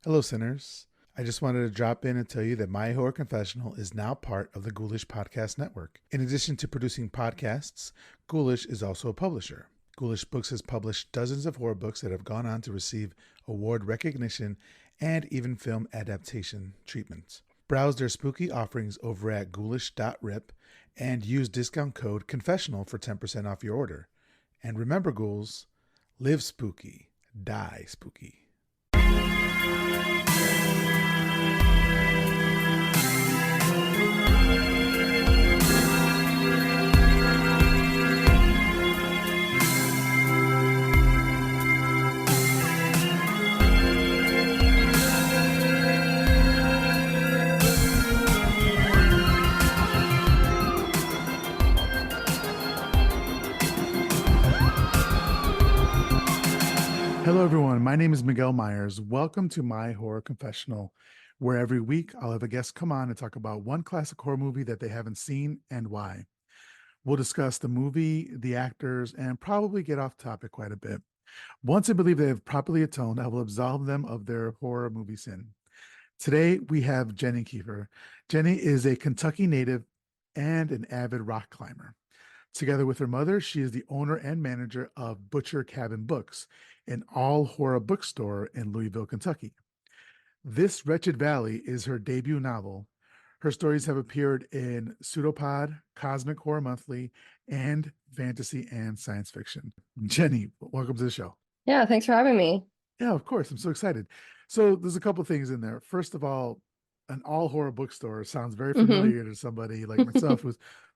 Hello, sinners. I just wanted to drop in and tell you that My Horror Confessional is now part of the Ghoulish Podcast Network. In addition to producing podcasts, Ghoulish is also a publisher. Ghoulish Books has published dozens of horror books that have gone on to receive award recognition and even film adaptation treatments. Browse their spooky offerings over at ghoulish.rip and use discount code CONFESSIONAL for 10% off your order. And remember, ghouls, live spooky, die spooky. Hello, everyone. My name is Miguel Myers. Welcome to My Horror Confessional, where every week I'll have a guest come on and talk about one classic horror movie that they haven't seen and why. We'll discuss the movie, the actors, and probably get off topic quite a bit. Once I believe they have properly atoned, I will absolve them of their horror movie sin. Today, we have Jenny Kiefer. Jenny is a Kentucky native and an avid rock climber. Together with her mother, she is the owner and manager of Butcher Cabin Books, an all horror bookstore in Louisville, Kentucky. This Wretched Valley is her debut novel. Her stories have appeared in Pseudopod, Cosmic Horror Monthly, and fantasy and science fiction. Jenny, welcome to the show. Yeah, thanks for having me. Yeah, of course. I'm so excited. So there's a couple things in there. First of all, an all horror bookstore sounds very hmm familiar to somebody like myself,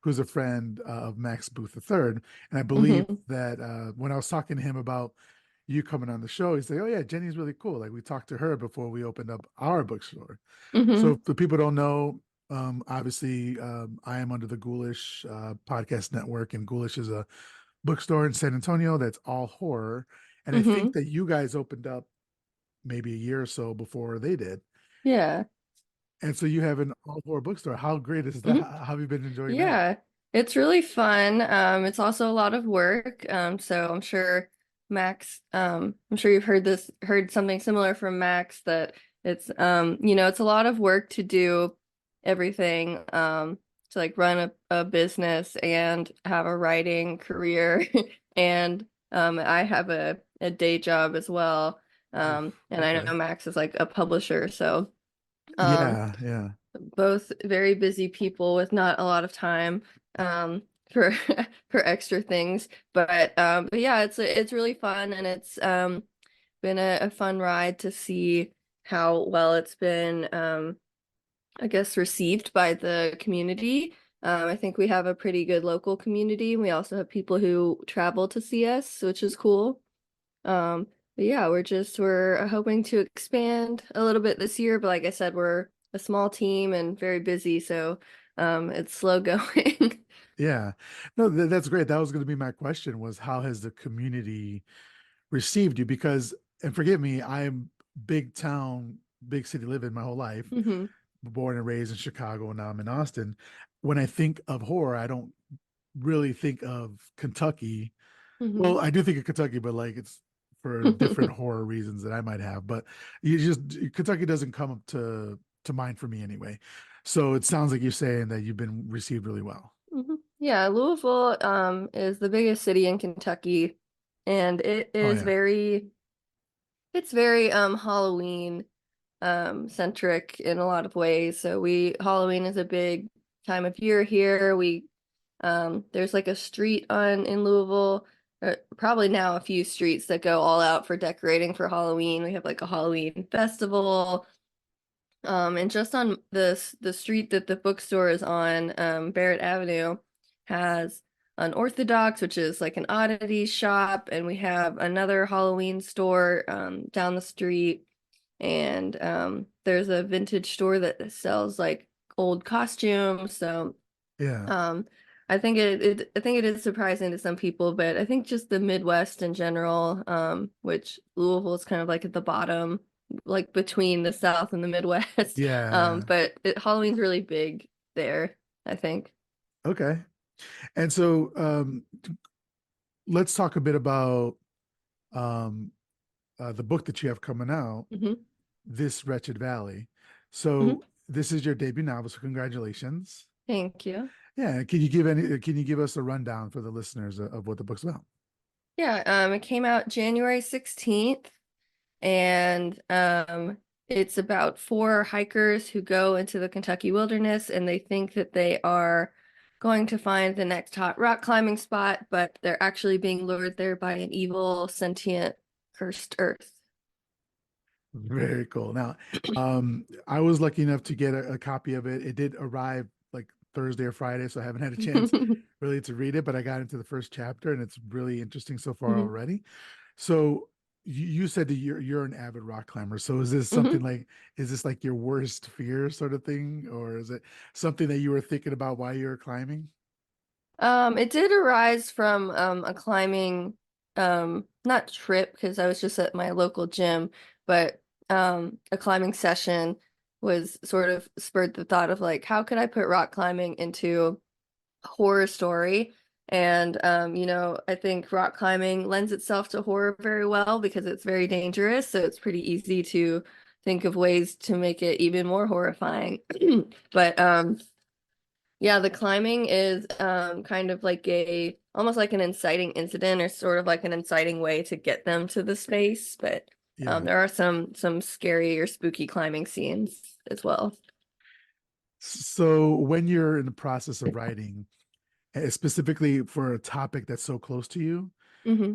who's a friend of Max Booth III. And I believe hmm that when I was talking to him about you coming on the show, he said, "Oh yeah, Jenny's really cool. Like we talked to her before we opened up our bookstore." So hmm for people who don't know, obviously I am under the Ghoulish podcast network, and Ghoulish is a bookstore in San Antonio that's all horror. And I think hmm that you guys opened up maybe a year or so before they did. Yeah. And so you have an all horror bookstore. How great is that? hmm How have you been enjoying that? Yeah. It's really fun. It's also a lot of work. So I'm sure you've heard something similar from Max that it's a lot of work to do everything, to like run a business and have a writing career. And I have a day job as well. Oof, And I know okay. Max is like a publisher, so um Yeah, yeah. both very busy people with not a lot of time for for extra things. But yeah, it's really fun, and it's been a fun ride to see how well it's been I guess received by the community. I think we have a pretty good local community. We also have people who travel to see us, which is cool. But yeah, we're hoping to expand a little bit this year, but like I said, we're a small team and very busy, so it's slow going. Yeah. No, that's great. That was going to be my question was how has the community received you? Because, and forgive me, I'm big town, big city living my whole life, hmm born and raised in Chicago, and now I'm in Austin. When I think of horror, I don't really think of Kentucky. hmm Well, I do think of Kentucky, but like it's for different horror reasons that I might have. But you just Kentucky doesn't come up to mind for me anyway. So it sounds like you're saying that you've been received really well. Yeah, Louisville is the biggest city in Kentucky, and it Oh is yeah. very Halloween centric in a lot of ways. So we Halloween is a big time of year here. We there's like a street on in Louisville, probably now a few streets that go all out for decorating for Halloween. We have like a Halloween festival. And just on the street that the bookstore is on, Barrett Avenue, has Unorthodox, which is like an oddity shop, and we have another Halloween store down the street, and there's a vintage store that sells like old costumes. So Yeah. um, I think it is surprising to some people, but I think just the Midwest in general, which Louisville is kind of like at the bottom, like between the South and the Midwest. Yeah. Halloween's really big there, I think. Okay. And so let's talk a bit about um the book that you have coming out. hmm This Wretched Valley. Mhm. So this is your debut novel, so congratulations. Thank you. Yeah, can you give us a rundown for the listeners of what the book's about? Yeah, it came out January 16th, and it's about four hikers who go into the Kentucky wilderness and they think that they are going to find the next hot rock climbing spot, but they're actually being lured there by an evil, sentient, cursed earth. Very cool. Now, I was lucky enough to get a copy of it. It did arrive like Thursday or Friday, so I haven't had a chance really to read it, but I got into the first chapter and it's really interesting so far Mhm. already. So you said that you're an avid rock climber. So is this something Mhm. like is this like your worst fear sort of thing, or is it something that you were thinking about while you were climbing? It did arise from a climbing not trip because I was just at my local gym, but a climbing session was sort of spurred the thought of like how could I put rock climbing into a horror story? And I think rock climbing lends itself to horror very well because it's very dangerous, so it's pretty easy to think of ways to make it even more horrifying. But yeah, the climbing is kind of like a almost like an inciting incident or sort of like an inciting way to get them to the space, but Yeah. there are some scary or spooky climbing scenes as well. So when you're in the process of writing, specifically for a topic that's so close to you, Hmm.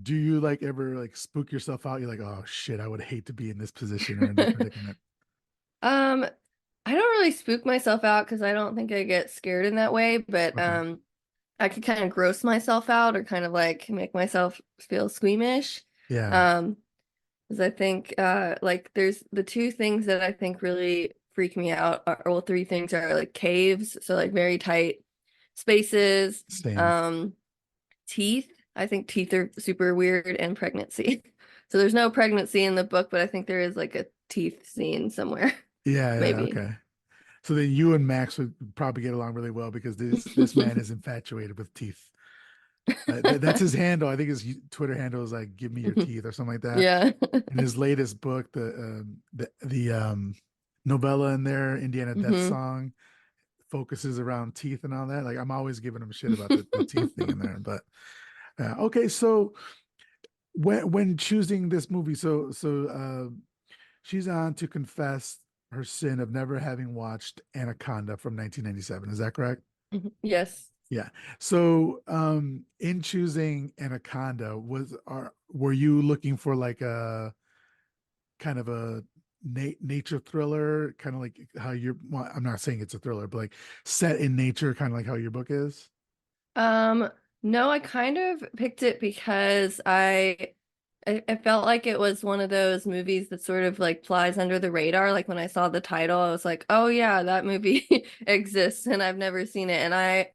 do you like ever like spook yourself out? You're like, oh shit, I would hate to be in this position or in this predicament. Um, I don't really spook myself out because I don't think I get scared in that way, but Okay. I could kind of gross myself out or kind of like make myself feel squeamish. Yeah. Um, because I think like there's the two things that I think really freak me out are, well, three things are like caves, so like very tight spaces, Same. um, teeth. I think teeth are super weird and pregnancy. So there's no pregnancy in the book, but I think there is like a teeth scene somewhere, Yeah, yeah, maybe. okay. So then you and Max would probably get along really well because this man is infatuated with teeth. That's his handle. I think his Twitter handle is like "Give me your teeth" or something like that. Yeah. In his latest book, the novella in there, Indiana Death Hmm. Song, focuses around teeth and all that. Like I'm always giving him shit about the teeth thing in there. But okay, so when choosing this movie, she's on to confess her sin of never having watched Anaconda from 1997. Is that correct? Yes. Yeah. So, in choosing Anaconda, were you looking for like a kind of a nature thriller, kind of like how well, I'm not saying it's a thriller, but like set in nature, kind of like how your book is? Um, no, I kind of picked it because I felt like it was one of those movies that sort of like flies under the radar. Like when I saw the title, I was like, "Oh yeah, that movie exists," and I've never seen it. And I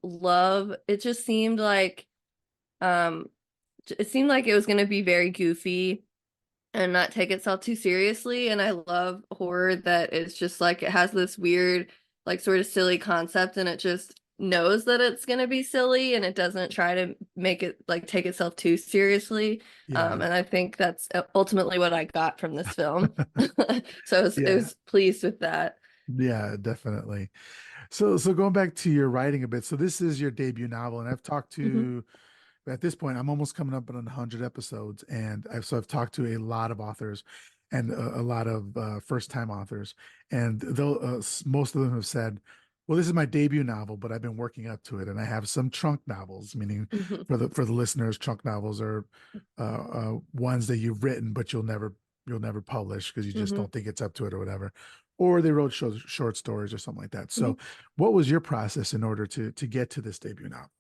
love it. Just seemed like um it seemed like it was going to be very goofy and not take itself too seriously. And I love horror that it's just like it has this weird, like sort of silly concept and it just knows that it's going to be silly and it doesn't try to make it like take itself too seriously. Yeah. And I think that's ultimately what I got from this film. So I Yeah. was pleased with that. Yeah, definitely. So going back to your writing a bit, so this is your debut novel, and I've talked Hmm. to at this point, I'm almost coming up on 100 episodes, and I've talked to a lot of authors and a lot of first-time authors, and most of them have said, "Well, this is my debut novel, but I've been working up to it, and I have some trunk novels." Meaning, Hmm. for the listeners, trunk novels are ones that you've written but you'll never publish because you just Hmm. don't think it's up to it or whatever, or they wrote short stories or something like that. Hmm. So, what was your process in order to get to this debut novel?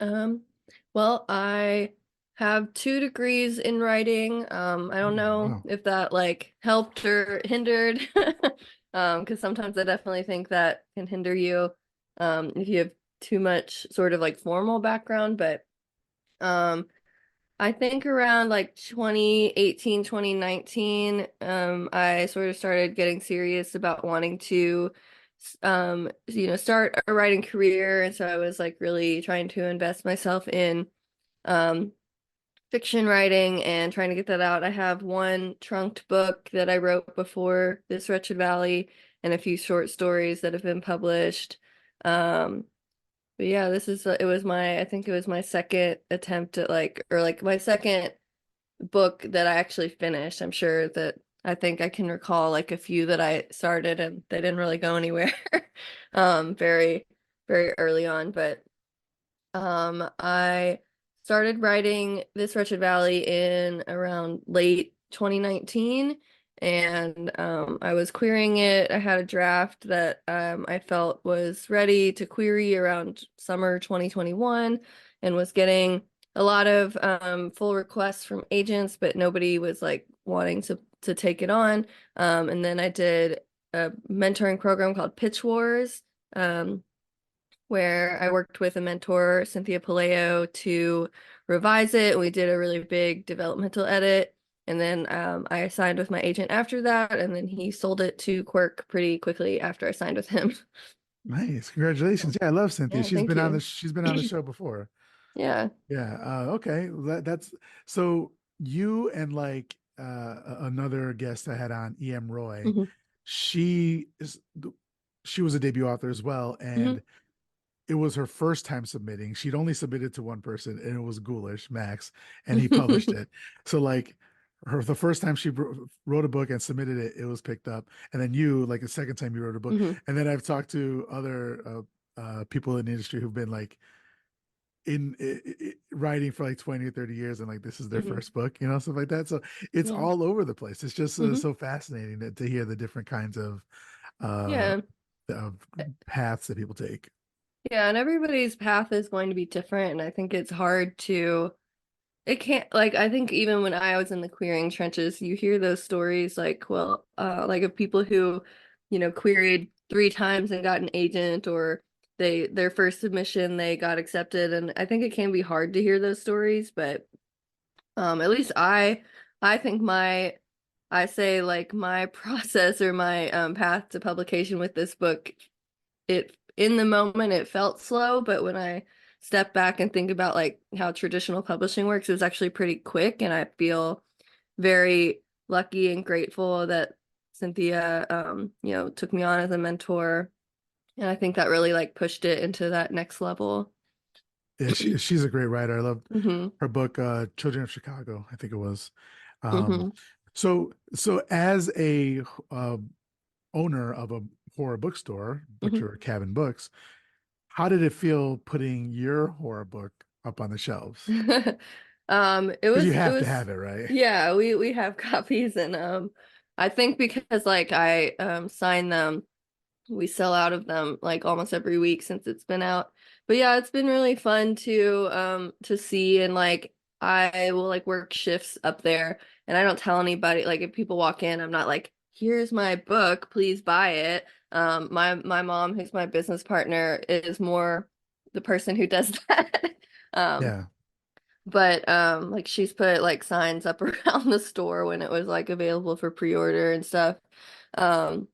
Um, well, I have 2 degrees in writing. I don't Oh, know wow. if that like helped or hindered. Because sometimes I definitely think that can hinder you, if you have too much sort of like formal background. But um, I think around like 2018, 2019, I sort of started getting serious about wanting to, start a writing career. And so I was like really trying to invest myself in, um, fiction writing and trying to get that out. I have one trunked book that I wrote before this Wretched Valley and a few short stories that have been published. Um, but yeah, this is it was my I think it was my second attempt at like my second book that I actually finished. I'm sure that I think I can recall like a few that I started and they didn't really go anywhere very very early on, but I started writing this Wretched Valley in around late 2019, and I was querying it. I had a draft that I felt was ready to query around summer 2021 and was getting a lot of full requests from agents, but nobody was like wanting to take it on. And then I did a mentoring program called Pitch Wars. Where I worked with a mentor, Cynthia Paleo, to revise it. We did a really big developmental edit. And then I signed with my agent after that. And then he sold it to Quirk pretty quickly after I signed with him. Nice. Congratulations. Yeah, I love Cynthia. Yeah, thank you. She's been on the show before. Yeah. Yeah. Okay. That's so you and like another guest I had on, E.M. Roy, Hmm. she is she was a debut author as well, Hmm. and it was her first time submitting. She'd only submitted to one person, and it was Ghoulish Max, and he published it. So like the first time she wrote a book and submitted it, it was picked up, and then you like the second time you wrote a book, Hmm. and then I've talked to other people in the industry who've been like writing for like 20 or 30 years and like this is their Hmm. first book, stuff like that. So it's Yeah. all over the place. It's just Hmm. so fascinating to hear the different kinds uh Yeah. of paths that people take. Yeah. And everybody's path is going to be different. And I think it's hard to it can't like I think even when I was in the querying trenches, you hear those stories like, well, like of people who, queried 3 times and got an agent or their first submission they got accepted. And I think it can be hard to hear those stories, but at least I think I say like my process or my path to publication with this book, it in the moment it felt slow, but when I step back and think about like how traditional publishing works, it's actually pretty quick, and I feel very lucky and grateful that Cynthia took me on as a mentor. And I think that really like pushed it into that next level. Yeah, she's a great writer. I loved Hmm. her book, Children of Chicago, I think it was. Um, Hmm. so as a uh, owner of a horror bookstore, Hmm. Butcher Cabin Books, how did it feel putting your horror book up on the shelves? It Because you was it have to was have it, right? yeah, we have copies, and I think because like I sign them, we sell out of them like almost every week since it's been out. But yeah, it's been really fun to see, and like I will like work shifts up there, and I don't tell anybody, like if people walk in, I'm not like, here's my book, please buy it. My mom, who's my business partner, is more the person who does that. Um Yeah. but like she's put like signs up around the store when it was like available for pre-order and stuff. Um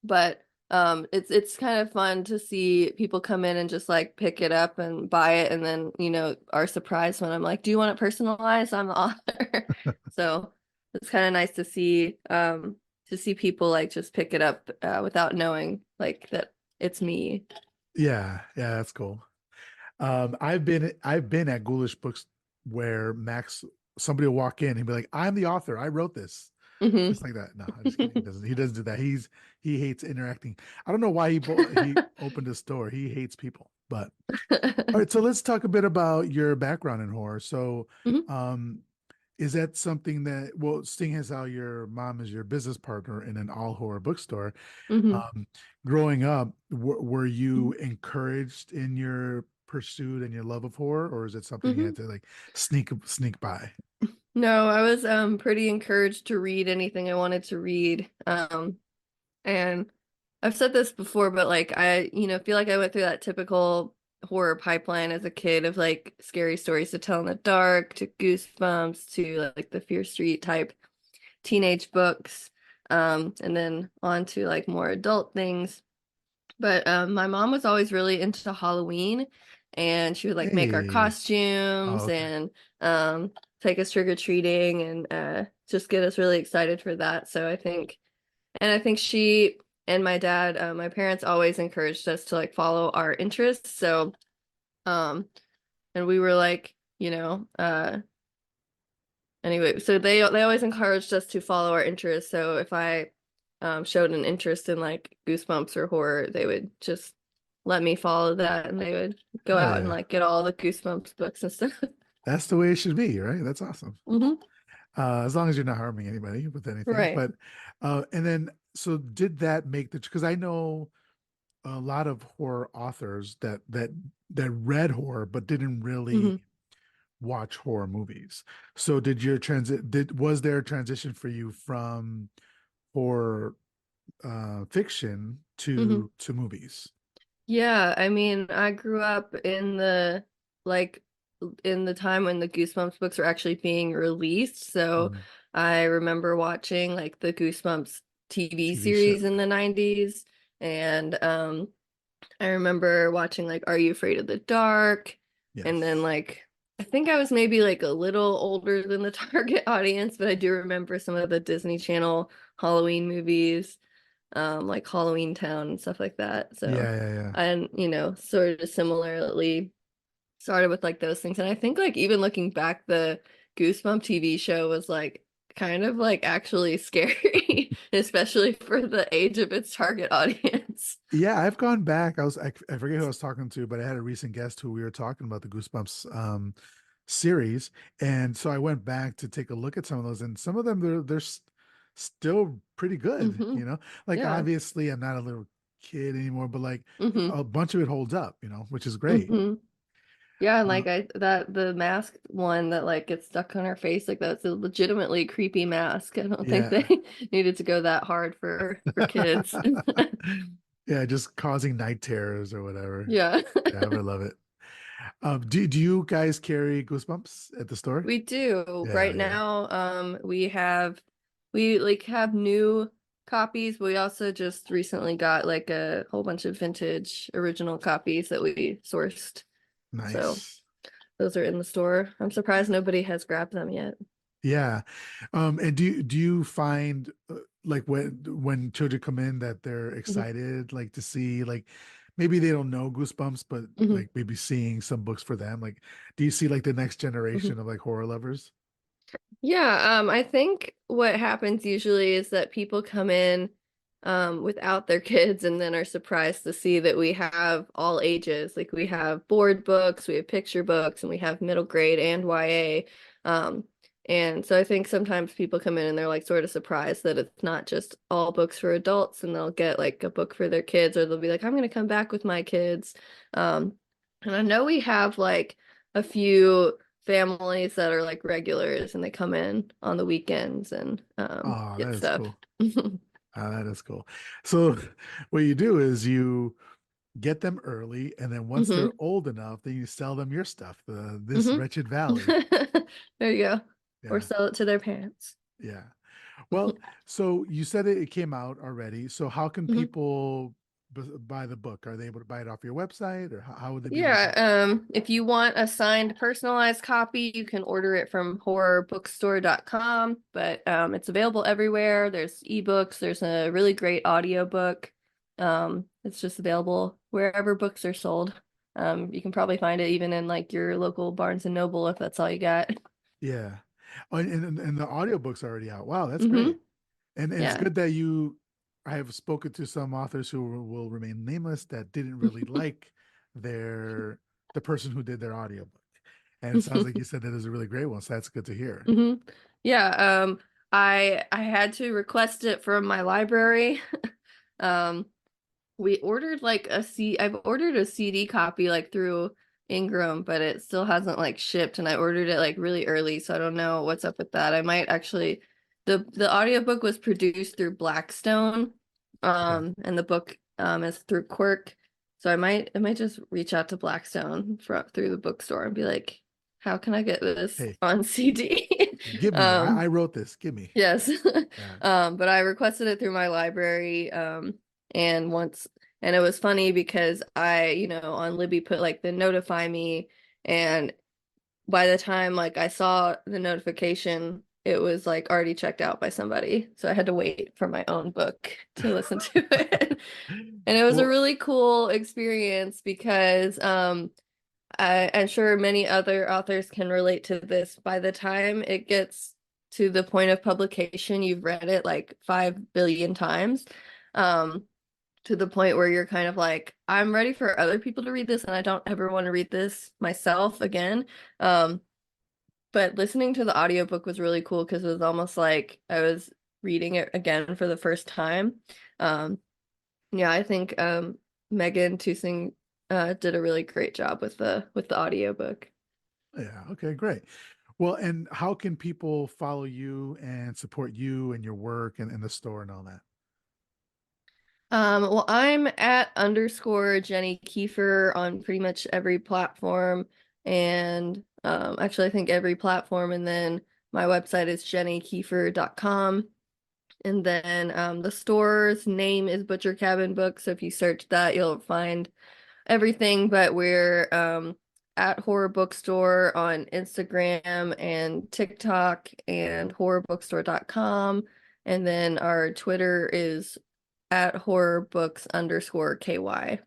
but it's kind of fun to see people come in and just like pick it up and buy it, and then are surprised when I'm like, do you want it personalized? I'm the author. So it's kind of nice to see people like just pick it up without knowing like that it's me. Yeah, yeah, that's cool. I've been at Ghoulish Books where Max somebody will walk in and be like, "I'm the author. I wrote this." Hmm. Just like that. No, I'm just kidding. He doesn't do that. He hates interacting. I don't know why he opened his store. He hates people. But all right, so let's talk a bit about your background in horror. So, Hmm. um, is that something that, well, seeing as how your mom is your business partner in an all horror bookstore, Hmm. um, growing up, were you encouraged in your pursuit and your love of horror, or is it something you Hmm. had to like sneak by? No, I was pretty encouraged to read anything I wanted to read. And I've said this before, but like I, feel like I went through that typical horror pipeline as a kid of like scary stories to tell in the dark to Goosebumps to like the Fear Street type teenage books, and then on to like more adult things. But my mom was always really into Halloween, and she would like make our Hey, oh, costumes okay. and um take us trick-or-treating and just get us really excited for that. So I think she and my dad, my parents always encouraged us to like follow our interests. So um and we were like, anyway, so they always encouraged us to follow our interests. So if I showed an interest in like Goosebumps or horror, they would just let me follow that, and they would go Oh out and yeah. like get all the Goosebumps books and stuff. That's the way it should be, right? That's awesome. Hmm. As long as you're not harming anybody with anything. Right. But and then so did that make the because I know a lot of horror authors that read horror but didn't really Hmm. watch horror movies. So did your transit did was there a transition for you from horror fiction Hmm. to movies? Yeah, I mean, I grew up in the like in the time when the Goosebumps books were actually being released. So Mhm. I remember watching like the Goosebumps TV TV show. series in the 90s, and I remember watching like Are You Afraid of the Dark? And then Yes. like I think I was maybe like a little older than the target audience, but I do remember some of the Disney Channel Halloween movies, like Halloween Town and stuff like that. So, Yeah, yeah, yeah. and sort of similarly started with like those things. And I think like even looking back, the Goosebump TV show was like kind of like actually scary, especially for the age of its target audience. Yeah, I've gone back. I forget who I was talking to, but I had a recent guest who we were talking about the Goosebumps series, and so I went back to take a look at some of those, and some of them still pretty good. Hmm. Like Yeah. obviously I'm not a little kid anymore, but like Hmm. a bunch of it holds up, which is great. Hmm. Yeah, and Uh, like I that the mask one that like gets stuck on her face, like that's a legitimately creepy mask. I don't think yeah. they needed to go that hard for kids. Yeah, just causing night terrors or whatever. Yeah. Yeah, I love it. Do you guys carry Goosebumps at the store? We do. Yeah, Right yeah. now, we like have new copies, but we also just recently got like a whole bunch of vintage original copies that we sourced. So Nice. those are in the store. I'm surprised nobody has grabbed them yet. Yeah. And do you find like when children come in that they're Hmm. excited like to see like maybe they don't know Goosebumps, but Hmm. like maybe seeing some books for them. Like do you see like the next Hmm. generation of like horror lovers? Yeah, I think what happens usually is that people come in without their kids and then are surprised to see that we have all ages. Like we have board books, we have picture books, and we have middle grade and YA. Um, and so I think sometimes people come in and they're like sort of surprised that it's not just all books for adults, and they'll get like a book for their kids, or they'll be like, I'm gonna come back with my kids. Um, and I know we have like a few families that are like regulars and they come in on the weekends and Oh, that get is stuff. cool. That is cool. So what you do is you get them early, and then once they're Hmm. old enough, then you sell them your stuff, this Hmm. Wretched Valley. There you go. Or Yeah, sell it to their parents. yeah. Well, so you said it came out already. So how can Hmm. people buy the book? Are they able to buy it off your website, or how would they be able to Yeah, get? if you want a signed personalized copy, you can order it from horrorbookstore.com, but it's available everywhere. There's ebooks, there's a really great audiobook. It's just available wherever books are sold. You can probably find it even in like your local Barnes and Noble if that's all you got. Yeah. Oh, and the audiobook's already out. Wow, that's great. Hmm. And it's Yeah. good that I have spoken to some authors who will remain nameless that didn't really like their the person who did their audiobook. And it sounds like you said that is a really great one. So that's good to hear. Hmm. Yeah, I had to request it from my library. Um, we ordered like I've ordered a CD copy like through Ingram, but it still hasn't like shipped, and I ordered it like really early, so I don't know what's up with that. I might actually the audiobook was produced through Blackstone, Okay. and the book is through Quirk. So I might just reach out to Blackstone through the bookstore and be like, how can I get this Hey, on CD? give me. I wrote this. Give me. Yes. Yeah. But I requested it through my library. And once, and it was funny because I, on Libby put like the notify me, and by the time like I saw the notification, it was like already checked out by somebody. So I had to wait for my own book to listen to it. And it was a Well, really cool experience because I'm sure many other authors can relate to this. By the time it gets to the point of publication, you've read it like 5 billion times. Um, to the point where you're kind of like, I'm ready for other people to read this, and I don't ever want to read this myself again. Um, but listening to the audiobook was really cool because it was almost like I was reading it again for the first time. Um, yeah, I think Megan Tusing did a really great job with the audiobook. yeah, okay, great. Well, and how can people follow you and support you and your work and the store and all that? Well, I'm at underscore Jenny Kiefer on pretty much every platform, and actually, I think every platform. And then my website is jennykiefer.com. And then the store's name is Butcher Cabin Books. So if you search that, you'll find everything. But we're at Horror Bookstore on Instagram and TikTok and horrorbookstore.com. And then our Twitter is at horrorbooks_KY.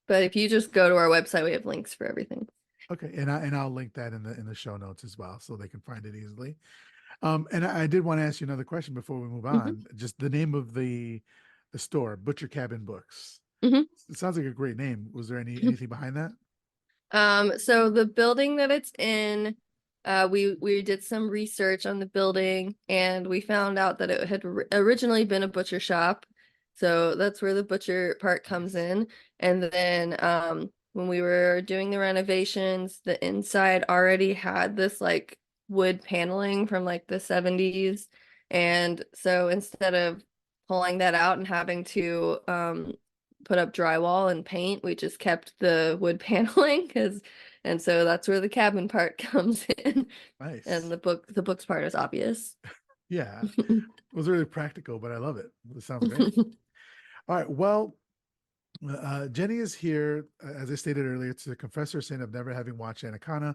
But if you just go to our website, we have links for everything. Okay, and I'll link that in the show notes as well, so they can find it easily. And I did want to ask you another question before we move Hmm. on. Just the name of the store, Butcher Cabin Books. Hmm. It sounds like a great name. Was there anything behind that? So the building that it's in, we did some research on the building and we found out that it had originally been a butcher shop. So that's where the butcher part comes Nice. in. And then when we were doing the renovations, the inside already had this like wood paneling from like the 70s. And so instead of pulling that out and having to put up drywall and paint. We just kept the wood paneling because, and so that's where the cabin part comes in. And Nice. the books part is obvious. Yeah, it was really practical, but I love it. It sounds great. All right. Well, Jenny is here, as I stated earlier, to confess her sin of never having watched Anaconda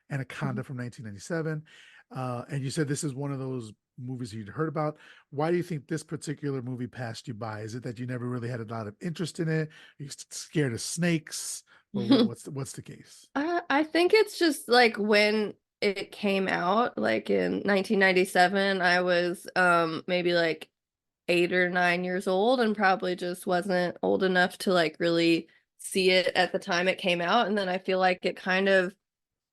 from 1997. And you said this is one of those movies you'd heard about. Why do you think this particular movie passed you by? Is it that you never really had a lot of interest in it? Are you scared of snakes? Or what's the case? I think it's just like when it came out, like in 1997, I was maybe like 8 or 9 years old and probably just wasn't old enough to like really see it at the time it came out. And then I feel like it kind of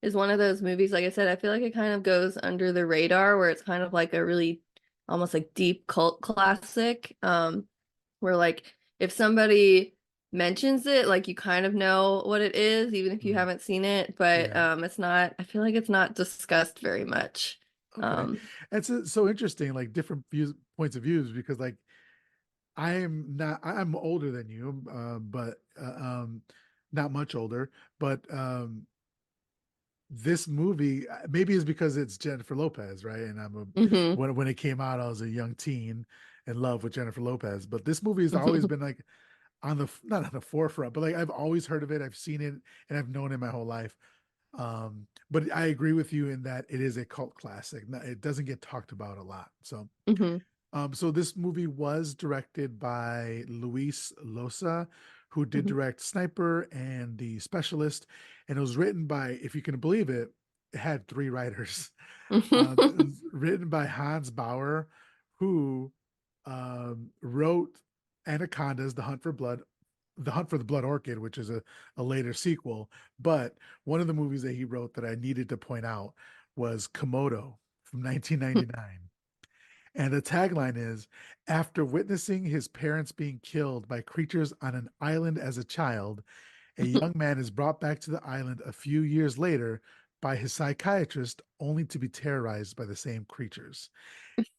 is one of those movies, like I said, I feel like it kind of goes under the radar where it's kind of like a really almost like deep cult classic. Where like if somebody mentions it, like you kind of know what it is, even if you Mm, haven't seen it, but yeah. it's not, I feel like it's not discussed very much. Okay. Um, It's so interesting, like different points of views, because like I'm older than you, but not much older, but this movie maybe is because it's Jennifer Lopez, right? And mhm. when it came out, I was a young teen in love with Jennifer Lopez. But this movie has always been like on the not on the forefront, but like I've always heard of it, I've seen it, and I've known it my whole life. But I agree with you in that it is a cult classic. It doesn't get talked about a lot. Mhm. So this movie was directed by Luis Losa, who did Mhm. direct Sniper and The Specialist, and it was written by, if you can believe it, it had three writers. It was written by Hans Bauer, who wrote Anaconda's The Hunt for the Blood Orchid, which is a later sequel. But one of the movies that he wrote that I needed to point out was Komodo from 1999. And the tagline is, after witnessing his parents being killed by creatures on an island as a child, a young man is brought back to the island a few years later by his psychiatrist, only to be terrorized by the same creatures.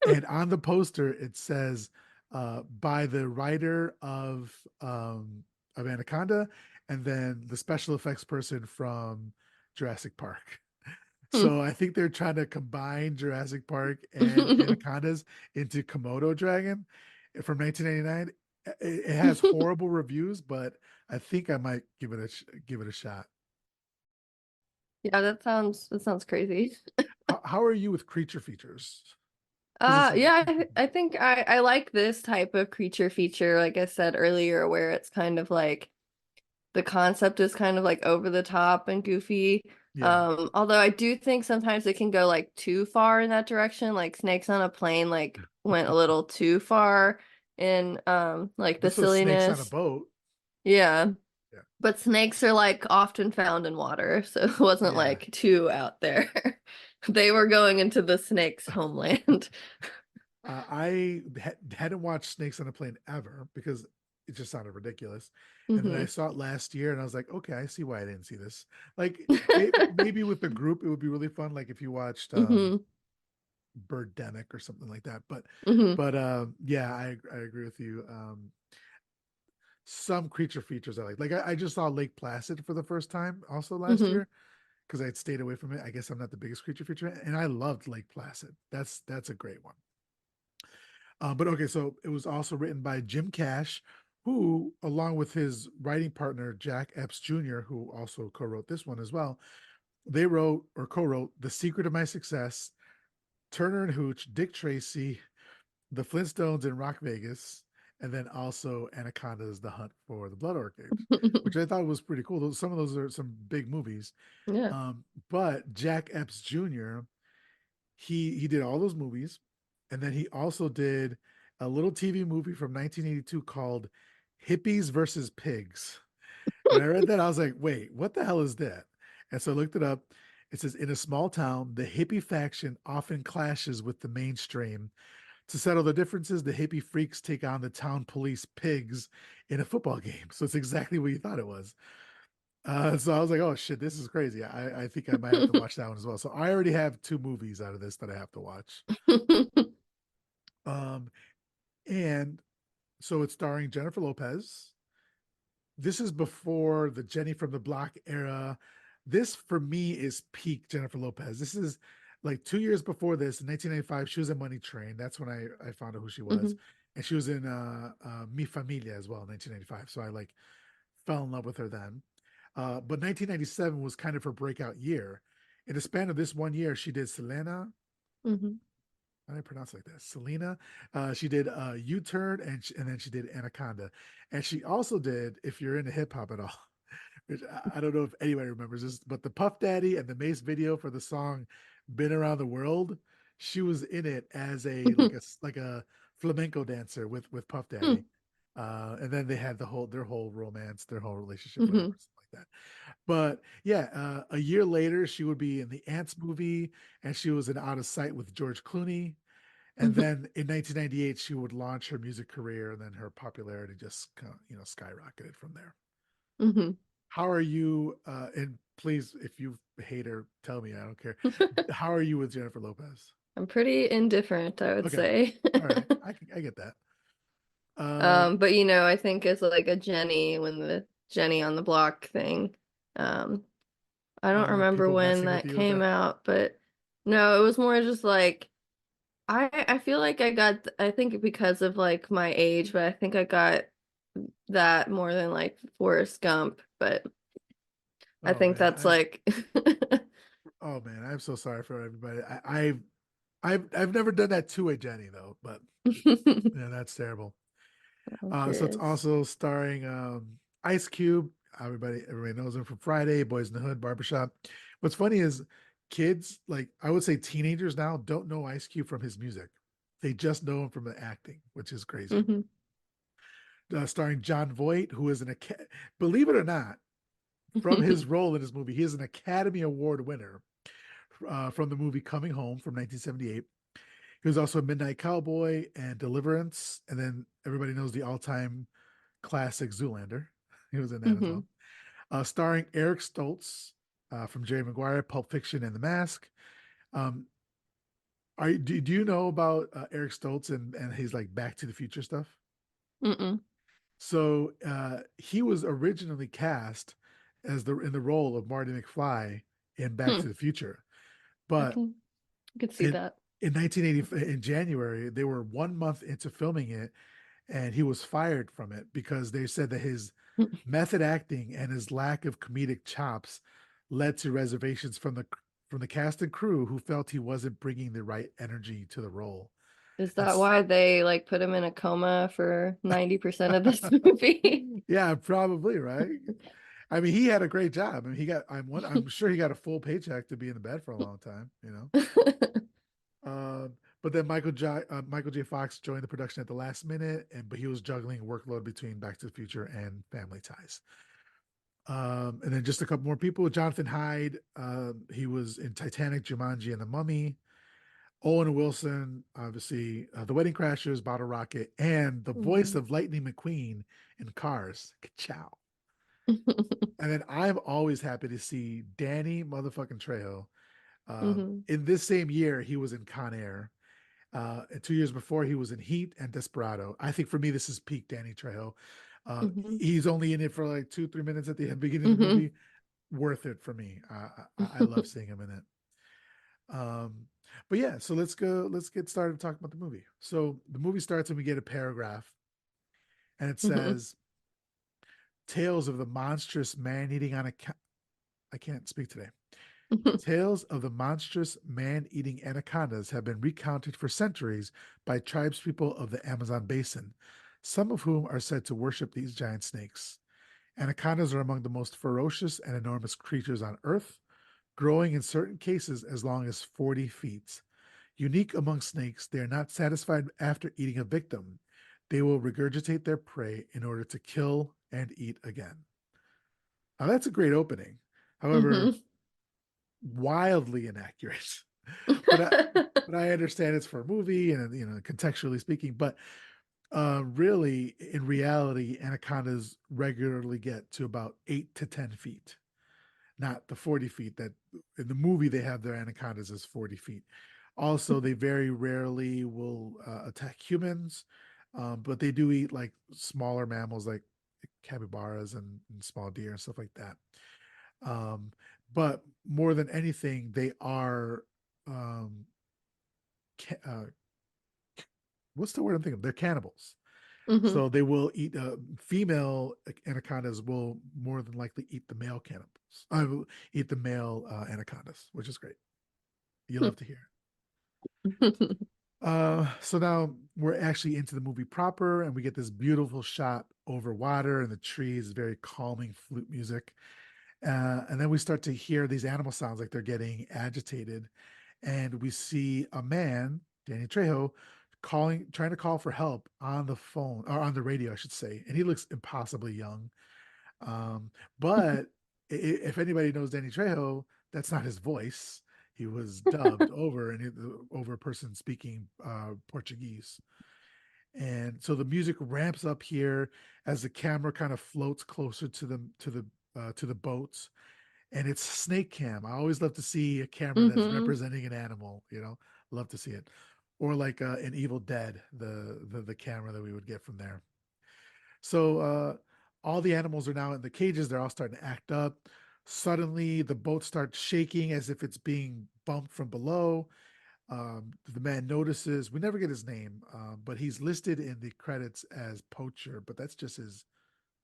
And on the poster, it says, by the writer of Anaconda, and then the special effects person from Jurassic Park. So I think they're trying to combine Jurassic Park and Anacondas into Komodo Dragon from 1999. It has horrible reviews, but I think I might give it a shot. Yeah, that sounds crazy. How are you with creature features? Because it's like a Yeah, creature I feature. think I like this type of creature feature, like I said earlier, where it's kind of like the concept is kind of like over the top and goofy. Yeah. Although I do think sometimes it can go like too far in that direction, like Snakes on a Plane like went a little too far in like the This was Snakes on a silliness. Boat. Yeah. Yeah. But snakes are like often found in water, so it wasn't Yeah. like too out there. They were going into the snake's homeland. Hadn't watched Snakes on a Plane ever because it just sounded ridiculous. And then I Hmm. saw it last year and I was like, okay, I see why I didn't see this. Like maybe with the group, it would be really fun. Like if you watched Hmm. Birdemic or something like that. Hmm. Yeah, I agree with you. Some creature features I like. Like I just saw Lake Placid for the first time also last Hmm. year because I had stayed away from it. I guess I'm not the biggest creature feature, and I loved Lake Placid. That's a great one. But okay, so it was also written by Jim Cash, who, along with his writing partner Jack Epps Jr., who also co-wrote this one as well, they wrote or co-wrote "The Secret of My Success," Turner and Hooch, Dick Tracy, The Flintstones in Rock Vegas, and then also Anaconda's The Hunt for the Blood Orchid, which I thought was pretty cool. Some of those are some big movies. Yeah. But Jack Epps Jr., he did all those movies, and then he also did a little TV movie from 1982 called Hippies versus Pigs. When I read that, I was like, wait, what the hell is that? And so I looked it up. It says, in a small town, the hippie faction often clashes with the mainstream. To settle the differences, the hippie freaks take on the town police pigs in a football game. So it's exactly what you thought it was. So I was like, oh shit, this is crazy. I think I might have to watch that one as well. So I already have two movies out of this that I have to watch. Um, and so it's starring Jennifer Lopez. This is before the Jenny from the Block era. This for me is peak Jennifer Lopez. This is like 2 years before this, in 1995. She was in Money Train. That's when I found out who she was, Hmm. and she was in Mi Familia as well in 1995. So I like fell in love with her then. But 1997 was kind of her breakout year. In the span of this 1 year, she did Selena. Hmm. How do I pronounce it like that? Selena. She did U-Turn, and then she did Anaconda, and she also did, if you're into hip hop at all, which I don't know if anybody remembers this, but the Puff Daddy and the Mace video for the song "Been Around the World," she was in it as a like a flamenco dancer with Puff Daddy. And then they had their whole romance, their whole relationship, whatever, Hmm. something like that. But yeah, a year later, she would be in the Ants movie, and she was in Out of Sight with George Clooney. And Hmm. then in 1998, she would launch her music career, and then her popularity just kind of, skyrocketed from there. Hmm. How are you? And please, if you hate her, tell me. I don't care. How are you with Jennifer Lopez? I'm pretty indifferent, I would Okay, say. all right, I get that. Um, But I think it's like a Jenny when the Jenny on the Block thing. Um, I don't remember People when messing with that you with came that. out, but no, it was more just like I feel like I think because of like my age, but I think I got that more than like Forrest Gump, but I Oh think man, that's like oh man, I'm so sorry for everybody. I've never done that to a Jenny though, but yeah, that's terrible. I'm So it's curious. also starring Ice Cube. Everybody knows him from Friday, Boys in the Hood, Barbershop. What's funny is kids, like I would say teenagers now, don't know Ice Cube from his music. They just know him from the acting, which is crazy. Hmm. Starring Jon Voight, who is believe it or not, from his role in this movie, he is an Academy Award winner from the movie Coming Home from 1978. He was also a Midnight Cowboy and Deliverance, and then everybody knows the all-time classic Zoolander. He was in that as Hmm. well. Starring Eric Stoltz from Jerry Maguire, Pulp Fiction, and The Mask. Um, do you know about Eric Stoltz and his like Back to the Future stuff? Mm-mm. So he was originally cast as the in the role of Marty McFly in Back Hmm. to the Future, I but can I could see in that. in 1980 in January they were 1 month into filming it, and he was fired from it, because they said that his method acting and his lack of comedic chops led to reservations from the cast and crew who felt he wasn't bringing the right energy to the role. Is that That's why they like put him in a coma for 90% of this movie? yeah, probably right. I mean, he had a great job. I mean, I'm sure he got a full paycheck to be in the bed for a long time, you know. But then Michael J. Fox joined the production at the last minute, but he was juggling workload between Back to the Future and Family Ties. And then just a couple more people. Jonathan Hyde, he was in Titanic, Jumanji, and The Mummy. Owen Wilson, obviously, The Wedding Crashers, Bottle Rocket, and the voice Mhm. of Lightning McQueen in Cars. Ciao. And then I'm always happy to see Danny motherfucking Trejo. Mhm. In this same year, he was in Con Air. And 2 years before, he was in Heat and Desperado. I think for me, this is peak Danny Trejo. Mhm. He's only in it for like 2, 3 minutes at the beginning of the Mhm. movie. Worth it for me. I love seeing him in it. Um, but yeah, so let's go. Let's get started talking about the movie. So the movie starts and we get a paragraph, and it Mhm. says, "Tales of the monstrous man-eating on a I can't speak today. Tales of the monstrous man-eating anacondas have been recounted for centuries by tribespeople of the Amazon basin, some of whom are said to worship these giant snakes. Anacondas are among the most ferocious and enormous creatures on Earth, growing in certain cases as long as 40 feet. Unique among snakes, they are not satisfied after eating a victim. They will regurgitate their prey in order to kill and eat again." Now, that's a great opening. However, Mhm. wildly inaccurate. but I, but I understand it's for a movie and contextually speaking. But really, in reality, anacondas regularly get to about 8 to 10 feet, not the 40 feet that in the movie they have their anacondas as 40 feet. Also, they very rarely will attack humans, but they do eat like smaller mammals like capybaras and small deer and stuff like that. Um, but more than anything, they are um, uh, what's the word I'm thinking of? They're cannibals. Mhm. So they will eat female anacondas will more than likely eat the male cannibals. Will eat the male anacondas, which is great. You love to hear. So now we're actually into the movie proper, and we get this beautiful shot over water and the trees, very calming flute music. And then we start to hear these animal sounds like they're getting agitated. And we see a man, Danny Trejo, trying to call for help on the phone or on the radio, I should say. And he looks impossibly young. Um, but if anybody knows Danny Trejo, that's not his voice. He was dubbed over and over a person speaking Portuguese. And so the music ramps up here as the camera kind of floats closer to the boats, and it's snake cam. I always love to see a camera that's Mhm. representing an animal. Love to see it, or like an Evil Dead, the camera that we would get from there. So all the animals are now in the cages. They're all starting to act up. Suddenly, the boat starts shaking as if it's being bumped from below. The man notices. We never get his name, but he's listed in the credits as poacher, but that's just his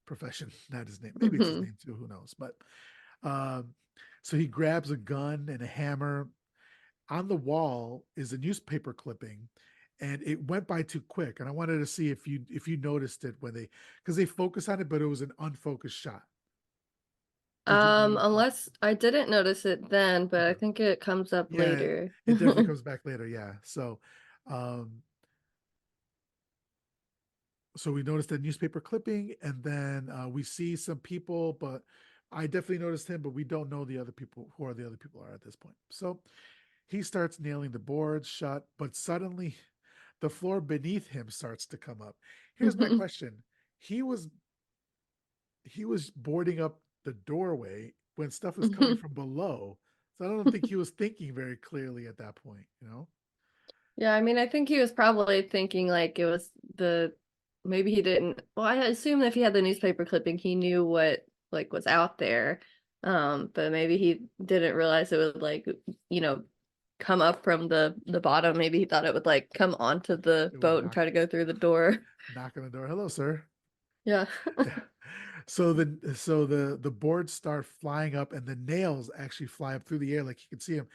profession, not his name. Maybe it's his Mhm. name too. Who knows? But um, so he grabs a gun and a hammer. On the wall is a newspaper clipping, and it went by too quick. And I wanted to see if you noticed it when because they focus on it, but it was an unfocused shot. Did you notice that? Unless I didn't notice it then, but I Okay. think it comes up Yeah, later. it definitely comes back later. Yeah. Um, so we noticed a newspaper clipping, and then we see some people, but I definitely noticed him, but we don't know the other people who are the other people are at this point. So he starts nailing the boards shut, but suddenly the floor beneath him starts to come up. Here's my question. He was he was boarding up the doorway when stuff was coming from below. So I don't think he was thinking very clearly at that point. Yeah, I mean, I think he was probably thinking like it was maybe he didn't. Well, I assume if he had the newspaper clipping, he knew what like was out there. But maybe he didn't realize it would like, you know, come up from the bottom. Maybe he thought it would like come onto the It would boat and try to go through the door. knock on the door. Hello, sir. Yeah. Yeah. So the boards start flying up, and the nails actually fly up through the air, like you can see him.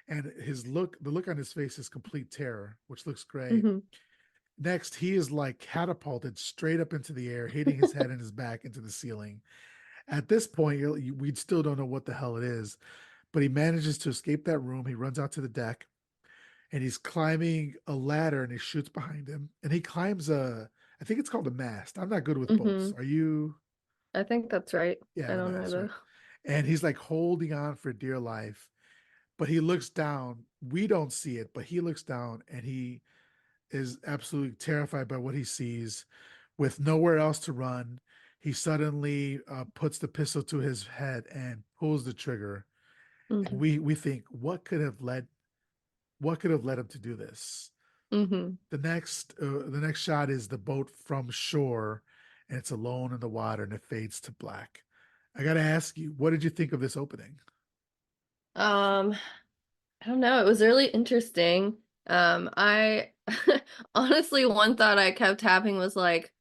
And the look on his face is complete terror, which looks great. Hmm. Next, he is like catapulted straight up into the air, hitting his head and his back into the ceiling. At this point, we still don't know what the hell it is, but he manages to escape that room. He runs out to the deck, and he's climbing a ladder, and he shoots behind him. And he climbs I think it's called a mast. I'm not good with boats. Hmm. Are you? I think that's right. Yeah, I the don't know mast, right? though. And he's like holding on for dear life, but he looks down. We don't see it, but he looks down, and he is absolutely terrified by what he sees. With nowhere else to run, he suddenly puts the pistol to his head and pulls the trigger. And Hmm. we think, what could have led him to do this? Hmm. The next shot is the boat from shore, and it's alone in the water, and it fades to black. I gotta ask you, what did you think of this opening? Um, I don't know. It was really interesting. I honestly, one thought I kept having was like,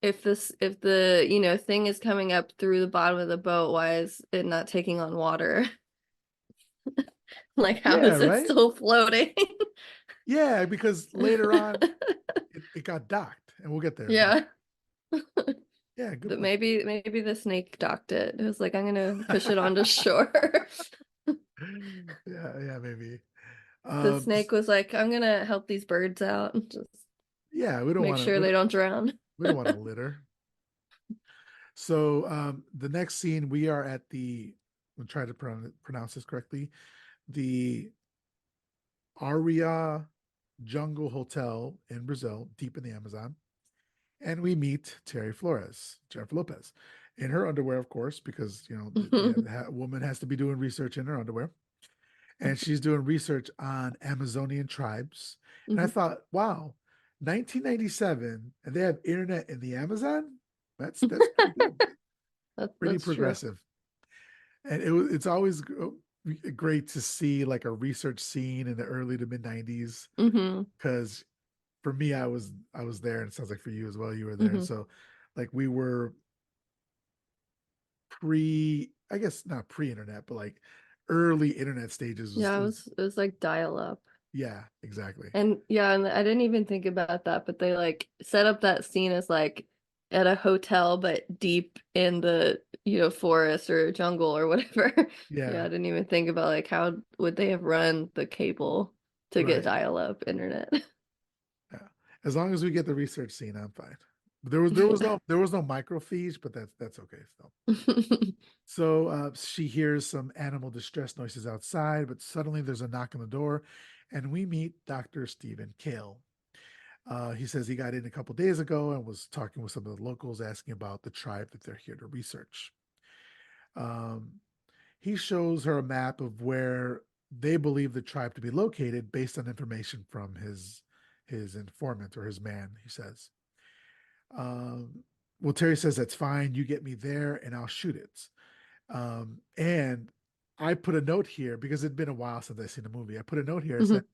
if the, thing is coming up through the bottom of the boat, why is it not taking on water? Like, how Yeah, is it right. still floating? Yeah, because later on it got docked, and we'll get there. But Yeah. yeah, good But point. maybe the snake docked it. It was like, I'm gonna push it onto shore. Yeah, maybe. The Um, snake was like, I'm gonna help these birds out and just yeah, we don't make want to. sure they don't drown. We don't want to litter. So the next scene, we are at I'm trying to pronounce this correctly, the Aria Jungle Hotel in Brazil, deep in the Amazon, and we meet Terry Flores, Jennifer Lopez, in her underwear, of course, because the woman has to be doing research in her underwear, and she's doing research on Amazonian tribes. And I Mhm. thought, wow, 1997, and they have internet in the Amazon. That's pretty good, pretty That's true. progressive. And it's always great to see like a research scene in the early to mid 90s, Hmm. because for me, I was there, and it sounds like for you as well, you were there. Hmm. So like we were pre, I guess not pre-internet, but like early internet stages was, Yeah, was it was like dial up. yeah, exactly. And yeah, and I didn't even think about that, but they like set up that scene as like at a hotel, but deep in the, forest or jungle or whatever. Yeah, Yeah, I didn't even think about like how would they have run the cable to get right. dial-up internet. Yeah. As long as we get the research scene, I'm fine. There was no microfiche, but that's okay still. So she hears some animal distress noises outside, but suddenly there's a knock on the door, and we meet Dr. Stephen Kale. He says he got in a couple days ago and was talking with some of the locals, asking about the tribe that they're here to research. Um, he shows her a map of where they believe the tribe to be located based on information from his informant or his man. He says, um, "Well, Terry says that's fine. You get me there, and I'll shoot it." And I put a note here because it'd been a while since I seen the movie. I put a note here. I said, Mhm.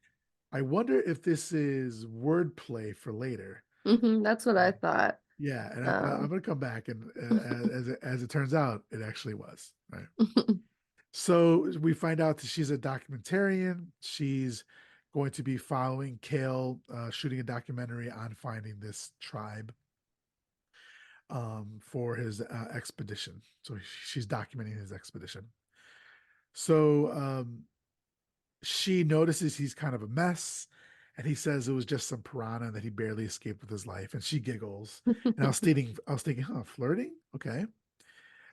"I wonder if this is wordplay for later." That's what I thought. Yeah, and I thought I'm Um, gonna come back, and as it turns out, it actually was right. So we find out that she's a documentarian. She's going to be following Kale, shooting a documentary on finding this tribe for his expedition. So she's documenting his expedition. So she notices he's kind of a mess, and he says it was just some piranha that he barely escaped with his life. And she giggles. And I was thinking, huh, flirting? Okay.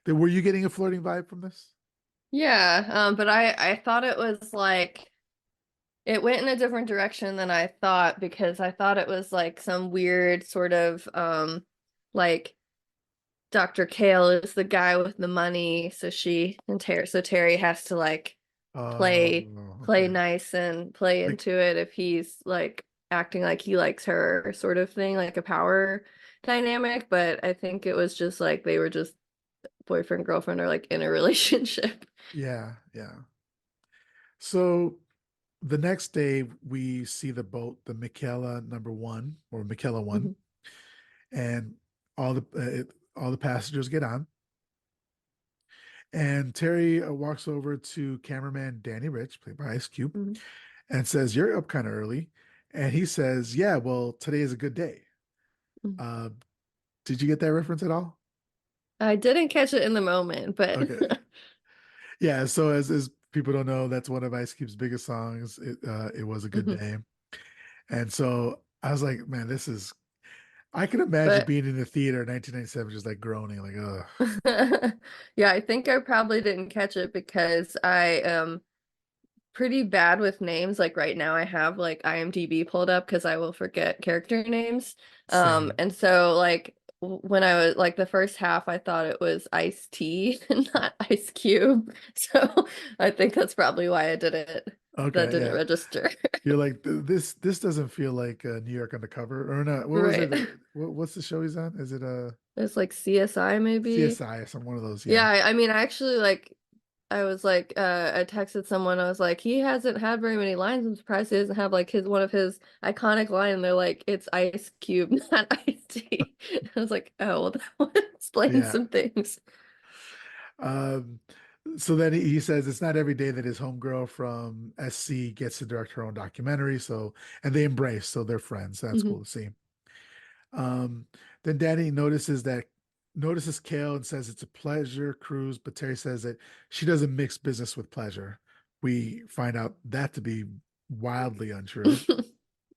Then were you getting a flirting vibe from this? yeah, but I thought it was like it went in a different direction than I thought because I thought it was like some weird sort of like Dr. Kale is the guy with the money, so Terry has to like play Okay. nice and play Like, into it if he's like acting like he likes her sort of thing, like a power dynamic, but I think it was just like they were just boyfriend girlfriend or like in a relationship. yeah, yeah. So the next day, we see the boat, the Michaela number one or Michaela one, Mhm. and all the passengers get on. And Terry walks over to cameraman Danny Rich, played by Ice Cube, Mhm. and says, "You're up kind of early." And he says, "Yeah, well, today is a good day." Mhm. Uh, did you get that reference at all? I didn't catch it in the moment, but Okay. Yeah, so as people don't know, that's one of Ice Cube's biggest songs. It was a good Mhm. day. And so I was like, man, this is I can imagine But being in the theater in 1997 just like groaning, like, ugh. yeah, I think I probably didn't catch it because I am pretty bad with names. Like right now I have like IMDb pulled up because I will forget character names. Same. And so like when I was like the first half I thought it was Ice T and not Ice Cube. So I think that's probably why I did it. That Okay, didn't yeah. register. You're like this doesn't feel like New York Undercover or not. What was Right. it? What's the show he's on? Is it It's like CSI maybe. CSI or some one of those? Yeah, Yeah. I mean, actually, like, I was like, I texted someone. I was like, he hasn't had very many lines. I'm surprised he doesn't have like his one of his iconic line. And they're like, it's Ice Cube, not Ice T. I was like, oh, well, that would explain Yeah. some things. Um, so then he says it's not every day that his homegirl from SC gets to direct her own documentary. So, and they embrace, so they're friends. That's Hmm. cool to see. Um, then Danny notices Kale and says it's a pleasure cruise, but Terry says that she doesn't mix business with pleasure. We find out that to be wildly untrue.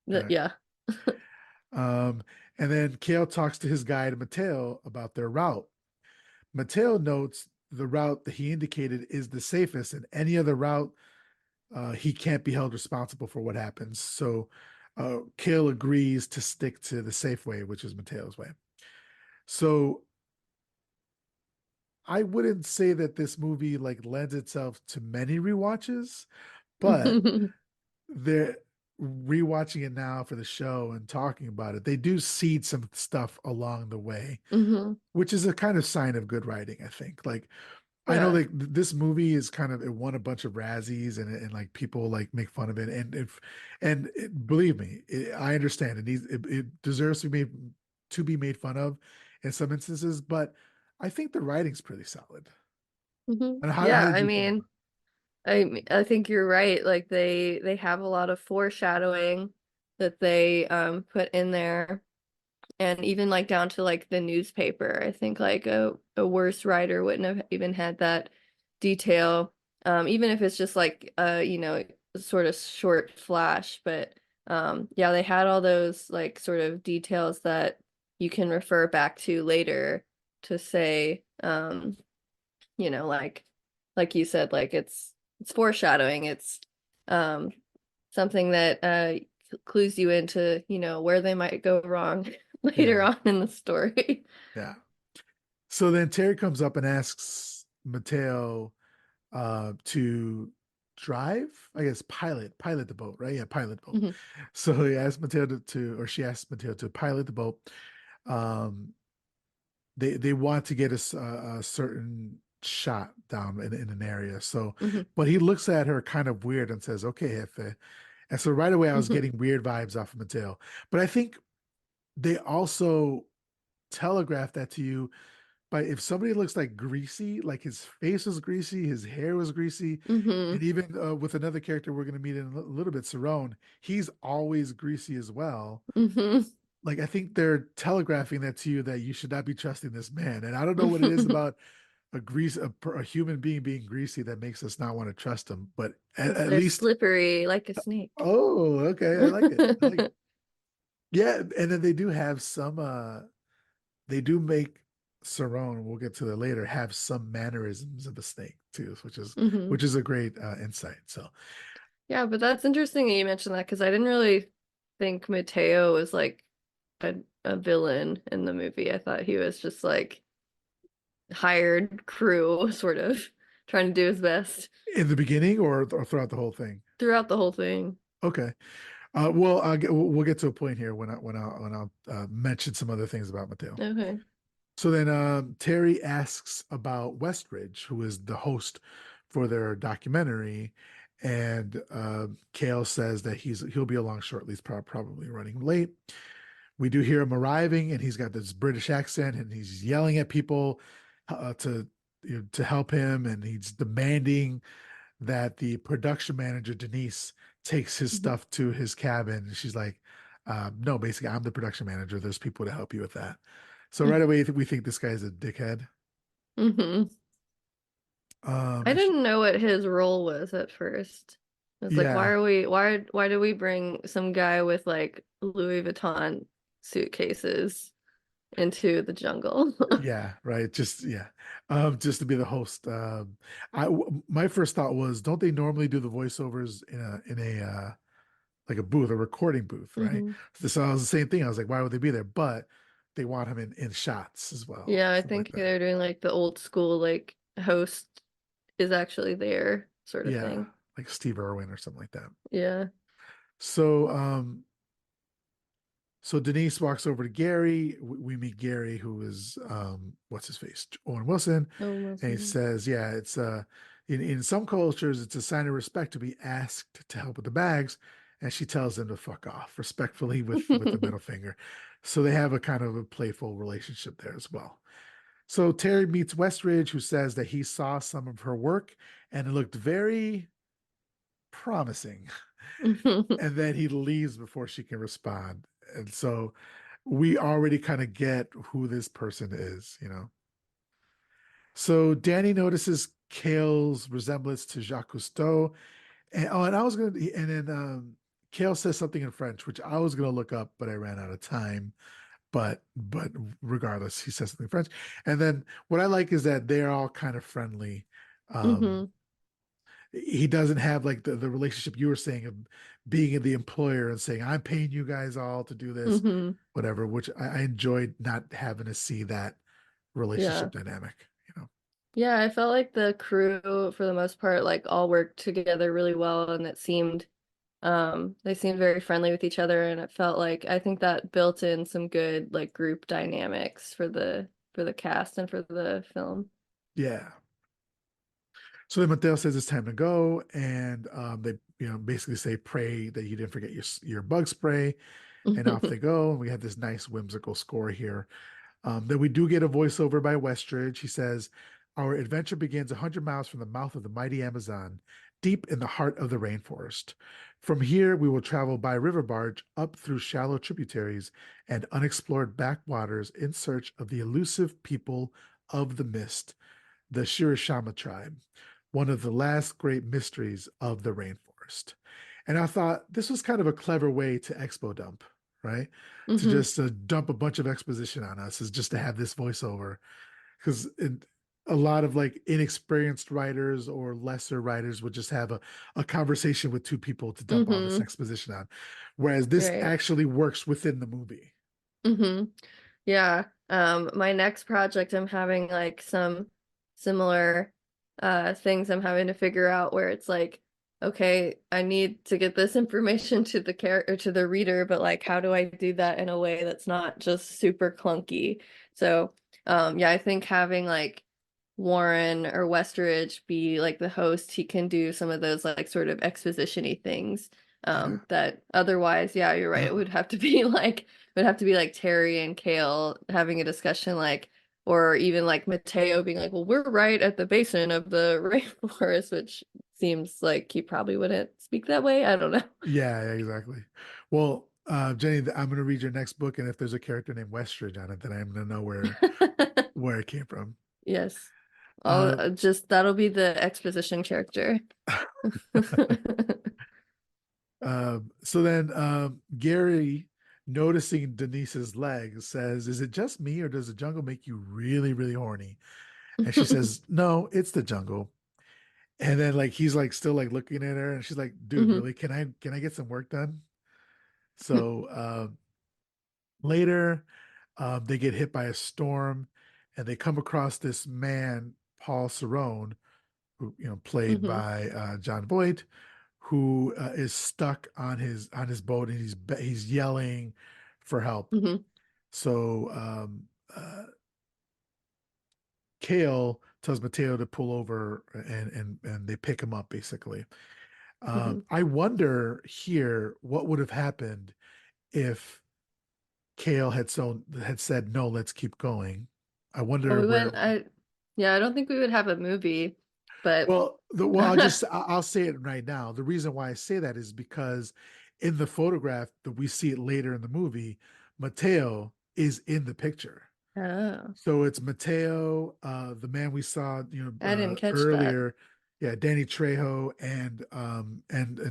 Right. Yeah. Um, and then Kale talks to his guide Mateo about their route. Mateo notes the route that he indicated is the safest, and any other route, he can't be held responsible for what happens. So Kale agrees to stick to the safe way, which is Mateo's way. So I wouldn't say that this movie like lends itself to many rewatches, but they're rewatching it now for the show and talking about it. They do seed some stuff along the way, Hmm. which is a kind of sign of good writing, I think. Like I know Yeah. like this movie is kind of it won a bunch of Razzies and like people like make fun of it and if and it, believe me, I understand it deserves to be made fun of in some instances, but I think the writing's pretty solid. Hmm. And how Yeah. did I you feel mean, about I think you're right. Like they have a lot of foreshadowing that they put in there. And even like down to like the newspaper, I think like a worse writer wouldn't have even had that detail. Even if it's just like sort of short flash. But yeah, they had all those like sort of details that you can refer back to later to say like you said, like it's foreshadowing. It's um something that clues you into, where they might go wrong it? later Yeah, on in the story. yeah. So then Terry comes up and asks Mateo to drive, I guess pilot the boat, right? Yeah, pilot the boat. Mhm. So he asked Mateo or she asked Mateo to pilot the boat. Um, they want to get a certain shot down in an area. So, Mhm. but he looks at her kind of weird and says, "Okay, Jefe." And so right away, I was Mhm. getting weird vibes off of Mateo. But I think they also telegraph that to you by if somebody looks like greasy, like his face was greasy, his hair was greasy, and Mhm. even with another character we're going to meet in a little bit, Cerrone, he's always greasy as well. Mhm. Like I think they're telegraphing that to you that you should not be trusting this man. And I don't know what it is about a human being greasy that makes us not want to trust him. But Because at they're least, slippery like a snake. oh, okay, I like it. I like it. Yeah, and then they do have some. They do make Cerrone, we'll get to that later, have some mannerisms of a snake too, Hmm. which is a great insight. So Yeah, but that's interesting that you mentioned that because I didn't really think Mateo was like a villain in the movie. I thought he was just like hired crew, sort of trying to do his best in the beginning or throughout the whole thing. throughout the whole thing. Okay. Well, we'll get to a point here when I'll mention some other things about Mateo. Okay. So then Terry asks about Westridge, who is the host for their documentary, and Kale says that he'll be along shortly. He's probably running late. We do hear him arriving, and he's got this British accent, and he's yelling at people to. to help him, and he's demanding that the production manager Denise takes his Mhm. stuff to his cabin. And she's like, "No, basically, I'm the production manager. There's people to help you with that." So right away, we think this guy's a dickhead. Mhm. I She, didn't know what his role was at first. I was like, yeah, why do we bring some guy with like Louis Vuitton suitcases into the jungle? yeah, right. Just yeah, just to be the host. My first thought was, don't they normally do the voiceovers in a like a booth, a recording booth, right? hmm So I was the same thing. I was like, why would they be there? But they want him in shots as well, Yeah, I something like think that. they're doing like the old school like host is actually there sort of Yeah, thing. like Steve Irwin or something like that. Yeah. So so Denise walks over to Gary. We meet Gary, who is what's his face? Owen Wilson. Oh, And he Wilson. says, yeah, it's in some cultures it's a sign of respect to be asked to help with the bags. And she tells him to fuck off respectfully with the middle finger. So they have a kind of a playful relationship there as well. So Terry meets Westridge, who says that he saw some of her work and it looked very promising. And then he leaves before she can respond. And so we already kind of get who this person is, you know. So Danny notices Kale's resemblance to Jacques Cousteau. And I was gonna and then Kale says something in French, which I was gonna look up, but I ran out of time. But regardless, he says something in French. And then what I like is that they're all kind of friendly. Um, hmm he doesn't have like the relationship you were saying of being the employer and saying, I'm paying you guys all to do this, hmm whatever, which I enjoyed not having to see that Yeah. relationship dynamic, you know. Yeah, I felt like the crew for the most part like all worked together really well and it seemed they seemed very friendly with each other and it felt like I think that built in some good like group dynamics for the cast and for the film. Yeah. So then Mateo says it's time to go, and they basically say pray that you didn't forget your bug spray, and off they go. And we have this nice whimsical score here. Then we do get a voiceover by Westridge. He says, "Our adventure begins 100 miles from the mouth of the mighty Amazon, deep in the heart of the rainforest. From here, we will travel by river barge up through shallow tributaries and unexplored backwaters in search of the elusive people of the mist, the Shirashama tribe, one of the last great mysteries of the rainforest." And I thought this was kind of a clever way to expo dump, right? To hmm just dump a bunch of exposition on us is just to have this voiceover. Because a lot of like inexperienced writers or lesser writers would just have a conversation with two people to dump all this hmm exposition on. Whereas this Right. actually works within the movie. hmm Yeah. My next project, I'm having like some similar things I'm having to figure out where it's like, okay, I need to get this information to the character to the reader, but like how do I do that in a way that's not just super clunky? So, yeah, I think having like Warren or Westridge be like the host, he can do some of those like sort of exposition-y things. Yeah. That otherwise, yeah, you're right. It would have to be like would have to be like Terry and Kale having a discussion like or even like Mateo being like, well, we're right at the basin of the rainforest, which seems like he probably wouldn't speak that way. I don't know. Yeah, yeah, exactly. Well, Jenny, I'm going to read your next book, and if there's a character named Westridge on it, then I'm going to know where it came from. Yes. I'll Uh, just that'll be the exposition character. so then Gary, noticing Denise's legs, says, "Is it just me, or does the jungle make you really, really horny?" And she says, "No, it's the jungle." And then like he's like still like looking at her, and she's like, "Dude, Mhm. really? Can I get some work done?" So later, they get hit by a storm, and they come across this man, Paul Cerrone, who played Mhm. by Jon Voight, who is stuck on his boat, and he's yelling for help. Mhm. So Kale tells Mateo to pull over, and they pick him up basically. Mhm. I wonder here what would have happened if Kale had said no, let's keep going. I Oh, wonder we where. went. Yeah, I don't think we would have a movie, but I'll say it right now. The reason why I say that is because in the photograph that we see it later in the movie, Mateo is in the picture. oh, So it's Mateo, the man we saw, I didn't catch that. earlier, yeah, Danny Trejo and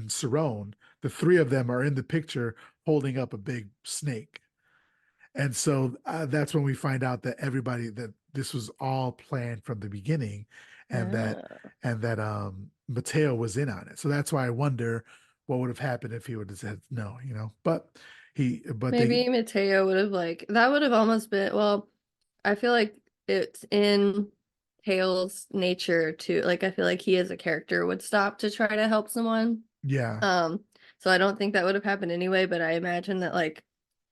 Cerrone. The three of them are in the picture holding up a big snake. And so that's when we find out that everybody that this was all planned from the beginning, and that Oh. Mateo was in on it. So that's why I wonder what would have happened if he would have said no, But they Maybe Mateo would have like that would have almost been well, I feel like it's in Hale's nature to like I feel like he as a character would stop to try to help someone. yeah, Um, so I don't think that would have happened anyway, but I imagine that like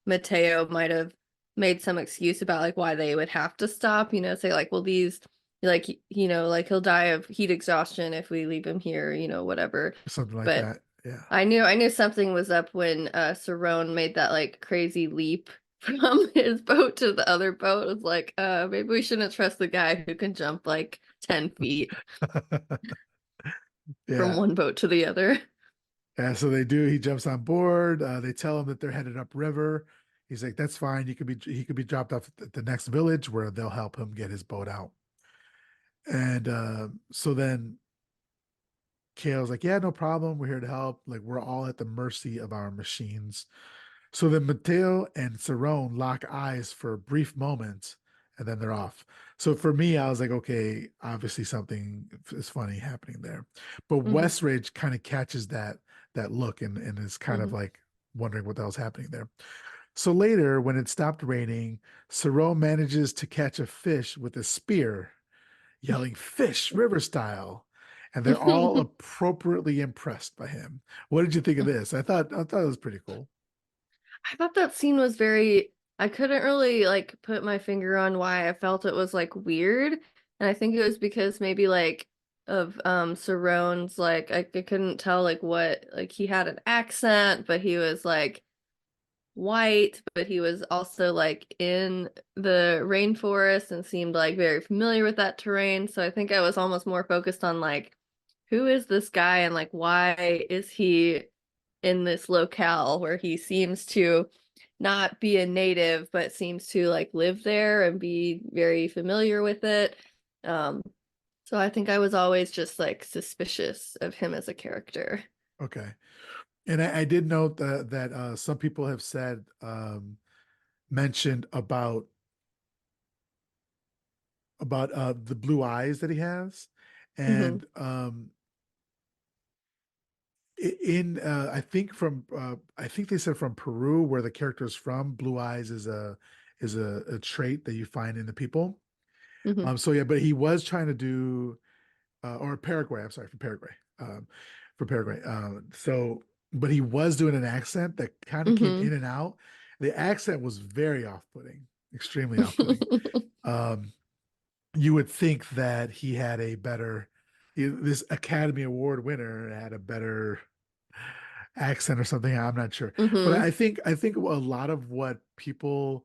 Mateo might have made some excuse about like why they would have to stop, say like, well, these like like he'll die of heat exhaustion if we leave him here, whatever. something like But that. Yeah. I knew something was up when Cerrone made that like crazy leap from his boat to the other boat. It was like, maybe we shouldn't trust the guy who can jump like 10 feet from Yeah. one boat to the other. Yeah, so they do. He jumps on board. They tell him that they're headed upriver. He's like, "That's fine. He could be dropped off at the next village where they'll help him get his boat out." And so then Kale's like, "Yeah, no problem. We're here to help. Like, we're all at the mercy of our machines." So then Mateo and Cerrone lock eyes for a brief moment, and then they're off. So for me, I was like, okay, obviously something is funny happening there. But Hmm. Westridge kind of catches that look and is kind of Hmm. like wondering what the hell's happening there. So later, when it stopped raining, Cerrone manages to catch a fish with a spear, yelling "fish, river style," and they're all appropriately impressed by him. What did you think of this? I thought it was pretty cool. I thought that scene was very, I couldn't really like put my finger on why I felt it was like weird. And I think it was because maybe like of Cerrone's like I couldn't tell like what like he had an accent, but he was like white, but he was also like in the rainforest and seemed like very familiar with that terrain. So I think I was almost more focused on like who is this guy and like why is he in this locale where he seems to not be a native but seems to like live there and be very familiar with it. Um, so I think I was always just like suspicious of him as a character. Okay. And I did note that some people have said mentioned about the blue eyes that he has, Hmm. and in I think they said from Peru where the character is from, blue eyes is a trait that you find in the people. Hmm. So yeah, but he was trying to do or Paraguay. I'm sorry, for Paraguay. So, but he was doing an accent that kind of came Hmm. in and out. The accent was very off-putting, extremely off-putting. Um, you would think that he had a better, this Academy Award winner had a better accent or something. I'm not sure, but Hmm. I think a lot of what people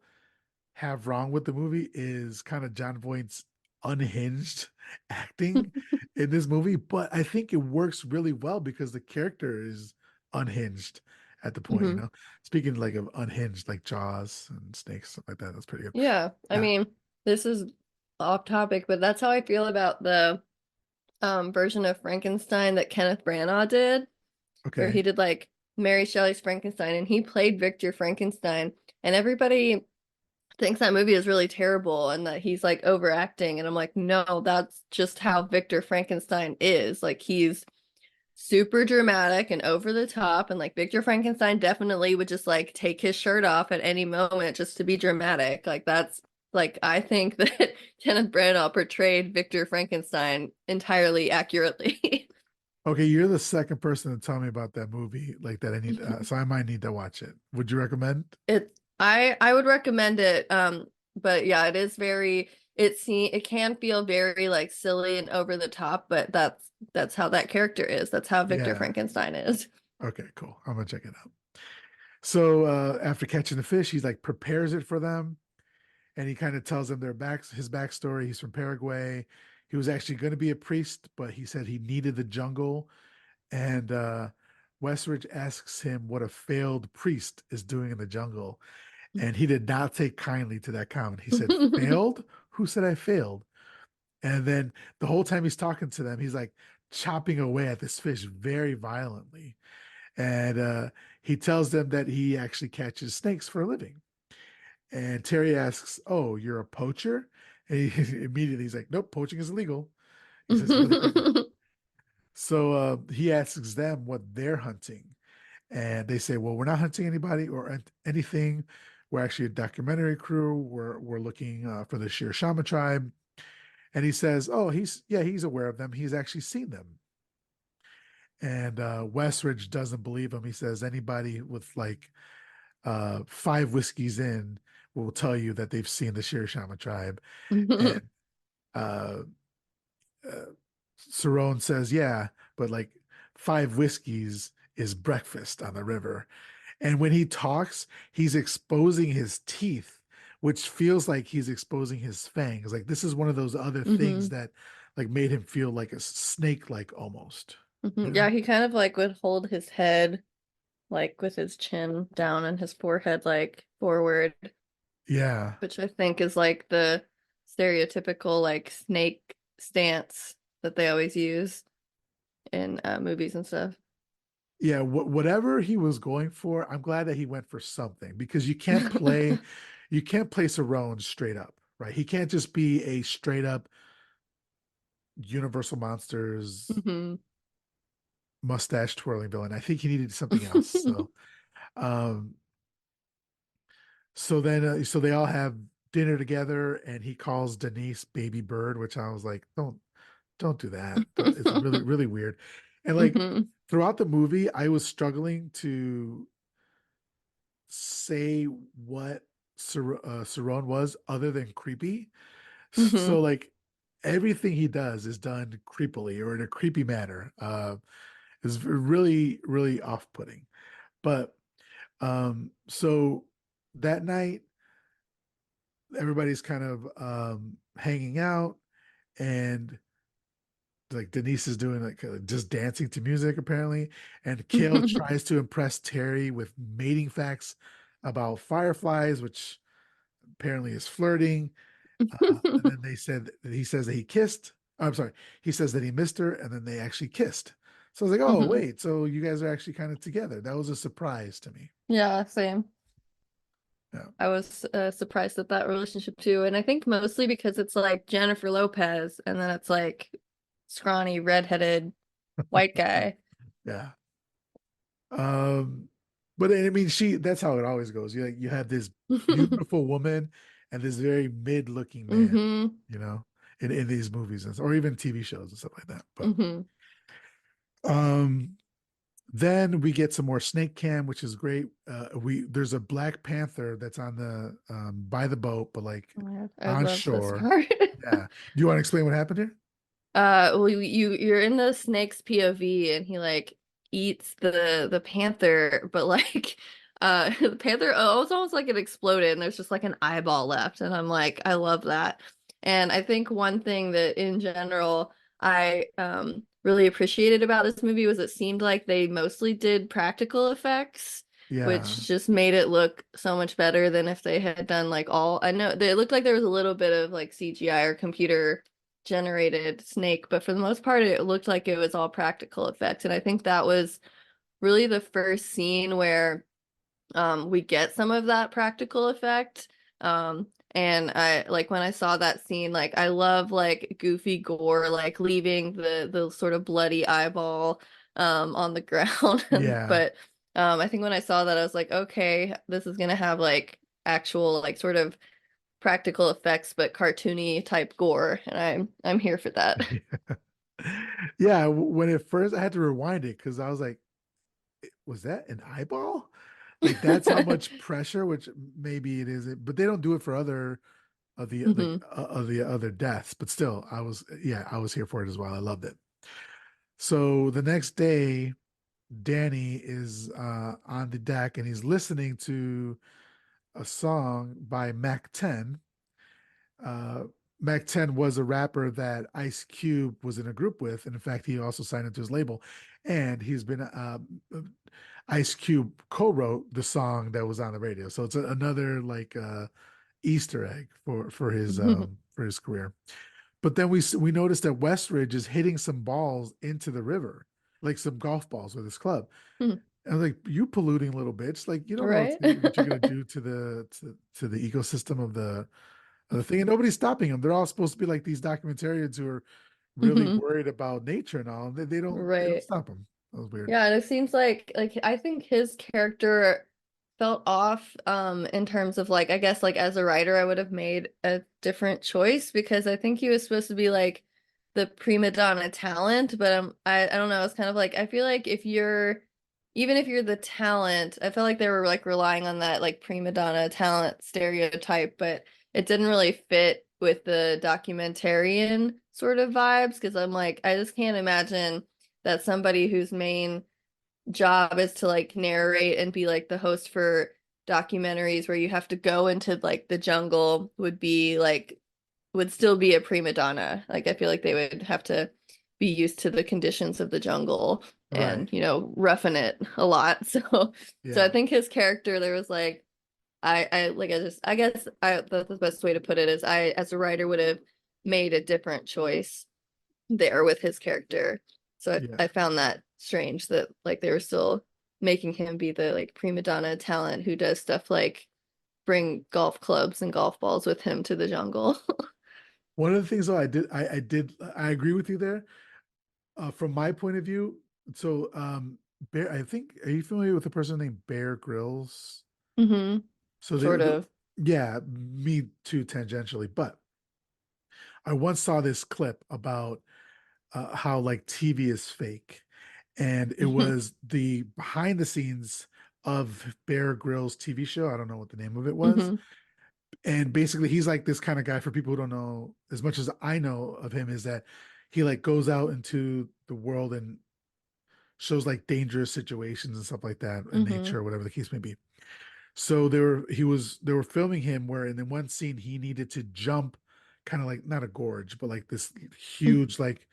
have wrong with the movie is kind of Jon Voight's unhinged acting in this movie, but I think it works really well because the character is unhinged at the point, Hmm. Speaking like of unhinged, like Jaws and snakes, stuff like that. That's pretty good. Yeah, I Yeah. mean, this is off topic, but that's how I feel about the version of Frankenstein that Kenneth Branagh did, where he Okay. did like Mary Shelley's Frankenstein and he played Victor Frankenstein, and everybody thinks that movie is really terrible and that he's like overacting, and I'm like, no, that's just how Victor Frankenstein is. Like he's super dramatic and over the top, and like Victor Frankenstein definitely would just like take his shirt off at any moment just to be dramatic. Like that's like I think that Kenneth Branagh portrayed Victor Frankenstein entirely accurately. Okay, you're the second person to tell me about that movie like that. I need so I might need to watch it. Would you recommend? I would recommend it. But yeah, it is very it can feel very like silly and over the top, but that's how that character is. That's how Victor Yeah. Frankenstein is. Okay, cool. I'm gonna check it out. So after catching the fish, he's like prepares it for them, and he kind of tells them his backstory. He's from Paraguay. He was actually going to be a priest, but he said he needed the jungle. And Westridge asks him what a failed priest is doing in the jungle. And he did not take kindly to that comment. He said, "Failed? Who said I failed?" And then the whole time he's talking to them, he's like chopping away at this fish very violently. And he tells them that he actually catches snakes for a living. And Terry asks, "Oh, you're a poacher?" And he, immediately he's like, "Nope, poaching is illegal." He says really quickly. So he asks them what they're hunting. And they say, "Well, we're not hunting anybody or anything. We're actually a documentary crew. We're looking for the Shirashama tribe." And he says, "Oh, he's aware of them. He's actually seen them." And Westridge doesn't believe him. He says anybody with like five whiskeys in will tell you that they've seen the Shirashama tribe. And uh, uh, Cerrone says, "Yeah, but like five whiskeys is breakfast on the river." And when he talks, he's exposing his teeth, which feels like he's exposing his fangs. Like this is one of those other things Mhm. that like made him feel like a snake, like almost, you Mhm. Yeah, know? he kind of like would hold his head like with his chin down and his forehead like forward, Yeah. which I think is like the stereotypical like snake stance that they always use in movies and stuff. Yeah, whatever he was going for, I'm glad that he went for something because you can't play Cerrone straight up, right? He can't just be a straight up Universal Monsters hmm mustache twirling villain. I think he needed something else. Um, so they all have dinner together, and he calls Denise baby bird, which I was like, don't do that. It's really really weird. And like hmm throughout the movie, I was struggling to say what Cerrone was other than creepy. So hmm like everything he does is done creepily or in a creepy manner. Is really really off-putting. But so that night everybody's kind of hanging out, and like Denise is doing like just dancing to music apparently, and Kale tries to impress Terry with mating facts about fireflies, which apparently is flirting. And then they said that he says that he kissed. I'm sorry, he says that he missed her, and then they actually kissed. So I was like, oh hmm wait, so you guys are actually kind of together. That was a surprise to me. Yeah, same. Yeah, I was surprised at that relationship too, and I think mostly because it's like Jennifer Lopez, and then it's like scrawny redheaded white guy. yeah. Um, but I mean, that's how it always goes. You have this beautiful woman and this very mid-looking man, hmm you know, in these movies or even TV shows and stuff like that. But hmm um, then we get some more snake cam, which is great. We There's a black panther that's on the by the boat, but like Oh my God, I on love this shore. part. Yeah. Do you want to explain what happened here? Well, you're in the snake's POV, and he like eats the panther, but like, the panther, oh, it's almost like it exploded, and there's just like an eyeball left, and I'm like, I love that. And I think one thing that in general I really appreciated about this movie was it seemed like they mostly did practical effects, Yeah. which just made it look so much better than if they had done like all. I know it looked like there was a little bit of like CGI or computer generated snake, but for the most part, it looked like it was all practical effects. And I think that was really the first scene where we get some of that practical effect. And I like when I saw that scene, like I love like goofy gore, like leaving the sort of bloody eyeball on the ground. And Yeah. but I think when I saw that, I was like, okay, this is gonna have like actual like sort of practical effects but cartoony type gore, and I'm here for that. Yeah. When at first I had to rewind it because I was like, was that an eyeball? Like that's how much pressure, which maybe it isn't, but they don't do it for other hmm of the other deaths. But still, I was here for it as well. I loved it. So the next day, Danny is on the deck and he's listening to a song by Mac 10, uh, Mac 10 was a rapper that Ice Cube was in a group with. And in fact, he also signed into his label. And he's been, Ice Cube co-wrote the song that was on the radio. So it's another like Easter egg for his career. But then we noticed that Westridge is hitting some balls into the river, like some golf balls with his club. And I'm like, you polluting little bitch. Like you don't know Right? what you're gonna do to the ecosystem of the thing. And nobody's stopping them. They're all supposed to be like these documentarians who are really Mhm. worried about nature and all. They don't Right. stop them. That was weird. Yeah, and it seems like I think his character felt off in terms of like I guess like as a writer I would have made a different choice because I think he was supposed to be like the prima donna talent, but I don't know, it's kind of like I feel like if you're even if you're the talent, I felt like they were like relying on that like prima donna talent stereotype, but it didn't really fit with the documentarian sort of vibes because I'm like I just can't imagine that somebody whose main job is to like narrate and be like the host for documentaries where you have to go into like the jungle would be like would still be a prima donna. Like I feel like they would have to be used to the conditions of the jungle Right. and roughing it a lot. So I Yeah. think his character there was like I like I guess I that's the best way to put it is I as a writer would have made a different choice there with his character. So Yeah. I found that strange that like they were still making him be the like prima donna talent who does stuff like bring golf clubs and golf balls with him to the jungle. One of the things though I agree with you there. From my point of view, so Bear, I think, are you familiar with a person named Bear Grylls? hmm So Sort of. yeah, me too tangentially, but I once saw this clip about how like TV is fake, and it was the behind the scenes of Bear Grylls TV show. I don't know what the name of it was, hmm and basically he's like this kind of guy. For people who don't know, as much as I know of him, is that he like goes out into the world and shows like dangerous situations and stuff like that in hmm nature or whatever the case may be. So they were filming him where in the one scene he needed to jump kind of like not a gorge, but like this huge like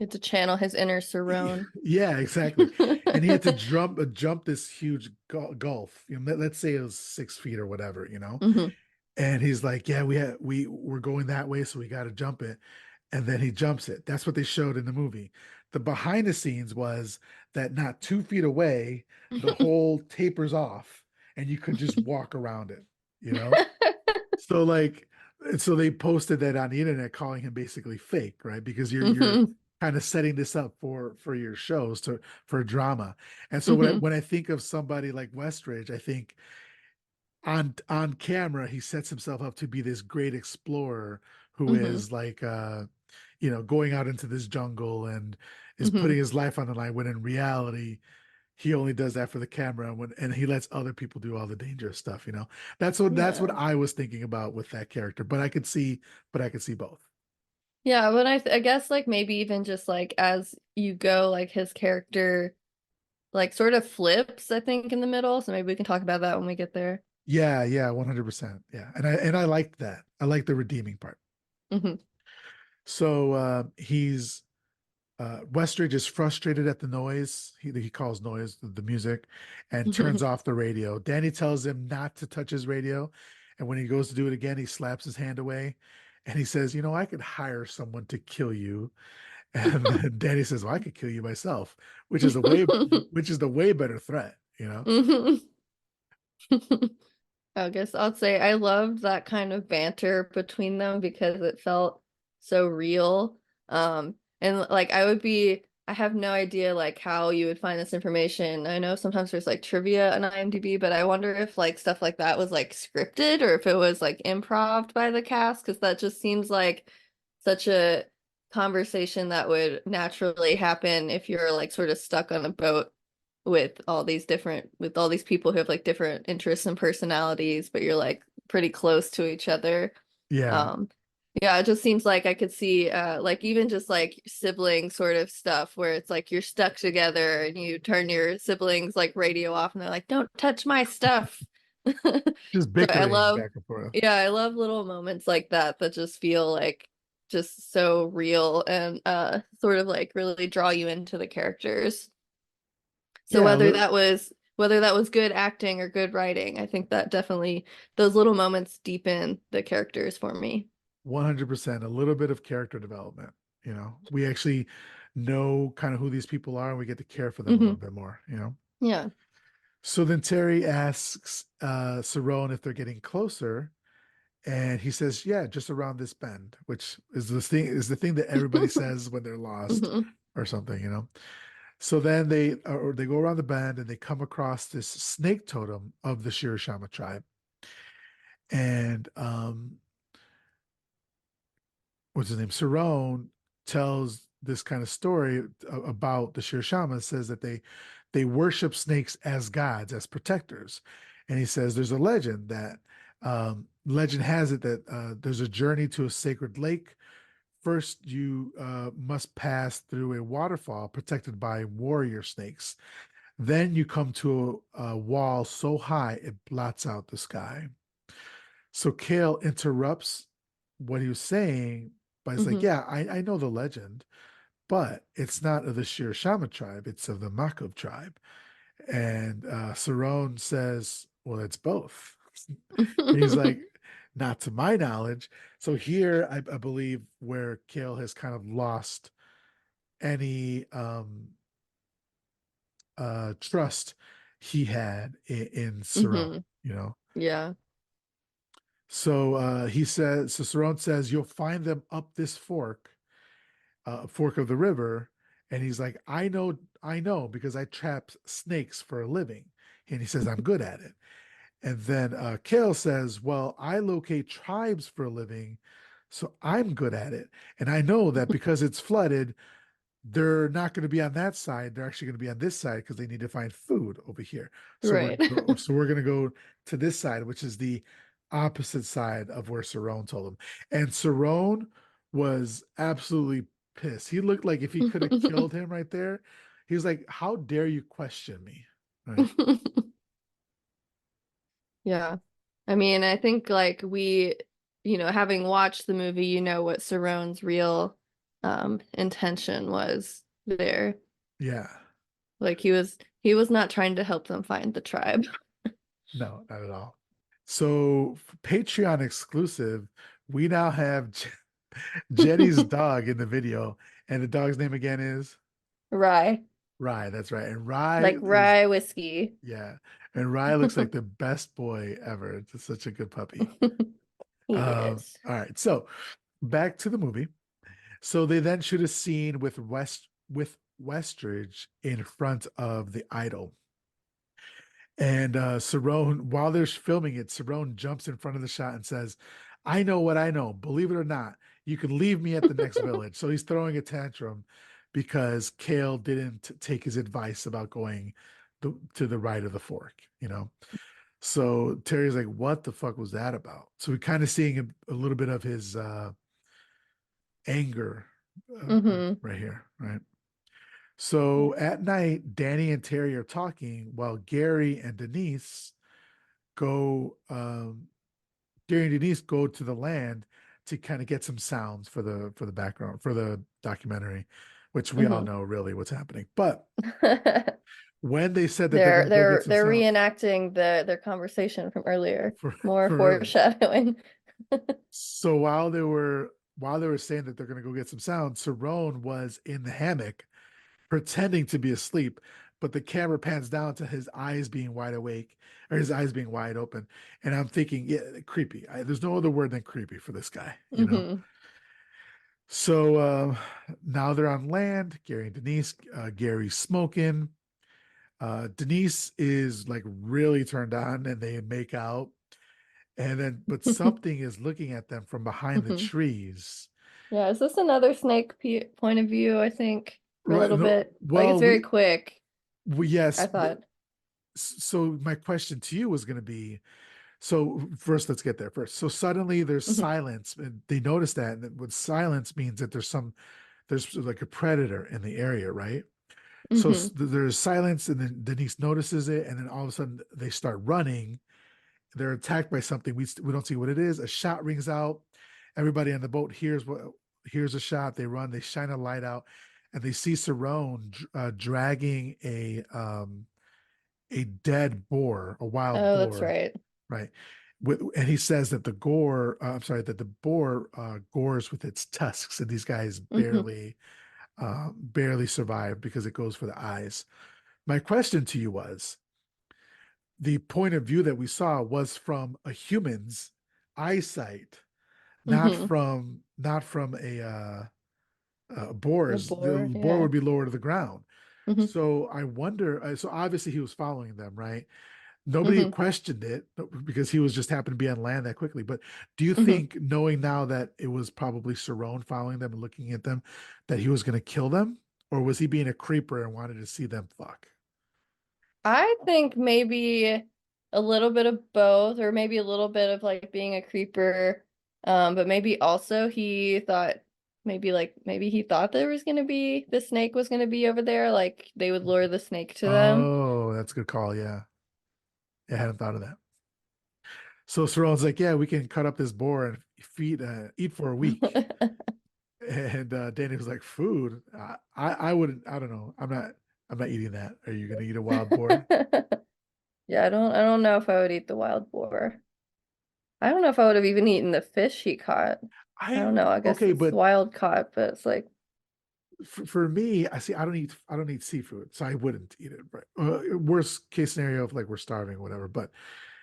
To channel his inner Cerrone. yeah, exactly. And he had to jump this huge gulf. Let's say it was 6 feet or whatever, you know. hmm And he's like, "Yeah, we're going that way, so we got to jump it." And then he jumps it. That's what they showed in the movie. The behind the scenes was that not 2 feet away, the hole tapers off, and you could just walk around it. You know, so like, and so they posted that on the internet, calling him basically fake, right? Because you're hmm kind of setting this up for your shows to for drama. And so hmm when I think of somebody like Westridge, I think on camera he sets himself up to be this great explorer who hmm is like going out into this jungle and is hmm putting his life on the line when in reality he only does that for the camera when and he lets other people do all the dangerous stuff, you know. That's what Yeah. I was thinking about with that character, but I could see both. Yeah, but I guess like maybe even just like as you go, like his character like sort of flips, I think, in the middle. So maybe we can talk about that when we get there. Yeah, yeah, 100%. Yeah. And I liked that. I like the redeeming part. hmm So he's Westridge is frustrated at the noise. He calls noise the music and turns off the radio. Danny tells him not to touch his radio. And when he goes to do it again, he slaps his hand away and he says, "You know, I could hire someone to kill you." And then Danny says, "Well, I could kill you myself," which is the way better threat, you know? hmm I guess I'll say I loved that kind of banter between them because it felt so real. And like I have no idea like how you would find this information. I know sometimes there's like trivia on IMDb, but I wonder if like stuff like that was like scripted or if it was like improv by the cast, because that just seems like such a conversation that would naturally happen if you're like sort of stuck on a boat with all these people who have like different interests and personalities, but you're like pretty close to each other. Yeah. Um, yeah, it just seems like I could see like even just like sibling sort of stuff where it's like you're stuck together and you turn your siblings like radio off and they're like, "Don't touch my stuff." Just So I bickering love, back and forth. yeah, I love little moments like that that just feel like just so real and sort of like really draw you into the characters. So Yeah, whether that was good acting or good writing, I think that definitely those little moments deepen the characters for me. 100%. A little bit of character development. We actually know kind of who these people are, and we get to care for them a little Hmm. bit more. Yeah. So then Terry asks Cerrone if they're getting closer, and he says, "Yeah, just around this bend," which is the thing that everybody says when they're lost Hmm. or something. So then they go around the bend and they come across this snake totem of the Shirashama tribe, and what's his name? Cerrone tells this kind of story about the Shirashama. Says that they worship snakes as gods, as protectors, and he says there's a legend that legend has it that there's a journey to a sacred lake. First, you must pass through a waterfall protected by warrior snakes. Then you come to a wall so high it blots out the sky. So Kale interrupts what he was saying by saying, Hmm. "Yeah, I know the legend, but it's not of the Shirashama tribe, it's of the Makov tribe." And Cerrone says, "Well, it's both." And he's like, "Not to my knowledge." So here, I believe where Kale has kind of lost any trust he had in Cerrone, Hmm. you know. Yeah. So he says, Cicerone says, "You'll find them up this fork of the river." And he's like, I know, because I trap snakes for a living. And he says, "I'm good at it." And then Kale says, "Well, I locate tribes for a living, so I'm good at it. And I know that because it's flooded, they're not going to be on that side. They're actually going to be on this side because they need to find food over here. So we're Right. so we're going to go to this side, which is the opposite side of where Cerrone told him." And Cerrone was absolutely pissed. He looked like if he could have killed him right there. He was like, "How dare you question me?" Right? Yeah. I mean, I think like having watched the movie, you know what Cerrone's real intention was there. Yeah. Like he was not trying to help them find the tribe. No, not at all. So Patreon exclusive, we now have Jenny's dog in the video, and the dog's name again is Rye. Rye. That's right. And Rye Like is, rye whiskey. yeah, and Rye looks like the best boy ever. It's just such a good puppy. He is. All right, so back to the movie. So they then shoot a scene with Westridge in front of the idol. And Cerrone, while they're filming it, Cerrone jumps in front of the shot and says, "I know what I know. Believe it or not, you can leave me at the next village." So he's throwing a tantrum because Kale didn't take his advice about going to the right of the fork. So Terry's like, "What the fuck was that about?" So we're kind of seeing a little bit of his anger Hmm. right here, right? So at night, Danny and Terry are talking while Gary and Denise go Gary and Denise go to the land to kind of get some sounds for the background for the documentary, which we all Hmm. know really what's happening. But when they said that they're They're going to go get they're some they're sound reenacting their conversation from earlier. for More for real. foreshadowing. So while they were saying that they're going to go get some sound, Cerrone was in the hammock pretending to be asleep, but the camera pans down to his eyes being wide awake or his eyes being wide open. And I'm thinking, yeah, creepy. There's no other word than creepy for this guy. Hmm. So now they're on land. Gary and Denise, Gary's smoking. Denise is like really turned on and they make out. And then, but something is looking at them from behind the Hmm. trees. Yeah, is this another snake point of view, I think, for a Right. little No, bit? Like it's well, very quick, yes. I thought. So my question to you was going to be, so first, let's get there first. So suddenly there's Hmm. silence, and they notice that, and what silence means that there's like a predator in the area, right? So Hmm. there's silence, and then Denise notices it, and then all of a sudden they start running, they're attacked by something. We don't see what it is. A shot rings out. Everybody on the boat hears a shot. They run. They shine a light out, and they see Cerrone dragging a dead boar, a wild Oh, that's boar, right. right? And he says that I'm sorry, that the boar gores with its tusks, and these guys Hmm. barely survive because it goes for the eyes. My question to you was, the point of view that we saw was from a human's eyesight, Hmm. not from a The boar's. The boar, boar yeah. would be lower to the ground. Hmm. So I wonder. So obviously he was following them, right? Nobody Hmm. questioned it because he was just happened to be on land that quickly. But do you Hmm. think, knowing now that it was probably Cerrone following them and looking at them, that he was going to kill them, or was he being a creeper and wanted to see them fuck? I think maybe a little bit of both, or maybe a little bit of like being a creeper. But maybe also he thought maybe he thought there was gonna be the snake was gonna be over there, like they would lure the snake to them. Oh, that's a good call. Yeah, I hadn't thought of that. So Cerrone's like, yeah, we can cut up this boar and eat for a week. And Danny was like, food? I wouldn't. I don't know. I'm not eating that. Are you gonna eat a wild boar? Yeah, I don't know if I would eat the wild boar. I don't know if I would have even eaten the fish he caught. I I don't know. I guess Okay, it's but wild caught, but it's like, for me, I see. I don't eat seafood, so I wouldn't eat it. Right. Worst case scenario of like we're starving or whatever.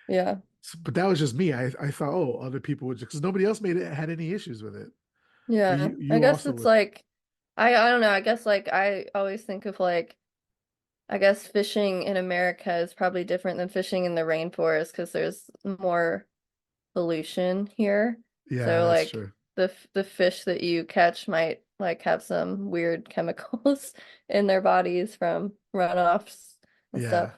yeah. But that was just me. I thought, oh, other people would, because nobody else made it had any issues with it. But Yeah. I you guess also it's would. like I don't know. I guess like I always think of like I guess fishing in America is probably different than fishing in the rainforest because there's more pollution here. Yeah, So that's like true. the fish that you catch might like have some weird chemicals in their bodies from runoffs and Yeah, stuff.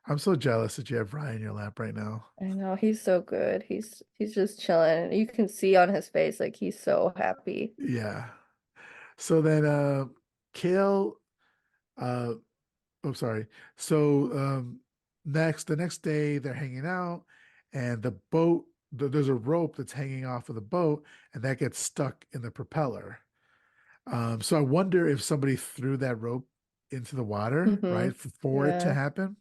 I'm so jealous that you have Ryan in your lap right now. I know he's so good. He's just chilling. You can see on his face like he's so happy. Yeah. So then, Kale. Uh, oh, sorry. So the next day they're hanging out, and the boat. There's a rope that's hanging off of the boat, and that gets stuck in the propeller. So I wonder if somebody threw that rope into the water, Hmm. right, for it to Yeah. happen.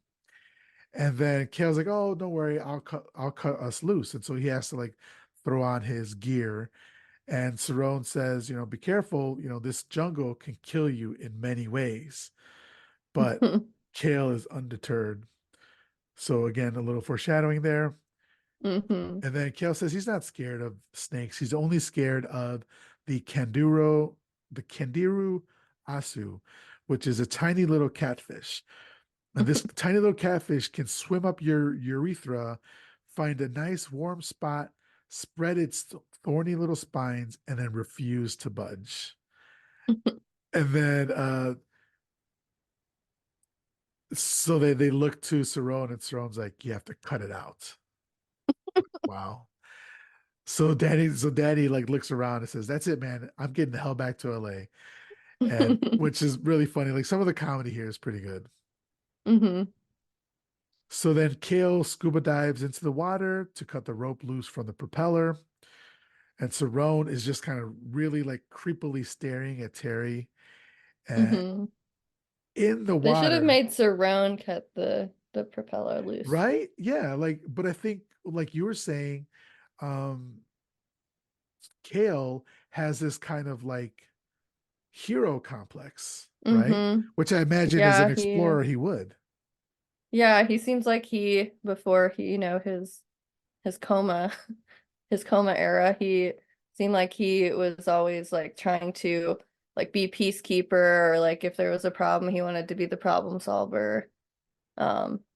And then Kale's like, "Oh, don't worry, I'll cut us loose." And so he has to like throw on his gear. And Cerrone says, "Be careful. This jungle can kill you in many ways." But Kale is undeterred. So again, a little foreshadowing there. Hmm. And then Kale says he's not scared of snakes. He's only scared of the Kandiru asu, which is a tiny little catfish. And this tiny little catfish can swim up your urethra, find a nice warm spot, spread its thorny little spines, and then refuse to budge. And then so they look to Cerrone, and Cerrone's like, you have to cut it out. Wow. So Daddy like looks around and says, "That's it, man. I'm getting the hell back to LA." And which is really funny. Like some of the comedy here is pretty good. Hmm. So then Kale scuba dives into the water to cut the rope loose from the propeller. And Cerrone is just kind of really like creepily staring at Terry. And Hmm. in the They should have water, made Cerrone cut the propeller loose. right? Yeah, like, but I think like you were saying, um, Kale has this kind of like hero complex, right? Hmm. Which I imagine as an Yeah, he explorer he would. yeah, he seems like he before he, his coma, his coma era, he seemed like he was always like trying to like be peacekeeper or like if there was a problem, he wanted to be the problem solver.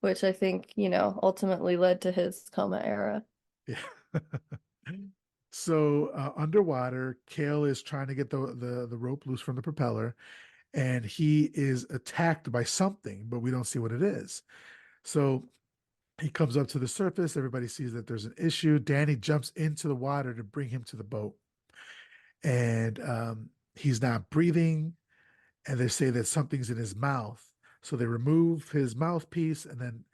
Which I think, ultimately led to his coma era. Yeah. So underwater, Kale is trying to get the rope loose from the propeller, and he is attacked by something, but we don't see what it is. So he comes up to the surface. Everybody sees that there's an issue. Danny jumps into the water to bring him to the boat, and he's not breathing. And they say that something's in his mouth. So they remove his mouthpiece, and then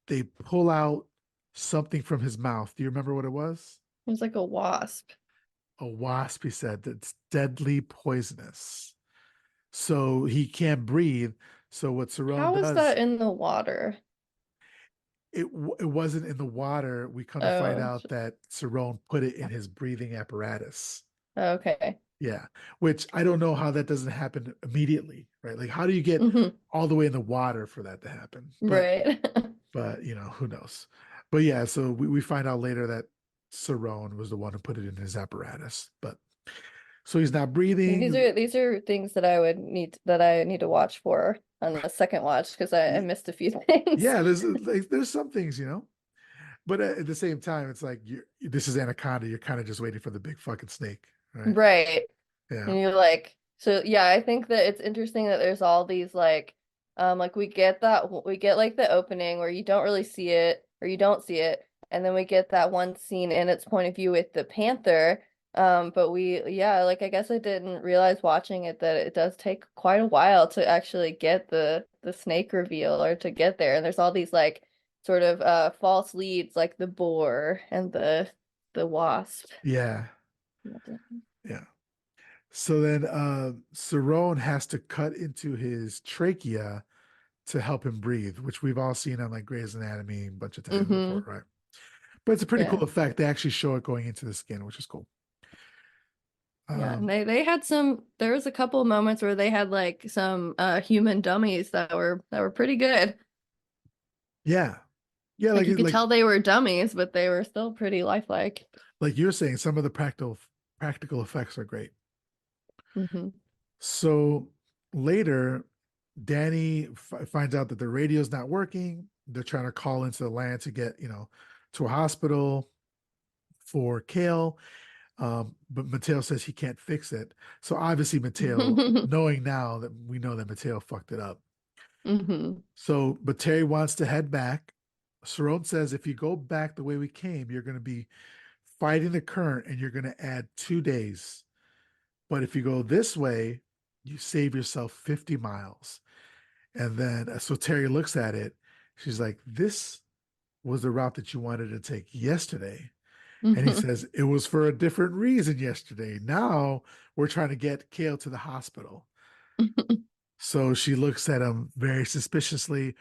they pull out something from his mouth. Do you remember what it was? It was like a wasp. A wasp, he said, that's deadly poisonous. So he can't breathe. So what Cerrone How is that does, in the water? it wasn't in the water. We come to find Oh, out that Cerrone put it in his breathing apparatus. okay. Yeah, which I don't know how that doesn't happen immediately, right? Like, how do you get Hmm. all the way in the water for that to happen? Right. But who knows? But yeah, so we find out later that Cerrone was the one who put it in his apparatus. But so he's not breathing. These are things that I need to watch for on the second watch because I missed a few things. Yeah, there's some things, but at the same time, it's like this is Anaconda. You're kind of just waiting for the big fucking snake, right? Right. Yeah. And you're like, so yeah, I think that it's interesting that there's all these like we get like the opening where you don't really see it or you don't see it, and then we get that one scene in its point of view with the panther. But yeah, like I guess I didn't realize watching it that it does take quite a while to actually get the snake reveal or to get there. And there's all these like sort of false leads like the boar and the wasp. Yeah. Yeah. So then Cerrone has to cut into his trachea to help him breathe, which we've all seen on like Grey's Anatomy a bunch of times before, Mm-hmm. right? But it's a pretty cool Yeah. effect. They actually show it going into the skin, which is cool. Yeah, and Um, they had there was a couple of moments where they had like some human dummies that were pretty good. yeah. Yeah, Like you could like tell they were dummies, but they were still pretty lifelike. like you're saying, some of the practical effects are great. Hmm. So later, Danny finds out that the radio's not working. They're trying to call into the land to get, to a hospital for Kale. But Mateo says he can't fix it. So obviously, Mateo, knowing now that we know that Mateo fucked it up. Hmm. So, but Terry wants to head back. Cerrone says if you go back the way we came, you're going to be fighting the current and you're going to add 2 days. But if you go this way, you save yourself 50 miles. And then, so Terry looks at it. She's like, this was the route that you wanted to take yesterday. And he Hmm. says, it was for a different reason yesterday. Now we're trying to get Kale to the hospital. So she looks at him very suspiciously.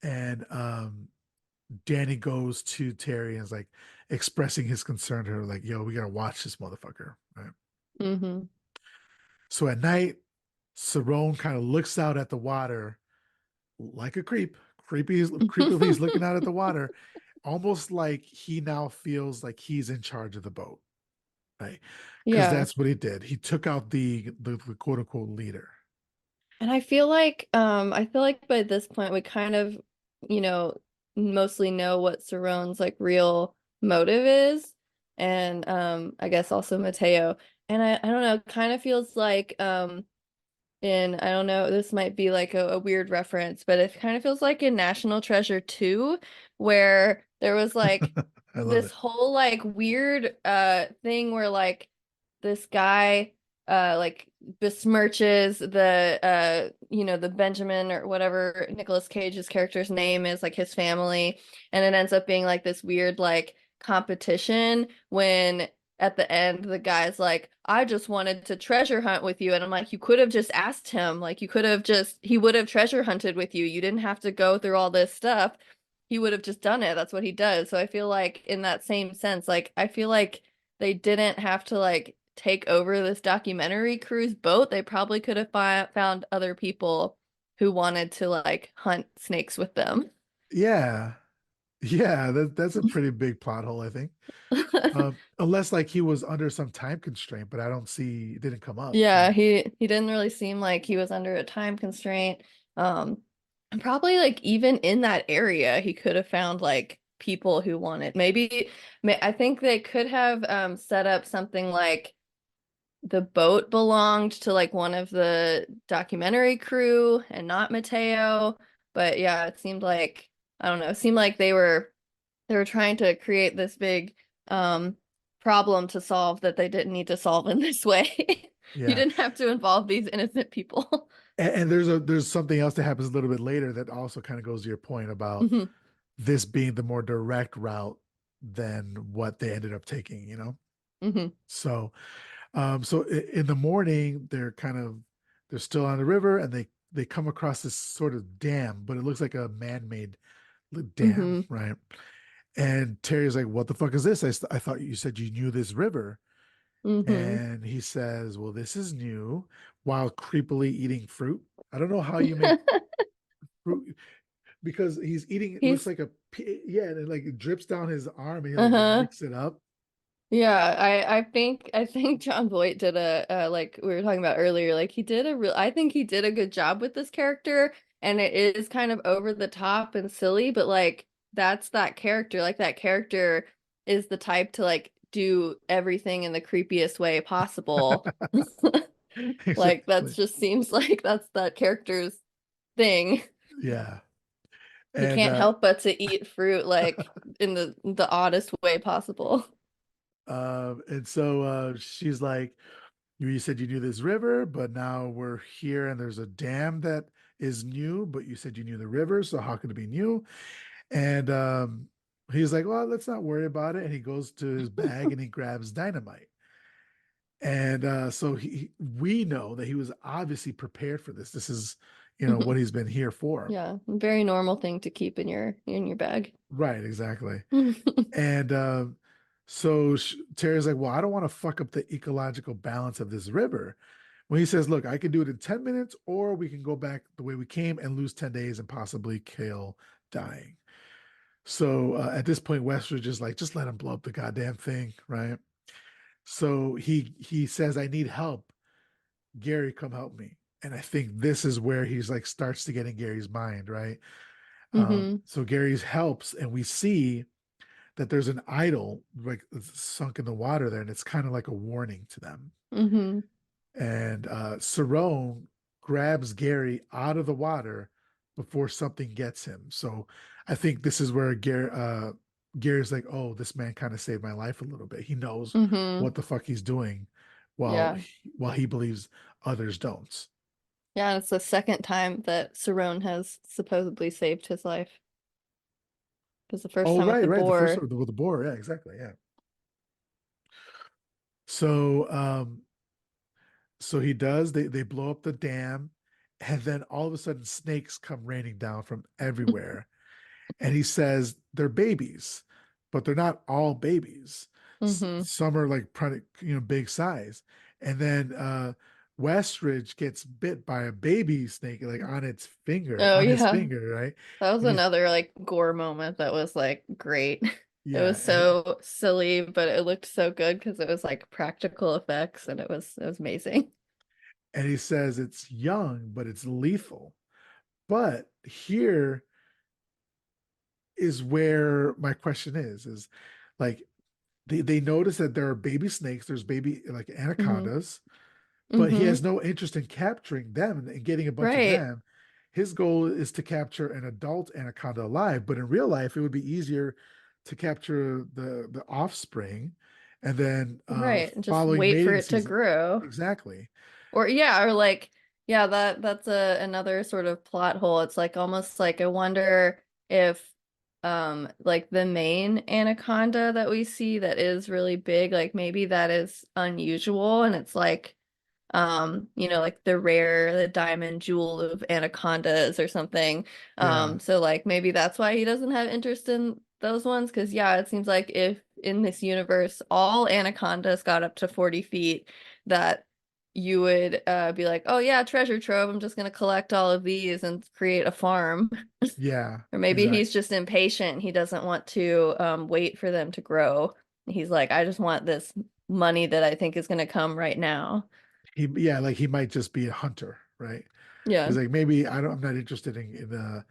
And Danny goes to Terry and is like expressing his concern to her, like, yo, we got to watch this motherfucker. Right. Hmm. So at night, Cerrone kind of looks out at the water like a creepily he's looking out at the water, almost like he now feels like he's in charge of the boat, right? Because Yeah. that's what he did. He took out the quote unquote leader. And I feel like by this point we kind of, you know, mostly know what Cerrone's like real motive is. And I guess also Mateo. And I don't know, kind of feels like in I don't know, this might be like a weird reference, but it kind of feels like in National Treasure 2, where there was like I love this it. whole like weird thing where like this guy like besmirches the the Benjamin or whatever Nicolas Cage's character's name is, like his family, and it ends up being like this weird like competition when at the end the guy's like, I just wanted to treasure hunt with you, and I'm like, you could have just asked him, like you could have just he would have treasure hunted with you, you didn't have to go through all this stuff, he would have just done it, that's what he does. So I feel like in that same sense, like I feel like they didn't have to like take over this documentary crew's boat. They probably could have found other people who wanted to like hunt snakes with them. Yeah. Yeah, that's a pretty big plot hole, I think. Unless like he was under some time constraint, but I don't see it didn't come up. Yeah, So he didn't really seem like he was under a time constraint. And probably like even in that area, he could have found like people who wanted. I think they could have set up something like the boat belonged to like one of the documentary crew and not Mateo. But yeah, it seemed like I don't know, it seemed like they were trying to create this big um problem to solve that they didn't need to solve in this way. You yeah. didn't have to involve these innocent people. And there's something else that happens a little bit later that also kind of goes to your point about Hmm. this being the more direct route than what they ended up taking, you know? Hmm. So, in the morning, they're still on the river and they come across this sort of dam, but it looks like a man-made dam, Hmm. right? And Terry's like, "What the fuck is this? I thought you said you knew this river." Hmm. And he says, "Well, this is new," while creepily eating fruit. I don't know how you make fruit because he's eating, it looks He's like yeah, and it like it drips down his arm and he like uh-huh. licks it up. Yeah, I think Jon Voight did like we were talking about earlier, like he did a real I think he did a good job with this character, and it is kind of over the top and silly, but like that's that character. Like that character is the type to like do everything in the creepiest way possible. Like that's Exactly. just seems like that's that character's thing. Yeah. He And can't help but to eat fruit like in the oddest way possible. and so she's like, you said you knew this river, but now we're here and there's a dam that is new, but you said you knew the river, so how could it be new?" And he's like, "Well, let's not worry about it." And he goes to his bag and he grabs dynamite. And so we know that he was obviously prepared for this. This is, what he's been here for. Yeah, very normal thing to keep in your bag. Right, exactly. And so Terry's like, "Well, I don't want to fuck up the ecological balance of this river." When he says, "Look, I can do it in 10 minutes, or we can go back the way we came and lose 10 days and possibly kill dying." So at this point, Westridge is like, "Just let him blow up the goddamn thing," right? So he says, "I need help. Gary, come help me." And I think this is where he's like starts to get in Gary's mind, right? Hmm. So Gary's helps, and we see that there's an idol like sunk in the water there, and it's kind of like a warning to them. Hmm. And Cerrone grabs Gary out of the water before something gets him. So I think this is where Gary's like, "Oh, this man kind of saved my life a little bit. He knows Hmm. what the fuck he's doing, while Yeah. he believes others don't." Yeah, and it's the second time that Cerrone has supposedly saved his life. Because the first Oh, time with right, the right. The first boar. one with the boar. Yeah, exactly. Yeah. So he does. They blow up the dam, and then all of a sudden snakes come raining down from everywhere. And he says they're babies, but they're not all babies. Hmm. Some are like pretty, big size. And then Westridge gets bit by a baby snake, like Oh on his yeah. finger, right? That was And he's another like gore moment that was like great. It yeah, was so silly, but it looked so good because it was like practical effects and it was amazing. and he says it's young, but it's lethal. But here is where my question is like they notice that there are baby snakes, there's baby like Hmm. anacondas, but he Hmm. has no interest in capturing them and getting a bunch of Right. them. His goal is to capture an adult anaconda alive, but in real life, it would be easier to capture the offspring and then Right. And just following wait for mating it to season. grow. Exactly. Or yeah, or like yeah, that's a another sort of plot hole. It's like almost like I wonder if like the main anaconda that we see that is really big, like maybe that is unusual and it's like like the diamond jewel of anacondas or something. Yeah. So like maybe that's why he doesn't have interest in those ones. Because yeah, it seems like if in this universe all anacondas got up to 40 feet, that you would be like, oh yeah, treasure trove. I'm just gonna collect all of these and create a farm. Yeah. Or maybe Exactly. he's just impatient. He doesn't want to wait for them to grow. He's like, I just want this money that I think is gonna come right now. Yeah, like he might just be a hunter, right? Yeah. He's like, maybe I'm not interested in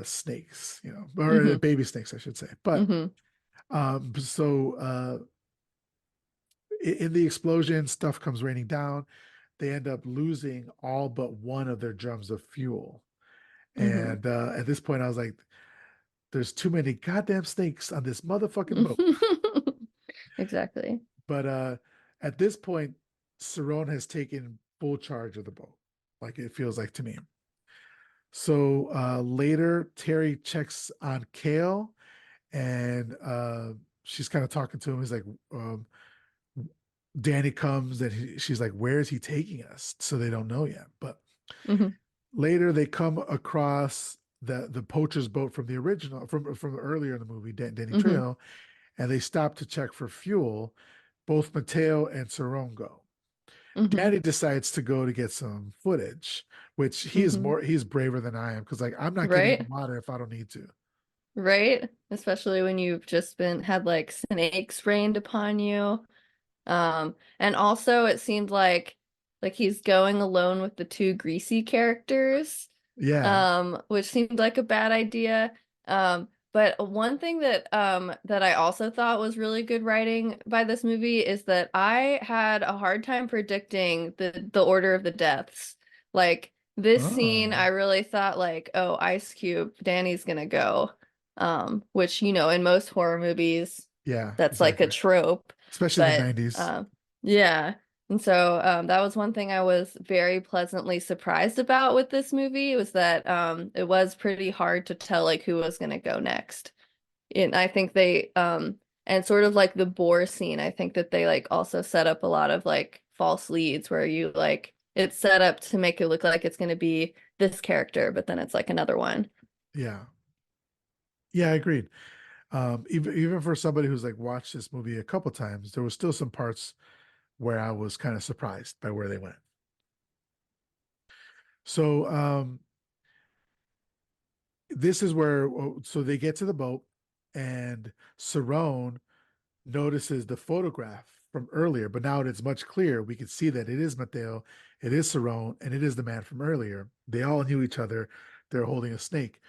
snakes, or Hmm. baby snakes, I should say. But Hmm. so in the explosion, stuff comes raining down. They end up losing all but one of their drums of fuel. Hmm. And at this point, I was like, there's too many goddamn snakes on this motherfucking boat. Exactly. But at this point, Cerrone has taken full charge of the boat, like it feels like to me. So later, Terry checks on Kale, and she's kind of talking to him. He's like, um, Danny comes, and she's like, "Where is he taking us?" So they don't know yet. But Hmm. later, they come across the poacher's boat from the original, from earlier in the movie, Danny Hmm. Trejo, and they stop to check for fuel. Both Mateo and Cerrone go. Hmm. Danny decides to go to get some footage, which Hmm. he's braver than I am because like I'm not getting in the Right? water if I don't need to. Right? Especially when you've just been had like snakes rained upon you. And also it seemed like he's going alone with the two greasy characters, Yeah. which seemed like a bad idea. But one thing that I also thought was really good writing by this movie is that I had a hard time predicting the order of the deaths. Like this scene, Oh, I really thought like, oh, Ice Cube, Danny's gonna go. Which, in most horror movies, yeah, that's like a exactly. trope. Especially in the But 90s. yeah. And so that was one thing I was very pleasantly surprised about with this movie was that it was pretty hard to tell like who was gonna go next. And I think they and sort of like the boar scene, I think that they like also set up a lot of like false leads where you like it's set up to make it look like it's gonna be this character, but then it's like another one. Yeah. Yeah, I agreed. Even for somebody who's like watched this movie a couple times, there was still some parts where I was kind of surprised by where they went. So this is where so they get to the boat and Cerrone notices the photograph from earlier, but now it's much clearer. We can see that it is Mateo, it is Cerrone, and it is the man from earlier. They all knew each other. They're holding a snake.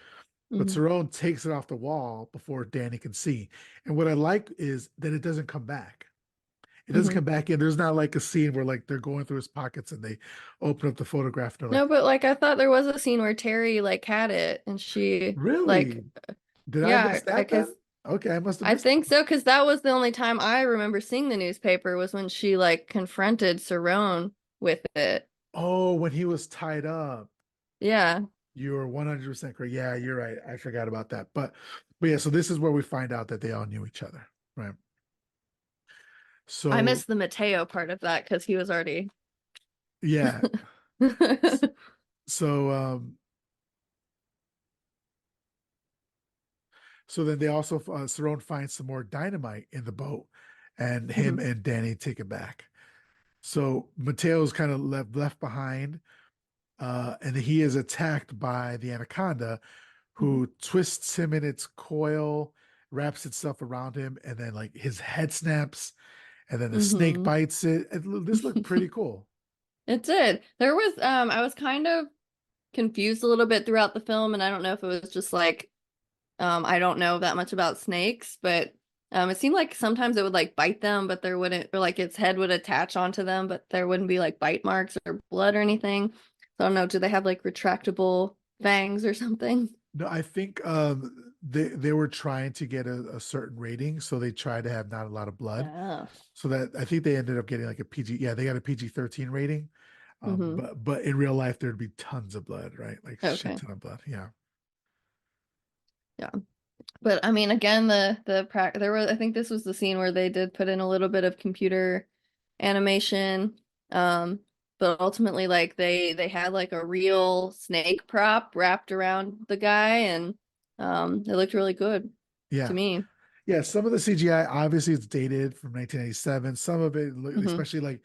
But Hmm. Cerrone takes it off the wall before Danny can see. And what I like is that it doesn't come back. It doesn't Hmm. come back in. There's not like a scene where like they're going through his pockets and they open up the photograph and they're like, No, but like I thought there was a scene where Terry like had it and she like really? Did I miss yeah, that because then? Okay, I must have I missed think it. so, because that was the only time I remember seeing the newspaper was when she like confronted Cerrone with it. Oh, when he was tied up. Yeah. You're 100% correct. Yeah, you're right. I forgot about that. But yeah, so this is where we find out that they all knew each other, right? I So missed the Mateo part of that because he was already yeah, so so then they also Cerrone finds some more dynamite in the boat, and him Mhm. and Danny take it back. So Mateo's kind of left behind, and he is attacked by the anaconda, Mhm. who twists him in its coil, wraps itself around him, and then like his head snaps, and then the snake Mhm. bites it. This looked pretty cool. It did. There was I was kind of confused a little bit throughout the film, and I don't know if it was just like I don't know that much about snakes, but it seemed like sometimes it would like bite them, but there wouldn't, or like its head would attach onto them, but there wouldn't be like bite marks or blood or anything. So I don't know, do they have like retractable fangs or something? No, I think they were trying to get a certain rating, so they tried to have not a lot of blood. Oh. So that I think they ended up getting like a PG. Yeah, they got a PG-13 rating. Mm-hmm. But in real life there'd be tons of blood, right? Like shit Okay. ton of blood. Yeah. Yeah. But I mean, again, there was I think this was the scene where they did put in a little bit of computer animation. Um, but ultimately, like they had like a real snake prop wrapped around the guy, and it looked really good to Yeah. me. Yeah. Some of the CGI obviously it's dated from 1987. Some of it, Hmm. especially like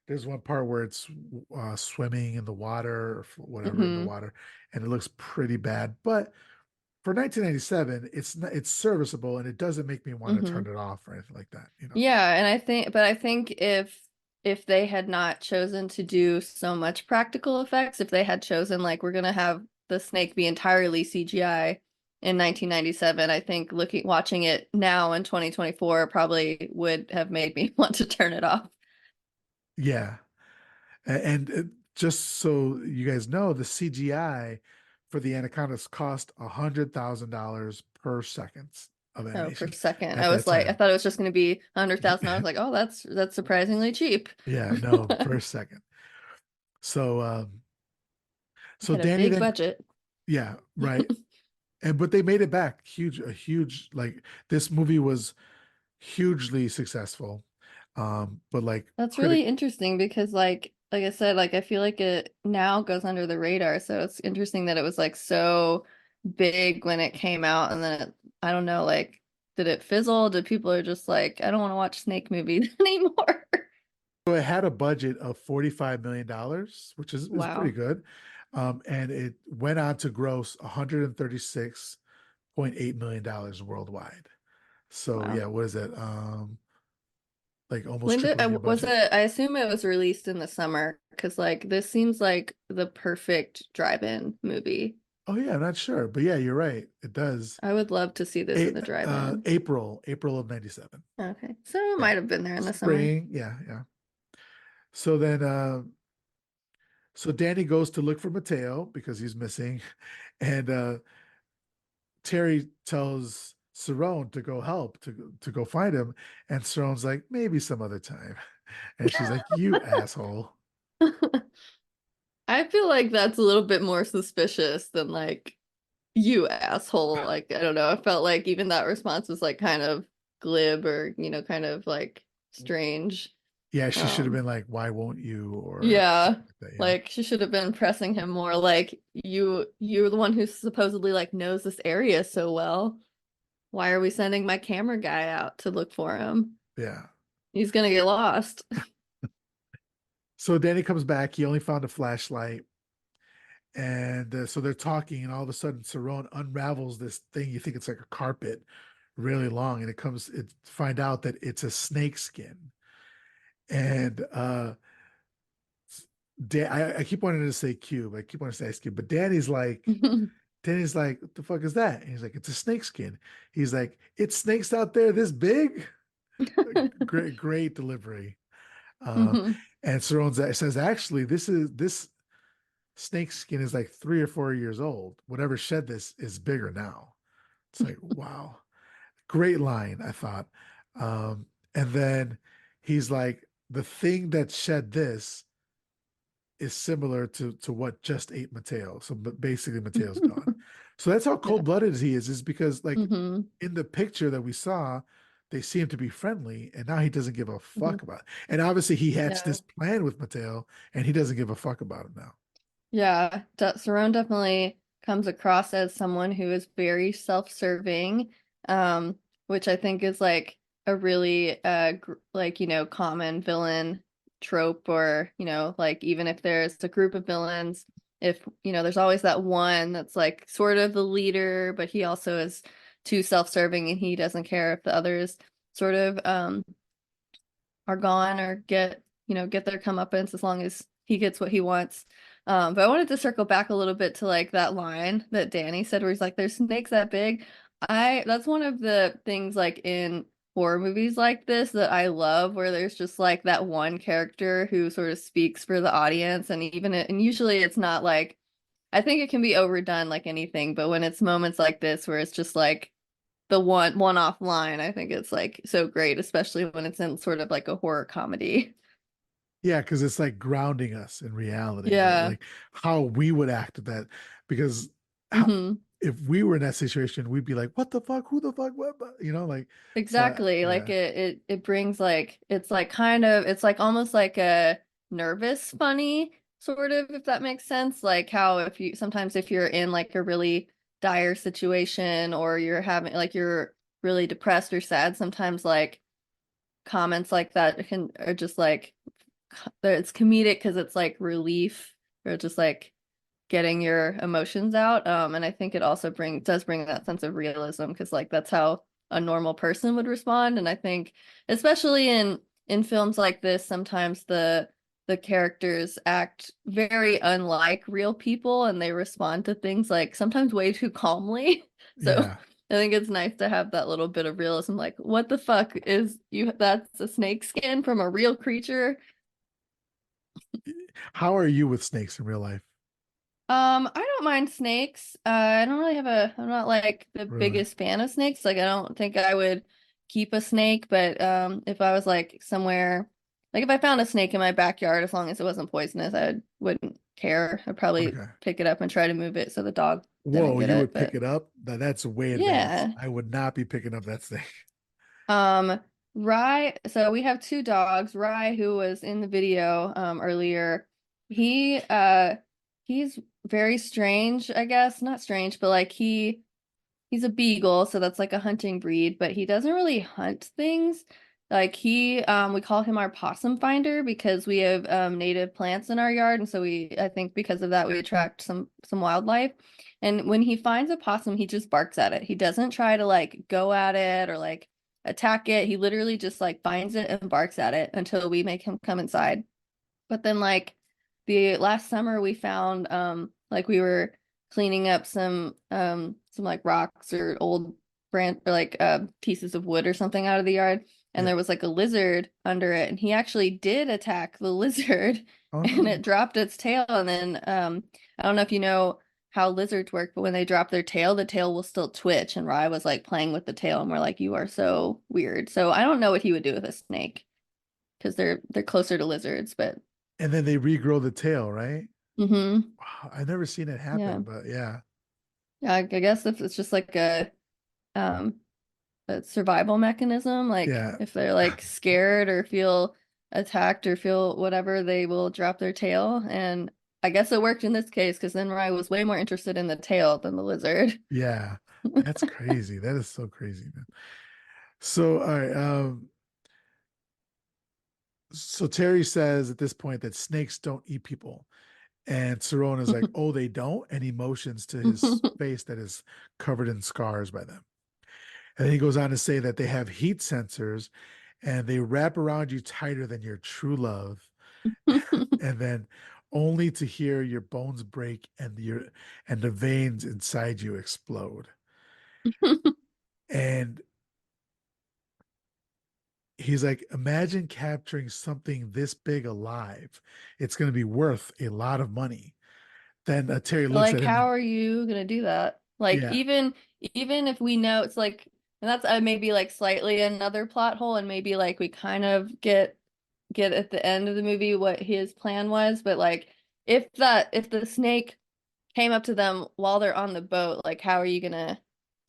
there's one part where it's swimming in the water or whatever in the Hmm. water, and it looks pretty bad. But for 1997, it's serviceable and it doesn't make me want to Hmm. turn it off or anything like that, you know. Yeah, and I think if they had not chosen to do so much practical effects, if they had chosen like we're gonna have the snake be entirely CGI in 1997, I think watching it now in 2024 probably would have made me want to turn it off. Yeah. And just so you guys know, the CGI for the anacondas cost $100,000 per second of Oh, per animation second. at that I time. thought it was just gonna be 100,000. I was like, oh, that's surprisingly cheap. Yeah, no, per second. So so Had a Danny big then budget. Yeah, right. And but they made it back. Huge, a huge like this movie was hugely successful. But like That's critic really interesting because like I said, like I feel like it now goes under the radar. So it's interesting that it was like so big when it came out and then I don't know, like did it fizzle? Did people are just like, I don't want to watch snake movies anymore? so it had a budget of $45 million, which is pretty Wow. good. And it went on to gross $136.8 million worldwide. So Wow. yeah, what is that? Like almost When did tripling your was budget. it? I assume it was released in the summer because like this seems like the perfect drive-in movie. Oh yeah, I'm not sure, but yeah, you're right. It does. I would love to see this in the drive-in. April of '97. Okay, so it Yeah, might have been there in the summer. spring. Yeah, yeah. So then, so Danny goes to look for Mateo because he's missing, and Terry tells Cerrone to go help to go find him, and Cerrone's like maybe some other time, and she's like you asshole. I feel like that's a little bit more suspicious than like you asshole. Like I don't know. I felt like even that response was like kind of glib or kind of like strange. Yeah, she should have Um been like, why won't you, or yeah, something like that, you know? like she should have been pressing him more like you're the one who supposedly like knows this area so well. Why are we sending my camera guy out to look for him? Yeah. He's gonna get lost. So Danny comes back. He only found a flashlight. And so they're talking, and all of a sudden, Cerrone unravels this thing. You think it's like a carpet, really long, and it find out that it's a snake skin. And I keep wanting to say cube. I keep wanting to say ice cube, but Danny's like, what the fuck is that? And he's like, it's a snake skin. He's like, it's snakes out there this big. Great, great delivery. Uh, Mhm. and Cerrone says, actually, this snake skin is like 3 or 4 years old. Whatever shed this is bigger now. It's like, wow. Great line, I thought. And then he's like, the thing that shed this is similar to what just ate Mateo. So but basically Mateo's gone. So that's how Yeah. cold-blooded he is because like Hmm. in the picture that we saw, they seem to be friendly, and now he doesn't give a Hmm. fuck about it. And obviously he hatched Yeah. this plan with Mateo, and he doesn't give a fuck about it now. Yeah. Saron definitely comes across as someone who is very self-serving, which I think is like a really like, common villain trope or, like even if there's a group of villains, if, there's always that one that's like sort of the leader, but he also is too self-serving and he doesn't care if the others sort of are gone or get their comeuppance as long as he gets what he wants. But I wanted to circle back a little bit to like that line that Danny said where he's like, there's snakes that big. That's one of the things like in horror movies like this that I love where there's just like that one character who sort of speaks for the audience and usually it's not like I think it can be overdone like anything, but when it's moments like this where it's just like the one-off line. I think it's like so great, especially when it's in sort of like a horror comedy. Yeah, because it's like grounding us in reality, right? Yeah. Like how we would act that, because how, Hmm. if we were in that situation, we'd be like, "What the fuck? Who the fuck? What?" You know, like so. Exactly. Like Yeah, it brings like it's like kind of it's like almost like a nervous funny sort of if that makes sense. Like how if you sometimes if you're in like a really dire situation or you're having like you're really depressed or sad, sometimes like comments like that can are just like it's comedic because it's like relief or just like getting your emotions out. And I think it also does bring that sense of realism because like that's how a normal person would respond. And I think especially in films like this, sometimes the characters act very unlike real people and they respond to things like sometimes way too calmly. So yeah. I think it's nice to have that little bit of realism, like, what the fuck is you that's a snake skin from a real creature? How are you with snakes in real life? I don't mind snakes. I don't really I'm not like the Really? biggest fan of snakes. Like I don't think I would keep a snake, but if I was like somewhere, like if I found a snake in my backyard, as long as it wasn't poisonous, I wouldn't care. I'd probably Okay. pick it up and try to move it so the dog didn't Whoa, get you it, would pick but it up? That's way advanced. yeah. I would not be picking up that thing. Um, Rye, so we have two dogs. Rye, who was in the video earlier, he he's very strange, I guess. Not strange, but like he's a beagle, so that's like a hunting breed, but he doesn't really hunt things. Like we call him our possum finder because we have native plants in our yard, and so I think because of that we attract some wildlife. And when he finds a possum, he just barks at it. He doesn't try to like go at it or like attack it. He literally just like finds it and barks at it until we make him come inside. But then like the last summer we found like we were cleaning up some like rocks or old branch or like pieces of wood or something out of the yard, and Yeah. there was like a lizard under it, and he actually did attack the lizard Oh and no. it dropped its tail. And then I don't know if you know how lizards work, but when they drop their tail, the tail will still twitch, and Rye was like playing with the tail, and we're like, you are so weird. So I don't know what he would do with a snake because they're closer to lizards, but And then they regrow the tail, right? mm-hmm. Wow, I've never seen it Yeah. happen, but yeah. Yeah, I guess if it's just like um a survival mechanism, like Yeah. if they're like scared or feel attacked or feel whatever, they will drop their tail. And I guess it worked in this case because then Rye was way more interested in the tail than the lizard. Yeah. That's crazy. That is so crazy, man. So, all right. So Terry says at this point that snakes don't eat people. And Cerrone is like, oh, they don't? And he motions to his face that is covered in scars by them. And then he goes on to say that they have heat sensors and they wrap around you tighter than your true love. And then only to hear your bones break and the veins inside you explode. And he's like, imagine capturing something this big alive. It's going to be worth a lot of money. Then Terry looks Like, at him how and, are you gonna do that? Like, yeah. even if we know it's like, and that's maybe like slightly another plot hole, and maybe like we kind of get at the end of the movie what his plan was, but like if the snake came up to them while they're on the boat, like how are you gonna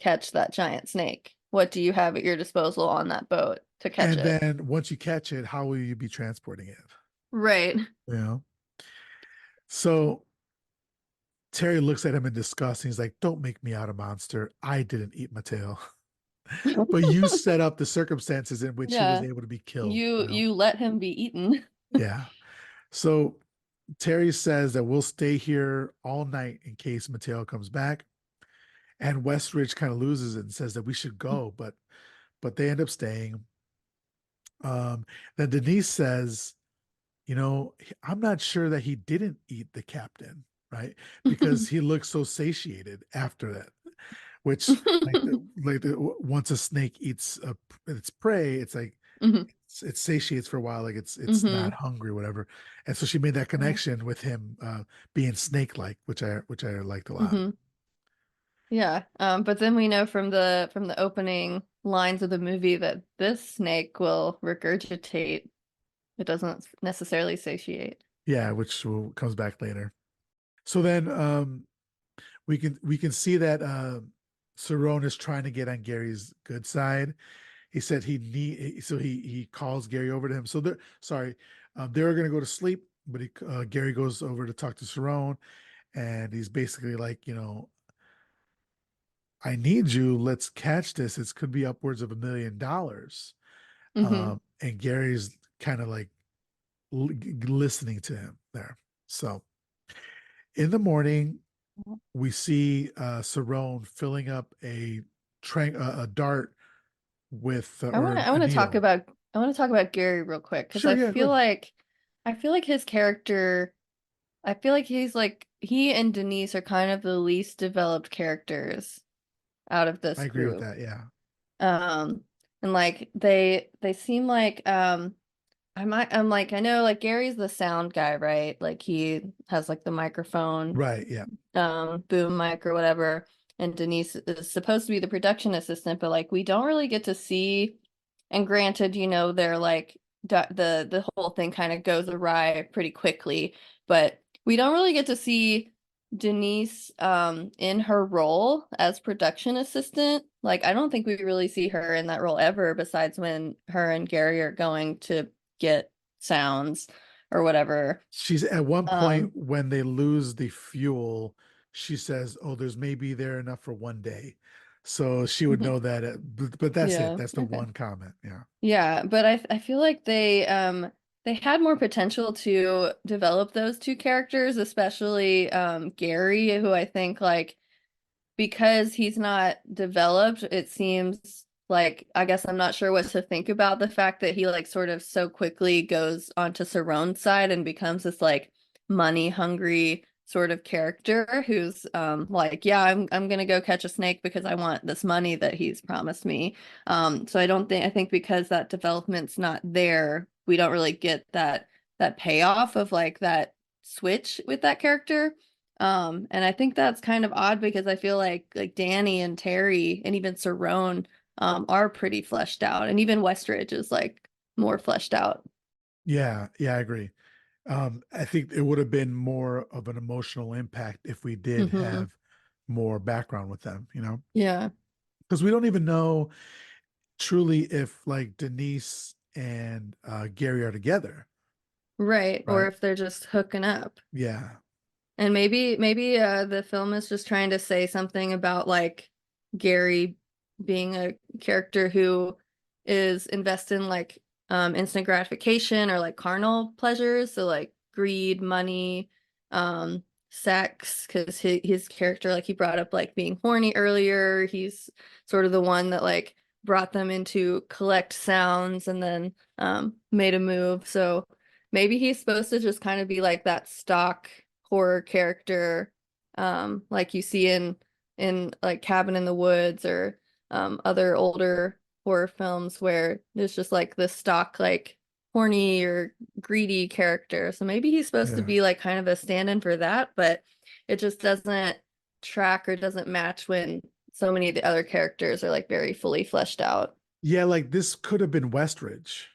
catch that giant snake? What do you have at your disposal on that boat to catch And it? then once you catch it, how will you be transporting it? Right. You know? So Terry looks at him in disgust and he's like, don't make me out a monster. I didn't eat my tail. But you set up the circumstances in which he was Yeah. able to be killed, You you know? you let him be eaten. Yeah. So Terry says that we'll stay here all night in case Mateo comes back. And Westridge kind of loses it and says that we should go, but they end up staying. Um, then Denise says, you know, I'm not sure that he didn't eat the captain, right? Because he looks so satiated after that. Which, once a snake eats its prey, it's like Hmm. it satiates for a while, like it's not Hmm. hungry, whatever. And so she made that connection with him being snake-like, which I liked a lot. Hmm. Yeah. But then we know from the opening lines of the movie that this snake will regurgitate. It doesn't necessarily satiate. Yeah, comes back later. So then we can see that Cerrone is trying to get on Gary's good side. He said he calls Gary over to him. So they're gonna go to sleep, but Gary goes over to talk to Cerrone, and he's basically like, I need you. Let's catch this. It could be upwards of $1 million. Hmm. And Gary's kind of like listening to him there. So in the morning, we see Cerrone filling up a dart with or I a want to talk needle. about Gary real quick because Sure, yeah, go ahead. I feel like his character I feel like he's like he and Denise are kind of the least developed characters out of I this agree with group. that. Yeah. Um and like they seem like I'm like I know like Gary's the sound guy, right? Like he has like the microphone Right. Yeah. boom mic or whatever, and Denise is supposed to be the production assistant, but like we don't really get to see, and granted, they're like the whole thing kind of goes awry pretty quickly, but we don't really get to see Denise in her role as production assistant. Like I don't think we really see her in that role ever besides when her and Gary are going to get sounds or whatever. She's at one point Um when they lose the fuel, she says, "Oh, there's maybe there enough for one day." So she would know that, but that's it. yeah, That's the okay. one comment. Yeah. Yeah, but I feel like they had more potential to develop those two characters, especially Gary, who I think like because he's not developed, it seems like I guess I'm not sure what to think about the fact that he like sort of so quickly goes onto Saron's side and becomes this like money hungry sort of character who's like, yeah, I'm gonna go catch a snake because I want this money that he's promised me. So I think because that development's not there, we don't really get that payoff of like that switch with that character. And I think that's kind of odd because I feel like Danny and Terry and even Cerrone are pretty fleshed out, and even Westridge is like more fleshed out. Yeah, yeah, I agree. I think it would have been more of an emotional impact if we did Hmm. have more background with them, Yeah, because we don't even know truly if like Denise and Gary are together, right. Or right? if they're just hooking up. Yeah, And maybe the film is just trying to say something about like Gary being a character who is invested in like instant gratification or like carnal pleasures, so like greed, money, sex, because his character, like he brought up like being horny earlier. He's sort of the one that like brought them into collect sounds and then made a move. So maybe he's supposed to just kind of be like that stock horror character, like you see in like Cabin in the Woods or other older horror films where there's just like this stock like horny or greedy character. So maybe he's supposed to yeah, be like kind of a stand-in for that, but it just doesn't track or doesn't match when so many of the other characters are like very fully fleshed out. yeah. Like this could have been Westridge.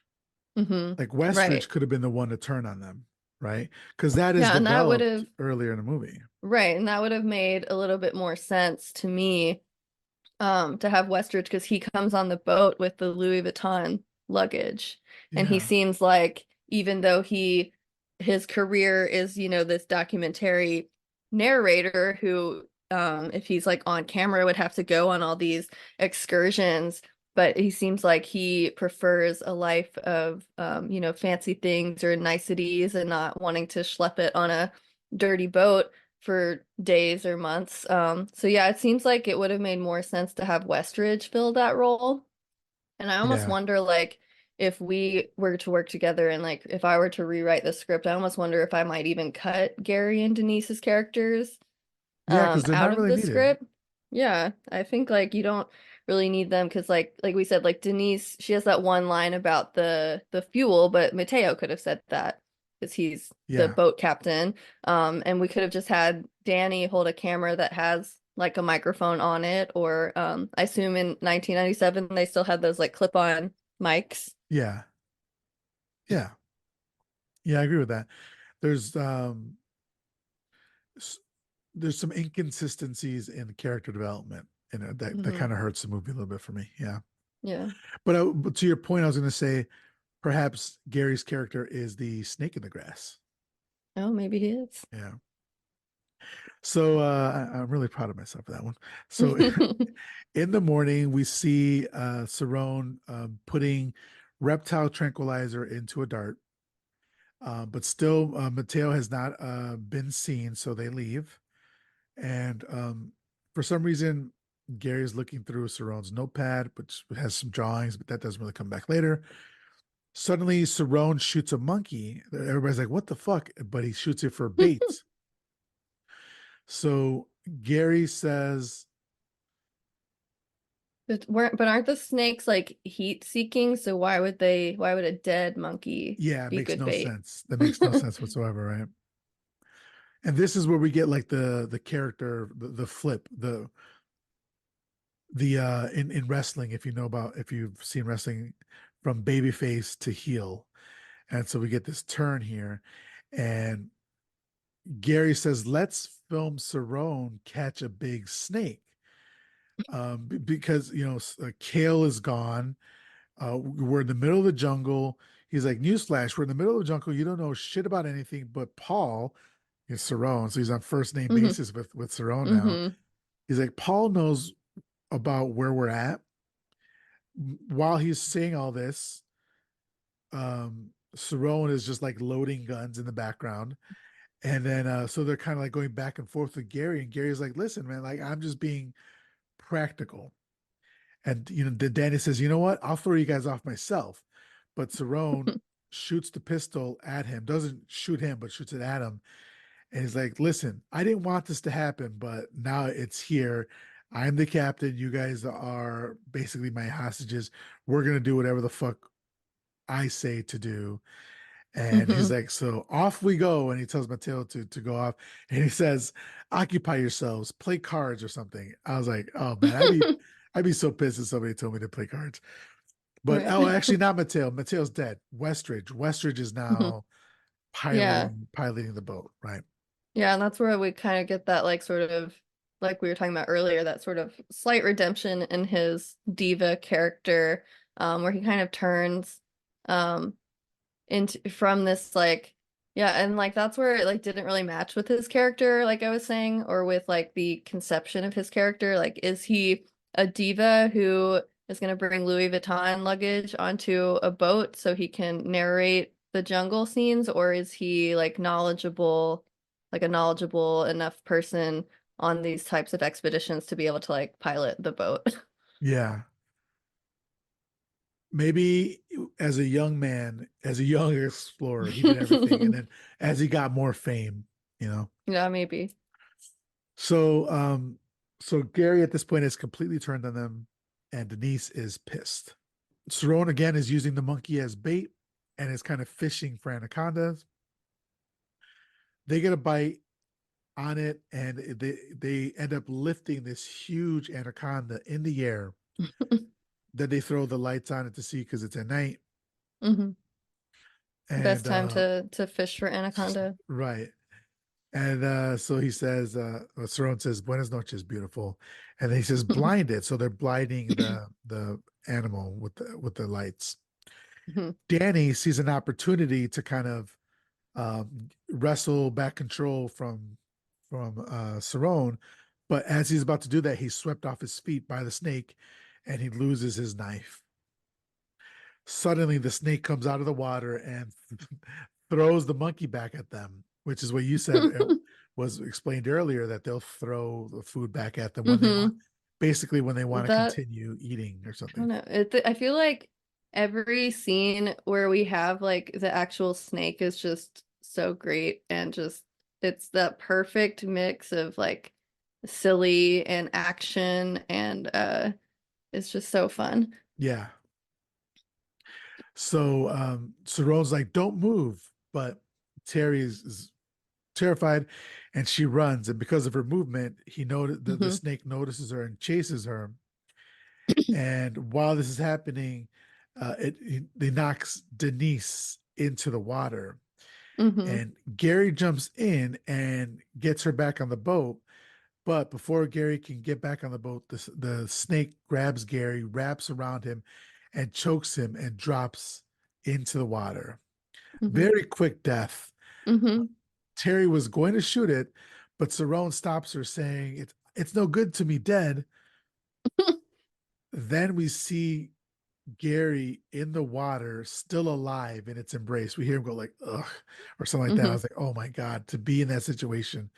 Hmm. Like Westridge Right. could have been the one to turn on them, right? Because that is Yeah, and that would developed have earlier in the movie. right, and that would have made a little bit more sense to me to have Westridge because he comes on the boat with the Louis Vuitton luggage. And he Yeah, seems like even though his career is, this documentary narrator who if he's like on camera would have to go on all these excursions, but he seems like he prefers a life of fancy things or niceties and not wanting to schlep it on a dirty boat for days or months. So yeah, it seems like it would have made more sense to have Westridge fill that role. And I almost yeah, wonder like if we were to work together and like if I were to rewrite the script, I almost wonder if I might even cut Gary and Denise's characters yeah. Because they're out not of really the needed. script. Yeah, I think like you don't really need them because like we said, like Denise, she has that one line about the fuel, but Mateo could have said that because he's the Yeah, boat captain. And we could have just had Danny hold a camera that has like a microphone on it, or I assume in 1997 they still had those like clip-on mics. yeah, yeah, yeah. I agree with that. There's s- there's some inconsistencies in character development, and that Hmm. kind of hurts the movie a little bit for me. Yeah, Yeah. but to your point, I was going to say perhaps Gary's character is the snake in the grass. Oh, maybe he is. Yeah. So I'm really proud of myself for that one. So in the morning, we see Cerrone putting reptile tranquilizer into a dart, but still Mateo has not been seen, so they leave. And for some reason, Gary's looking through Cerrone's notepad, which has some drawings, but that doesn't really come back later. Suddenly, Cerrone shoots a monkey. Everybody's like, "What the fuck?" But he shoots it for bait. So Gary says, But aren't the snakes like heat seeking? So why would a dead monkey yeah, it be makes good no bait? sense. That makes no sense whatsoever, right? And this is where we get like the character, the flip, the in wrestling, if you've seen wrestling from babyface to heel. And so we get this turn here. And Gary says, let's film Cerrone catch a big snake. Because Kale is gone. We're in the middle of the jungle. He's like, newsflash, we're in the middle of the jungle. You don't know shit about anything, but Paul is Cerrone. So he's on first name Hmm. basis with Cerrone now. Hmm. He's like, Paul knows about where we're at. While he's saying all this, Cerrone is just like loading guns in the background. And then so they're kind of like going back and forth with Gary, and Gary's like, listen, man, like I'm just being practical. And Danny says, you know what? I'll throw you guys off myself. But Cerrone shoots the pistol at him, doesn't shoot him, but shoots it at him. And he's like, listen, I didn't want this to happen, but now it's here. I'm the captain. You guys are basically my hostages. We're gonna do whatever the fuck I say to do. And he's Hmm. like, so off we go. And he tells Mateo to go off. And he says, occupy yourselves, play cards or something. I was like, oh man, I'd be so pissed if somebody told me to play cards. But Right. oh, actually not Mateo. Mateo's dead. Westridge. Westridge is Mhm. now Yeah. piloting the boat, right? Yeah, and that's where we kind of get that like sort of like we were talking about earlier, that sort of slight redemption in his diva character, where he kind of turns um into from this like yeah, and like that's where it like didn't really match with his character, like I was saying, or with like the conception of his character. Like, is he a diva who is going to bring Louis Vuitton luggage onto a boat so he can narrate the jungle scenes, or is he like knowledgeable, like a knowledgeable enough person on these types of expeditions to be able to like pilot the boat? Yeah. Maybe as a young man, as a young explorer, he did everything. And then as he got more fame, you know. Yeah, maybe. So so Gary at this point has completely turned on them, and Denise is pissed. Cerrone again is using the monkey as bait and is kind of fishing for anacondas. They get a bite on it, and they end up lifting this huge anaconda in the air. Then they throw the lights on it to see because it's at night. Hmm. Best And time to fish for anaconda. right. And so he says, Cerrone says, Buenas noches, beautiful. And then he says, blinded. So they're blinding the animal with the lights. Mhm. Danny sees an opportunity to kind of wrestle back control from Cerrone, but as he's about to do that, he's swept off his feet by the snake, and he loses his knife. Suddenly, the snake comes out of the water and throws the monkey back at them, which is what you said it was explained earlier, that they'll throw the food back at them when they want, Hmm. basically when they want to That continue eating or I don't something. know. I feel like every scene where we have like the actual snake is just so great, and just it's that perfect mix of like silly and action, and it's just so fun. Yeah. So Cerrone's like, don't move. But Terry is terrified, and she runs. And because of her movement, he noted the Hmm. snake notices her and chases her. And while this is happening, they knocks Denise into the water. Hmm. And Gary jumps in and gets her back on the boat. But before Gary can get back on the boat, the snake grabs Gary, wraps around him, and chokes him and drops into the water. Hmm. Very quick death. Hmm. Terry was going to shoot it, but Cerrone stops her, saying, it's no good to me dead. Then we see Gary in the water, still alive in its embrace. We hear him go like, ugh, or something like that. I Hmm. was like, oh my God, to be in that situation,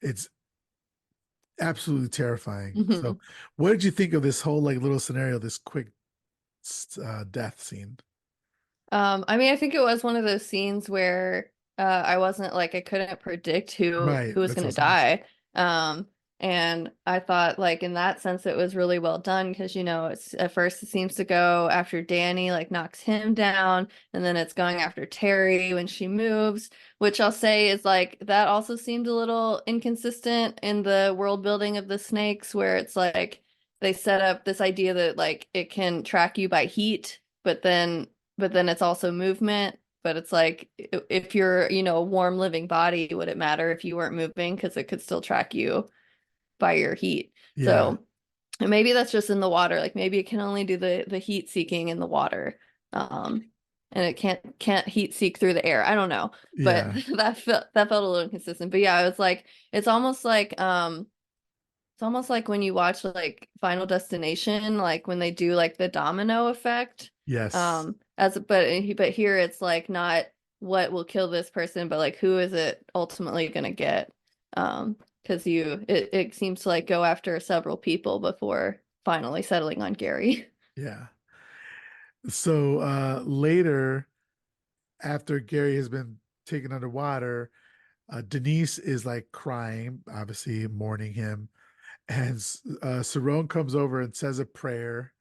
it's absolutely terrifying. So, Hmm. what did you think of this whole like little scenario, this quick death scene? I mean, I think it was one of those scenes where I wasn't like I couldn't predict Right. who was That's what I gonna was going to say. die. And I thought like in that sense it was really well done because it's at first it seems to go after Danny like knocks him down, and then it's going after Terry when she moves, which I'll say is like that also seemed a little inconsistent in the world building of the snakes, where it's like they set up this idea that like it can track you by heat, but then it's also movement. but it's like if you're, a warm living body, would it matter if you weren't moving? Because it could still track you by your heat. Yeah. So and maybe that's just in the water. Like maybe it can only do the heat seeking in the water. And it can't heat seek through the air. I don't know. But Yeah. that felt a little inconsistent. But yeah, I was like, it's almost like when you watch like Final Destination, like when they do like the domino effect. Yes. But here it's like not what will kill this person, but like who is it ultimately gonna get? Because it seems to like go after several people before finally settling on Gary. Yeah. So later, after Gary has been taken underwater, Denise is like crying, obviously mourning him. And Cerrone comes over and says a prayer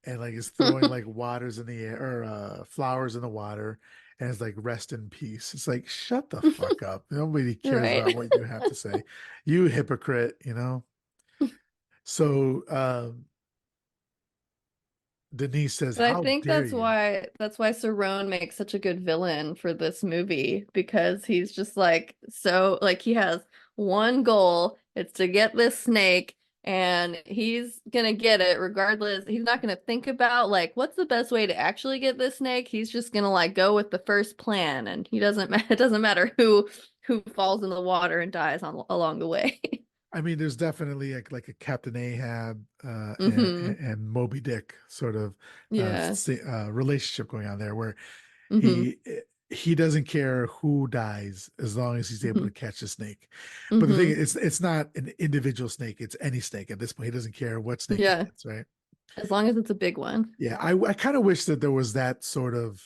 and like is throwing like waters in the air or flowers in the water and is like rest in peace. It's like shut the fuck up. Nobody cares Right. about what you have to say. You hypocrite. So Denise says, But I "How think dare that's you?" why that's why Cerrone makes such a good villain for this movie because he's just like so like he has one goal, it's to get this snake and he's gonna get it regardless. He's not gonna think about like what's the best way to actually get this snake. He's just gonna like go with the first plan and he doesn't it doesn't matter who falls in the water and dies along the way. I mean, there's definitely like a Captain Ahab Hmm. and Moby Dick sort of Yeah. relationship going on there, where Hmm. he he doesn't care who dies as long as he's able to Hmm. catch the snake. But the thing Hmm. is, it's not an individual snake; it's any snake at this point. He doesn't care what snake he Yeah. gets, right? As long as it's a big one. Yeah, I kind of wish that there was that sort of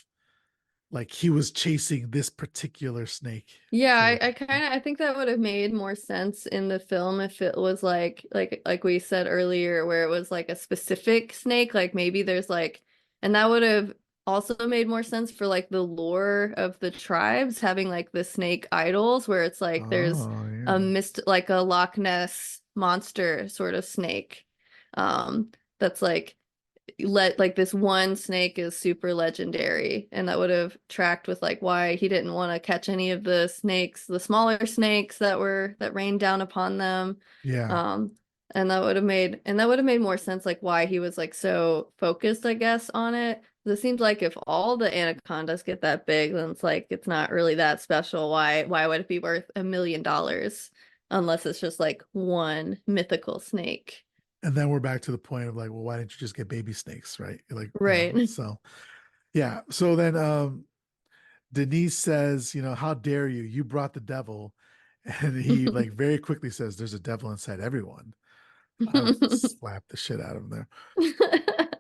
like he was chasing this particular snake Yeah, sort of I kind of I think that would have made more sense in the film if it was like we said earlier, where it was like a specific snake, like maybe there's like, and that would have also made more sense for like the lore of the tribes having like the snake idols, where it's like there's Oh a yeah, mist like a Loch Ness monster sort of snake, that's like this one snake is super legendary and that would have tracked with like why he didn't want to catch any of the snakes, the smaller snakes that rained down upon them. yeah. um and that would have made more sense like why he was like so focused I guess on it. It seems like if all the anacondas get that big then it's like it's not really that special. Why would it be worth $1 million unless it's just like one mythical snake? And then we're back to the point of like, well, why didn't you just get baby snakes, right? Like, Right. so yeah. So then Denise says, how dare you? You brought the devil. And he like very quickly says, there's a devil inside everyone. I would slap the shit out of him there.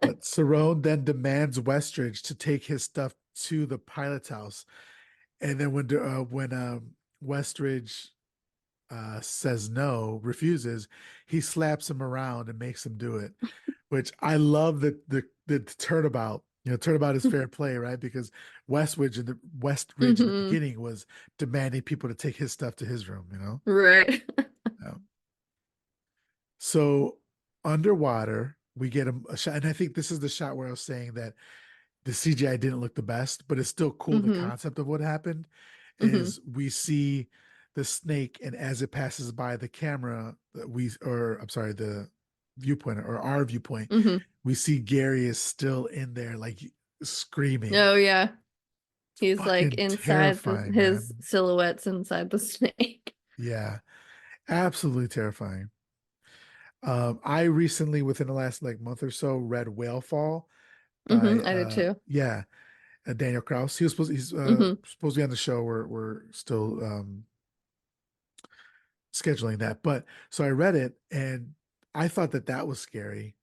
But Cerrone then demands Westridge to take his stuff to the pilot's house. And then when Westridge says no, refuses, he slaps him around and makes him do it. Which I love that the turnabout. Turnabout is fair play, right? Because Westridge in the Hmm. beginning was demanding people to take his stuff to his room. Right. Yeah. So underwater, we get a shot, and I think this is the shot where I was saying that the CGI didn't look the best, but it's still cool. The Hmm. concept of what happened Hmm. is we see the snake, and as it passes by the camera, or I'm sorry, the viewpoint or our viewpoint, Hmm. we see Gary is still in there, like screaming. Oh yeah. He's like Fucking inside terrifying, his man. silhouettes inside the snake. Yeah, absolutely terrifying. I recently, within the last like month or so, read Whale Fall by I did too. yeah, Daniel Kraus. He's Hmm. supposed to be on the show. We're still scheduling that, but so I read it and I thought that that was scary,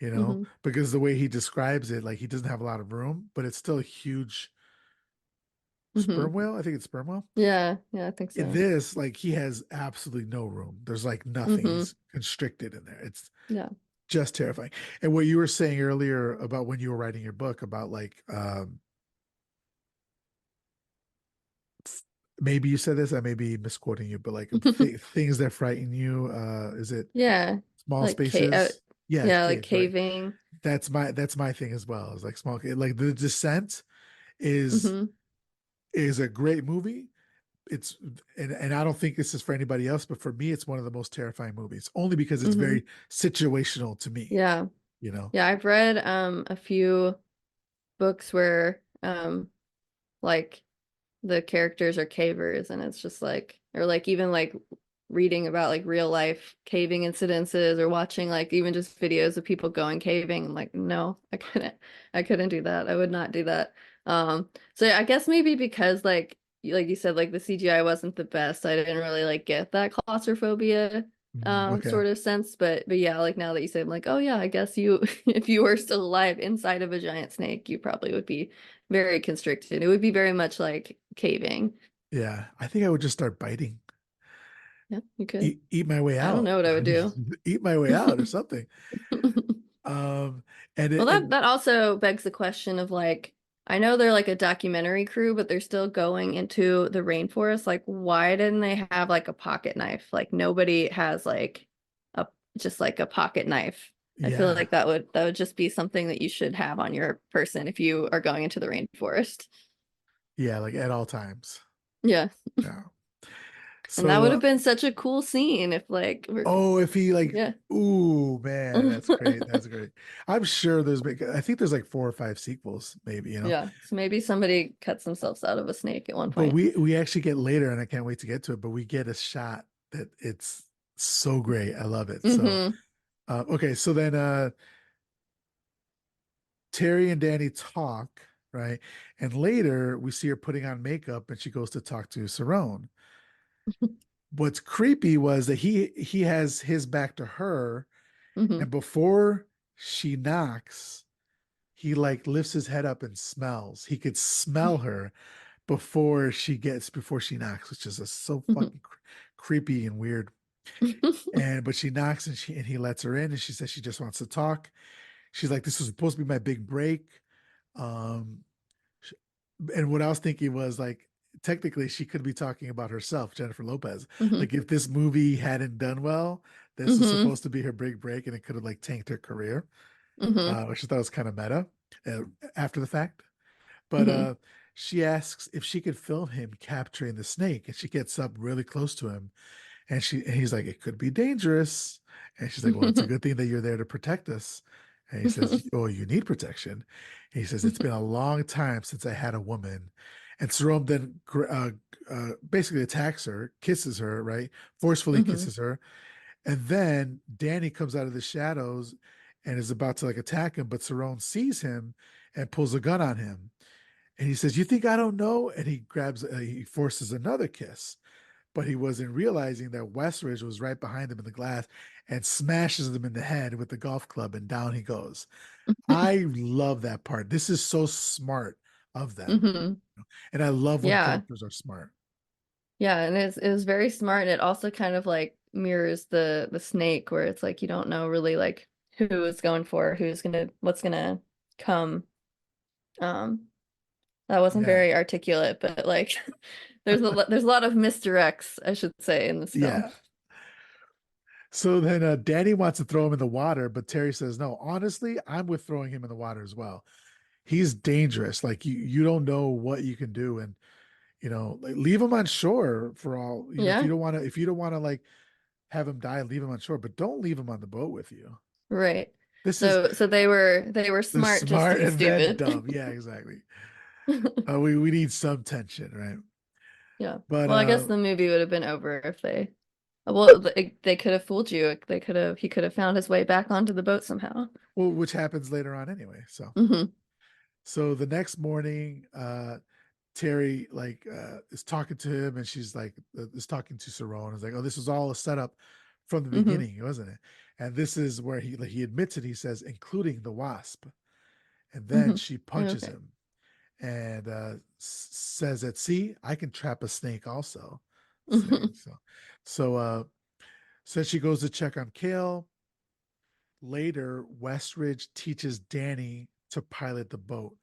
Hmm. because the way he describes it, like he doesn't have a lot of room, but it's still a huge Hmm. sperm whale. I think it's sperm whale. Yeah, yeah, I think In so. this, like he has absolutely no room. There's like nothing. Hmm. He's constricted in there. It's Yeah. just terrifying. And what you were saying earlier about when you were writing your book about like maybe you said this, I may be misquoting you, but like things that frighten you, is it Yeah. small Like spaces? Yeah, yeah, like caves, right? caving. That's my thing as well. It's like small, like the descent is Hmm. is a great movie. It's and I don't think this is for anybody else, but for me, it's one of the most terrifying movies, only because it's Hmm. very situational to me, Yeah. you know? Yeah, I've read a few books where like the characters are cavers, and it's just like, or like even like reading about like real life caving incidences, or watching like even just videos of people going caving. I'm like, no, I couldn't do that. I would not do that. So yeah, I guess maybe because like you said, like the CGI wasn't the best, I didn't really like get that claustrophobia Okay. sort of sense. But yeah, like now that you say, I'm like, oh yeah, I guess you if you were still alive inside of a giant snake, you probably would be very constricted. It would be very much like caving. Yeah. I think I would just start biting, Yeah, you could. eat my way I don't out, know what I would do. eat my way out or something. Um, and Well, it, that also begs the question of like, I know they're like a documentary crew, but they're still going into the rainforest. Like, why didn't they have like a pocket knife? Like nobody has like a just like a pocket knife. I feel yeah, like that would just be something that you should have on your person if you are going into the rainforest. yeah, like at all times. Yeah. Yeah. And that So, would have been such a cool scene if like we're oh, if he like, yeah. ooh, man, that's great. That's great. I'm sure I think there's like 4 or 5 sequels, maybe, you know. Yeah. So maybe somebody cuts themselves out of a snake at one But point. we actually get later, and I can't wait to get to it. But we get a shot that it's so great. I love it. So, Mm-hmm. okay, so then Terry and Danny talk, right? And later we see her putting on makeup, and she goes to talk to Cerrone. What's creepy was that he has his back to her, Mm-hmm. and before she knocks, he like lifts his head up and smells. He could smell her before she knocks, which is so fucking creepy and weird. And but she knocks, and he lets her in, and she says she just wants to talk. She's like, this was supposed to be my big break. Um, and what I was thinking was like, technically, she could be talking about herself, Jennifer Lopez. Mm-hmm. Like, if this movie hadn't done well, this was Mm-hmm. supposed to be her big break, and it could have like tanked her career, Mm-hmm. which I thought was kind of meta uh, after the fact. But Mm-hmm. she asks if she could film him capturing the snake, and she gets up really close to him, and he's like, it could be dangerous. And she's like, well, it's a good thing that you're there to protect us. And he says, oh, you need protection. And he says, it's been a long time since I had a woman. And Jerome then basically attacks her, kisses her, right? Forcefully Mm-hmm. kisses her. And then Danny comes out of the shadows and is about to like attack him, but Cerrone sees him and pulls a gun on him. And he says, you think I don't know? And he forces another kiss, but he wasn't realizing that Westridge was right behind him in the glass and smashes him in the head with the golf club, and down he goes. I love that part. This is so smart of them. Mm-hmm. And I love when Yeah. characters are smart. Yeah, and it was very smart, and it also kind of like mirrors the snake, where it's like you don't know really like who is going for, what's gonna come. Um, that wasn't Yeah. very articulate, but like there's a lot of misdirects, I should say, in this film. Yeah. So then Danny wants to throw him in the water, but Terry says, no, honestly, I'm with throwing him in the water as well. He's dangerous. Like you don't know what you can do. And, like, leave him on shore for all, Yeah, if you don't want to like have him die, leave him on shore, but don't leave him on the boat with you. right. This is So they were the smart just to smart be and then stupid. dumb. Yeah, exactly. We need some tension, right? Yeah. But Well, I guess the movie would have been over if they could have fooled you. He could have found his way back onto the boat somehow. well, which happens later on anyway. Hmm. So the next morning, Terry like is talking to him, and she's like is talking to Cerrone. It's like, oh, this was all a setup from the Hmm. beginning, wasn't it? And this is where he admits it. He says, including the wasp. And then Hmm. she punches Okay. him and says that, see, I can trap a snake also. Saying so says she goes to check on Kale. Later, Westridge teaches Danny to pilot the boat.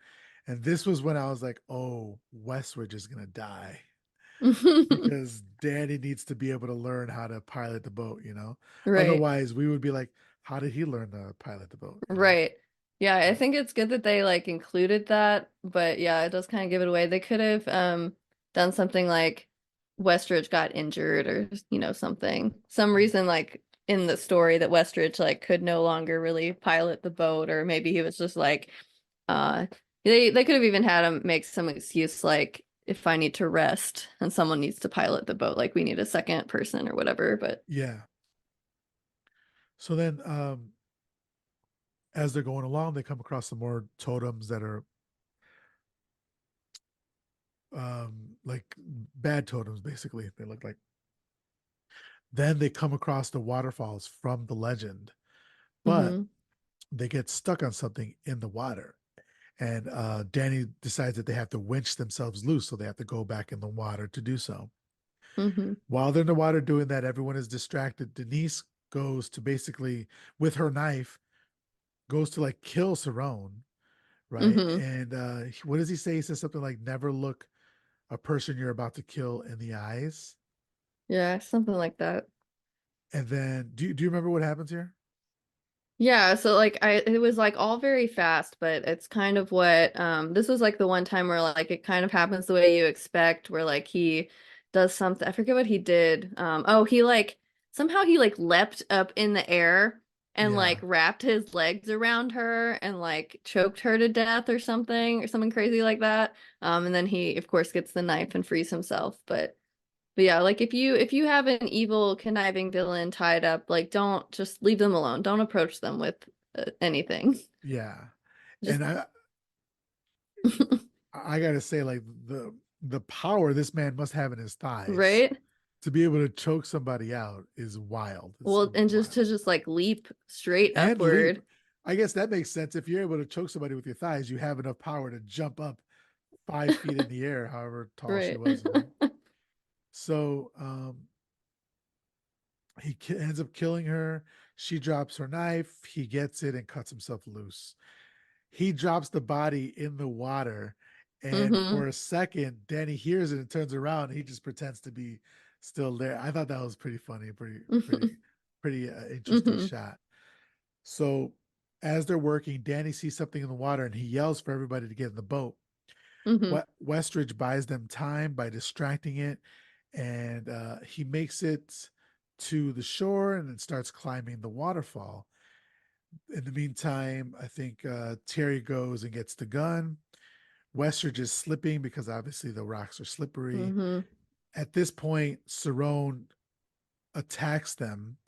And this was when I was like, oh, Westridge is gonna die because Danny needs to be able to learn how to pilot the boat. Right. Otherwise, we would be like, how did he learn to pilot the boat? Right. Yeah, I think it's good that they like included that, but yeah, it does kind of give it away. They could have done something like Westridge got injured or something. Some reason like in the story that Westridge like could no longer really pilot the boat, or maybe he was just like uh they could have even had him make some excuse like if I need to rest and someone needs to pilot the boat, like we need a second person or whatever. But Yeah. So then, as they're going along, they come across some more totems that are like bad totems, basically. They look like. Then they come across the waterfalls from the legend, but mm-hmm, they get stuck on something in the water. And Danny decides that they have to winch themselves loose, so they have to go back in the water to do so. mm-hmm, While they're in the water doing that, everyone is distracted. Denise goes to basically, with her knife, goes to like kill Cerrone, right? mm-hmm. And what does he say? He says something like, never look a person you're about to kill in the eyes. Yeah, something like that. And then, do you remember what happens here? Yeah, so like it was like all very fast, but it's kind of what this was like the one time where like it kind of happens the way you expect, where like he does something. I forget what he did. Oh, he like somehow he like leapt up in the air and like Yeah, wrapped his legs around her and like choked her to death or something crazy like that. And then he of course gets the knife and frees himself, but yeah, like if you have an evil, conniving villain tied up, like don't just leave them alone. Don't approach them with anything. yeah. Just And I gotta say, like the power this man must have in his thighs right. to be able to choke somebody out is wild. It's Well, and just to wild. just like leap straight And leap. upward. I guess that makes sense. If you're able to choke somebody with your thighs, you have enough power to jump up 5 feet in the air, however tall she Right. was. So he ends up killing her. She drops her knife. He gets it and cuts himself loose. He drops the body in the water. And hmm for a second, Danny hears it and turns around. And he just pretends to be still there. I thought that was pretty funny, pretty interesting hmm shot. So as they're working, Danny sees something in the water and he yells for everybody to get in the boat. hmm Westridge buys them time by distracting it, and he makes it to the shore and then starts climbing the waterfall. In the meantime, I think Terry goes and gets the gun. Westridge is slipping because obviously the rocks are slippery. hmm At this point, Cerrone attacks them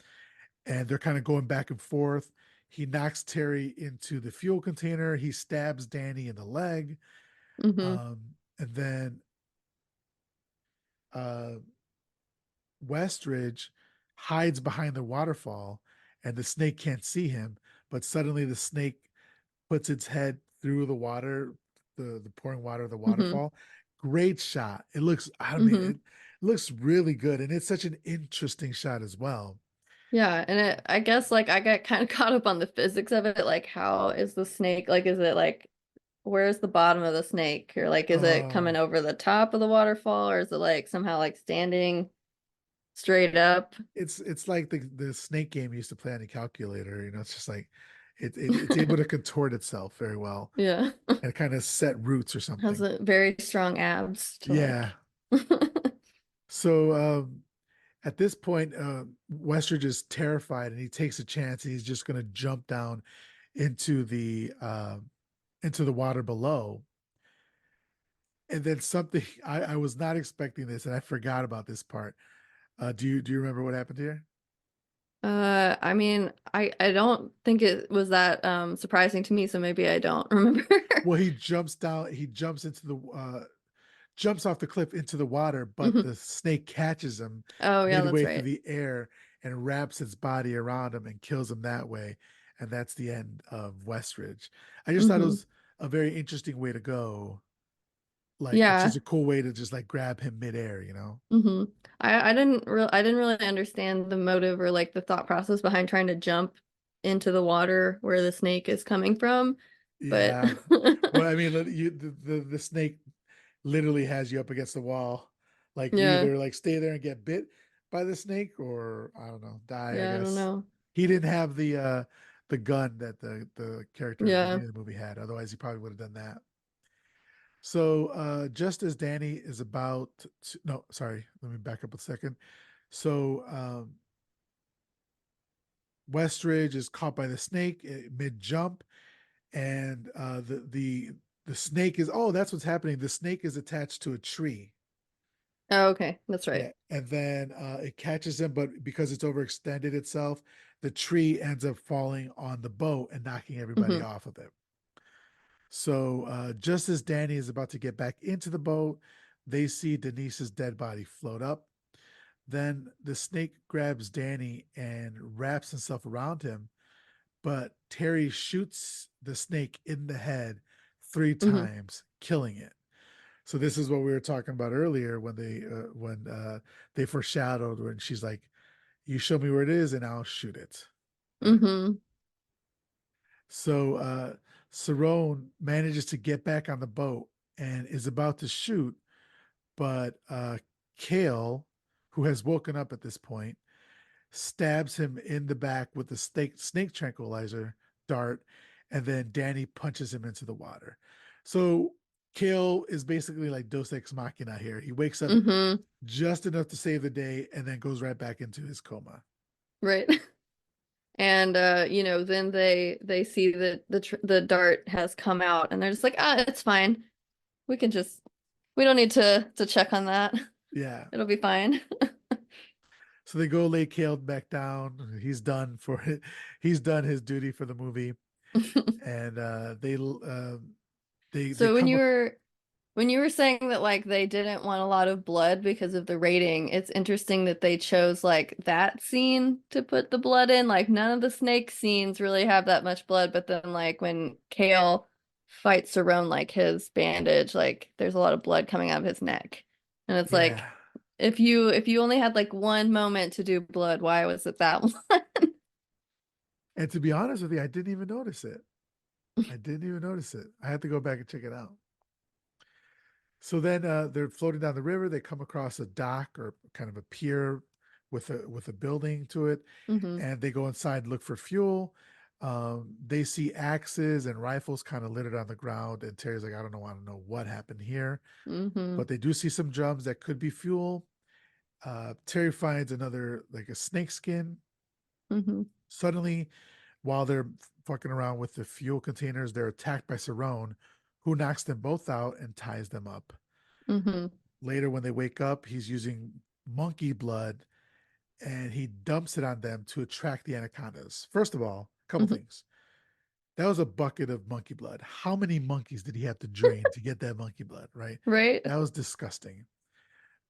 and they're kind of going back and forth. He knocks Terry into the fuel container. He stabs Danny in the leg. hmm And then uh, Westridge hides behind the waterfall and the snake can't see him. But suddenly the snake puts its head through the water, the pouring water of the hmm waterfall. Great shot. It looks, I mean, hmm it looks really good. And it's such an interesting shot as well. Yeah, and I guess like I got kind of caught up on the physics of it. Like, how is the snake? Like, is it like where's the bottom of the snake? Or like, is it coming Oh, over the top of the waterfall, or is it like somehow like standing straight up? it's like the snake game you used to play on a calculator. It's just like it's able to contort itself very well Yeah. and kind of set roots or Has something. a very strong abs to Yeah. like So at this point, Westridge is terrified and he takes a chance and he's just going to jump down into the water below. And then something I was not expecting this and I forgot about this part. Do you remember what happened here? I mean, I don't think it was that surprising to me, so maybe I don't remember. Well, he jumps down, he jumps off the cliff into the water, but Mhm. the snake catches him Oh yeah, that's midway through right. the air and wraps its body around him and kills him that way. And that's the end of Westridge. I just thought it hmm was a very interesting way to go. Like it's just Yeah. a cool way to just like grab him midair. hmm I didn't really understand the motive or like the thought process behind trying to jump into the water where the snake is coming from, but Yeah. Well, I mean, the snake literally has you up against the wall. Like you yeah. either like stay there and get bit by the snake or I don't know, die, I Yeah, I don't guess. know. He didn't have the gun that the character in the Yeah. beginning of the movie had. Otherwise he probably would have done that. So just as Danny is about to, no, sorry, let me back up a second. So Westridge is caught by the snake mid jump, and the snake is, oh, that's what's happening. The snake is attached to a tree. Oh, okay, that's right. Yeah, and then it catches him, but because it's overextended itself, the tree ends up falling on the boat and knocking everybody Hmm. off of it. So just as Danny is about to get back into the boat, they see Denise's dead body float up. Then the snake grabs Danny and wraps himself around him, but Terry shoots the snake in the head three Hmm. times, killing it. So this is what we were talking about earlier when they foreshadowed when she's like, "You show me where it is, and I'll shoot it." Right. Hmm. So Cerrone manages to get back on the boat and is about to shoot, but Kale, who has woken up at this point, stabs him in the back with the snake tranquilizer dart, and then Danny punches him into the water. So Kale is basically like Dos Ex Machina here. He wakes up Hmm. just enough to save the day and then goes right back into his coma. Right. And then they see that the dart has come out, and they're just like, ah, it's fine. We can just we don't need to check on that. Yeah. It'll be fine. So they go lay Kale back down. He's done for it. He's done his duty for the movie, and they So when come. you were saying that like they didn't want a lot of blood because of the rating, it's interesting that they chose like that scene to put the blood in. Like none of the snake scenes really have that much blood, but then like when Kale fights around like his bandage, like there's a lot of blood coming out of his neck. And it's like Yeah, if you only had like one moment to do blood, why was it that one? and to be honest with you, I didn't even notice it. I didn't even notice it. I had to go back and check it out. So then they're floating down the river. They come across a dock or kind of a pier with a building to it, Hmm. and they go inside and look for fuel. They see axes and rifles kind of littered on the ground, and Terry's like, I don't know, what happened here, Hmm. but they do see some drums that could be fuel. Terry finds another like a snake skin. Hmm. Suddenly, while they're fucking around with the fuel containers, they're attacked by Cerrone, who knocks them both out and ties them up. Hmm. Later, when they wake up, he's using monkey blood and he dumps it on them to attract the anacondas. First of all, a couple Hmm. things. That was a bucket of monkey blood. How many monkeys did he have to drain to get that monkey blood, right? Right? That was disgusting.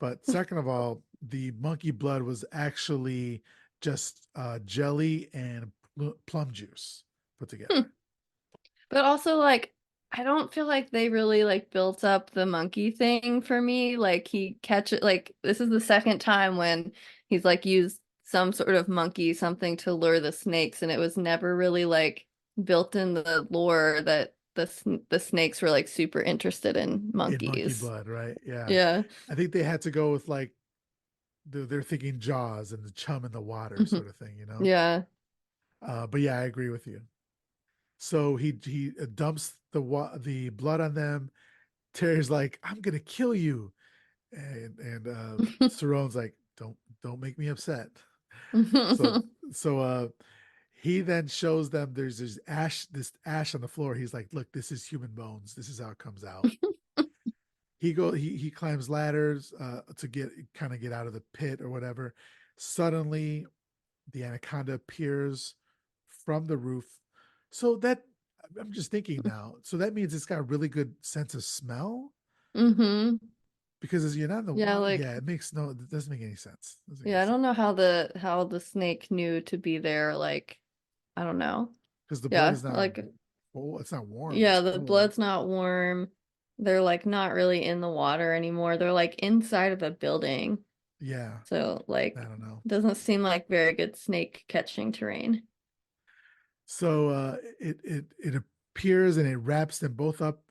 But second of all, the monkey blood was actually just jelly and plum juice put together. But also like I don't feel like they really like built up the monkey thing for me. Like he catch it like this is the second time when he's like used some sort of monkey something to lure the snakes, and it was never really like built in the lore that the snakes were like super interested in In monkey monkeys. blood, right? Yeah. Yeah. I think they had to go with like they're thinking Jaws and the chum in the water sort of thing, you know? Yeah. But yeah, I agree with you. So he dumps the blood on them. Terry's like, "I'm gonna kill you," and Cerrone's like, "Don't make me upset." So so he then shows them there's this ash on the floor. He's like, "Look, this is human bones. This is how it comes out." He climbs ladders to get out of the pit or whatever. Suddenly, the anaconda appears from the roof. So that I'm just thinking now. So that means it's got a really good sense of smell Hmm. because as you're not in the Yeah, water, like yeah, it doesn't make any sense. It doesn't make any yeah, I sense don't know how the snake knew to be there, like I don't know. because the blood Yeah, is not like oh, it's not warm. yeah, It's the cold. blood's not warm. They're like not really in the water anymore. They're like inside of a building. Yeah, So I like don't know. doesn't seem like very good snake catching terrain. So it appears and it wraps them both up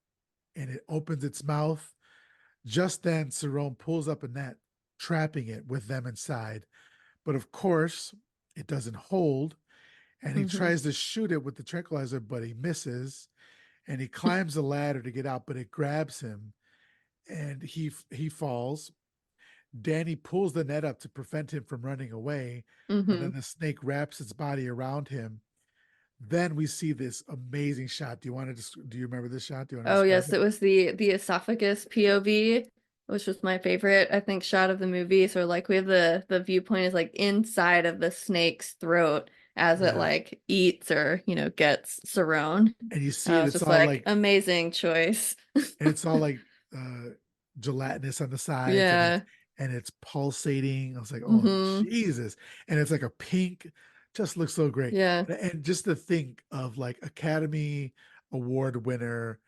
and it opens its mouth. Just then, Cerrone pulls up a net, trapping it with them inside. But of course, it doesn't hold, and he Hmm. tries to shoot it with the tranquilizer, but he misses. and he climbs the ladder to get out, but it grabs him and he falls. Danny pulls the net up to prevent him from running away, and then Mm-hmm. the snake wraps its body around him. Then we see this amazing shot. Do you remember this shot? Do you want to Oh describe yes, it? it was the esophagus POV, which was my favorite, I think, shot of the movie. So like we have the viewpoint is like inside of the snake's throat as it Yeah. like eats or, gets Saron. And you And see I it, was it's just all like, like amazing choice. and it's all like uh gelatinous on the sides, Yeah. and it's pulsating. I was like, oh Mm-hmm. Jesus. And it's like a pink, just looks so great. Yeah. And just to think of like Academy Award winner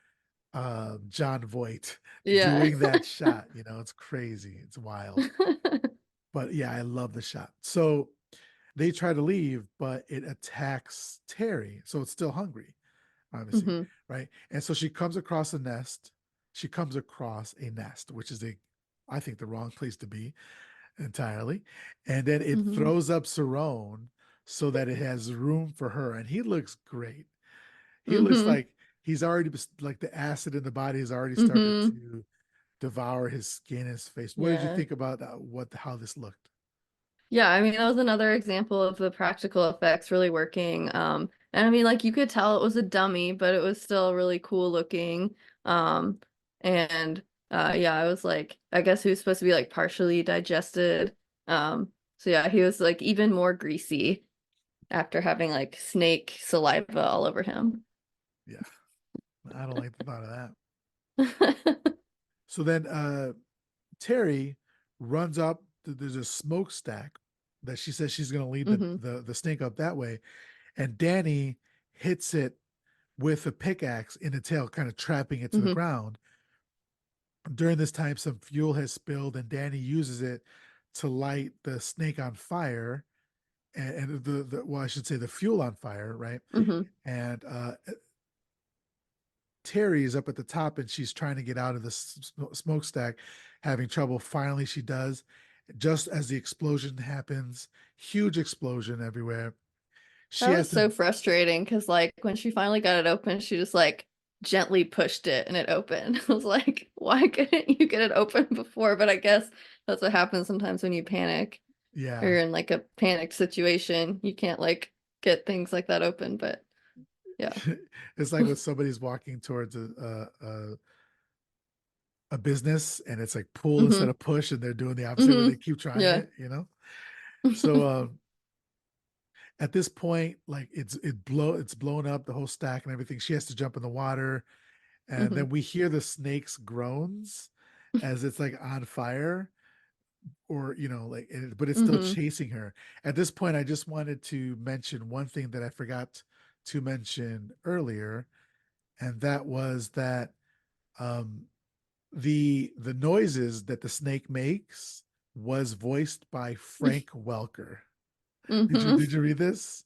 Jon Voight Yeah. doing that shot, it's crazy. It's wild. But yeah, I love the shot. So they try to leave, but it attacks Terry. So it's still hungry, obviously, Mm-hmm. right? And so she comes across a nest. She comes across a nest, which is I think, the wrong place to be entirely. And then it Mm-hmm. throws up Cerrone so that it has room for her. And he looks great. He looks Mm-hmm. like he's already, like, the acid in the body has already started Mm-hmm. to devour his skin and his face. What did you Yeah. think about how this looked? Yeah, I mean, that was another example of the practical effects really working. And I mean, like you could tell it was a dummy, but it was still really cool looking. Um, and yeah, I was like, I guess he was supposed to be like partially digested. So yeah, he was like even more greasy after having like snake saliva all over him. Yeah, I don't like the thought of that. So then Terry runs up. There's a smokestack that she says she's going to lead Hmm. the snake up that way, and Danny hits it with a pickaxe in the tail, kind of trapping it to the Hmm. ground. During this time, some fuel has spilled, and Danny uses it to light the snake on fire, and well, I should say the fuel on fire, right? Hmm. And Terry is up at the top, and she's trying to get out of the smokestack, having trouble. Finally, she does. Just as the explosion happens, huge explosion everywhere. She That has was to, so frustrating because like when she finally got it open, she just like gently pushed it and it opened. I was like, why couldn't you get it open before? But I guess that's what happens sometimes when you panic or yeah. you're in like a panicked situation. You can't like get things like that open. But yeah. It's like when somebody's walking towards a business, and it's like pull instead Hmm. of push, and they're doing the opposite where Hmm. they keep trying Yeah. it. So at this point, like it's blown up, the whole stack and everything. She has to jump in the water, and Hmm. then we hear the snake's groans as it's like on fire, or like, but it's still Hmm. chasing her. At this point, I just wanted to mention one thing that I forgot to mention earlier, and that was that um the noises that the snake makes was voiced by Frank Welker. did you Hmm. did you read this?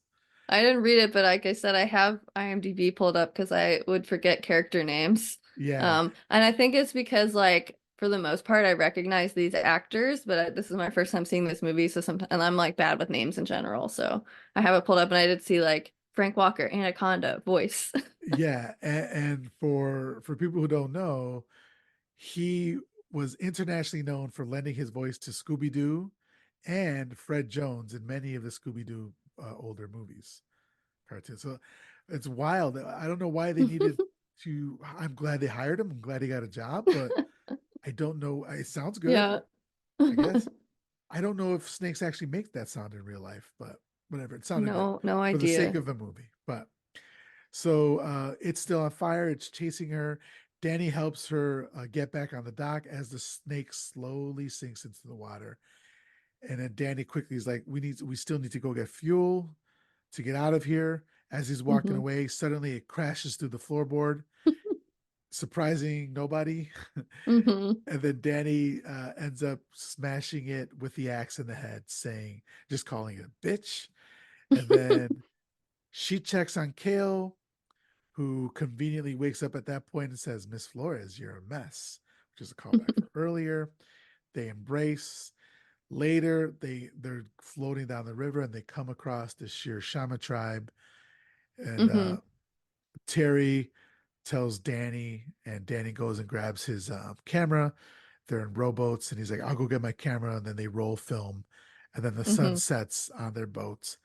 I didn't read it, but like I said, I have IMDb pulled up because I would forget character names. Yeah. And I think it's because like for the most part I recognize these actors, but this is my first time seeing this movie, so sometimes and I'm like bad with names in general, so I have it pulled up and I did see like Frank Walker, Anaconda, voice. Yeah, and for people who don't know, he was internationally known for lending his voice to Scooby-Doo and Fred Jones in many of the Scooby-Doo older movies, cartoons. So it's wild. I don't know why they needed to. I'm glad they hired him. I'm glad he got a job, but I don't know. It sounds good, Yeah. I guess. I don't know if snakes actually make that sound in real life, but whatever. It sounded good No for the sake idea. of the movie. But so it's still on fire. It's chasing her. Danny helps her get back on the dock as the snake slowly sinks into the water. And then Danny quickly is like, we still need to go get fuel to get out of here." As he's walking Hmm. away, suddenly it crashes through the floorboard, surprising nobody. Hmm. And then Danny ends up smashing it with the axe in the head, just calling it a bitch. And then she checks on Kale, who conveniently wakes up at that point and says, "Miss Flores, you're a mess," which is a callback for earlier. They embrace. Later, they're floating down the river and they come across the Shir Shama tribe. And Hmm. Terry tells Danny, and Danny goes and grabs his camera. They're in rowboats, and he's like, "I'll go get my camera." And then they roll film, and then the sun Hmm. sets on their boats,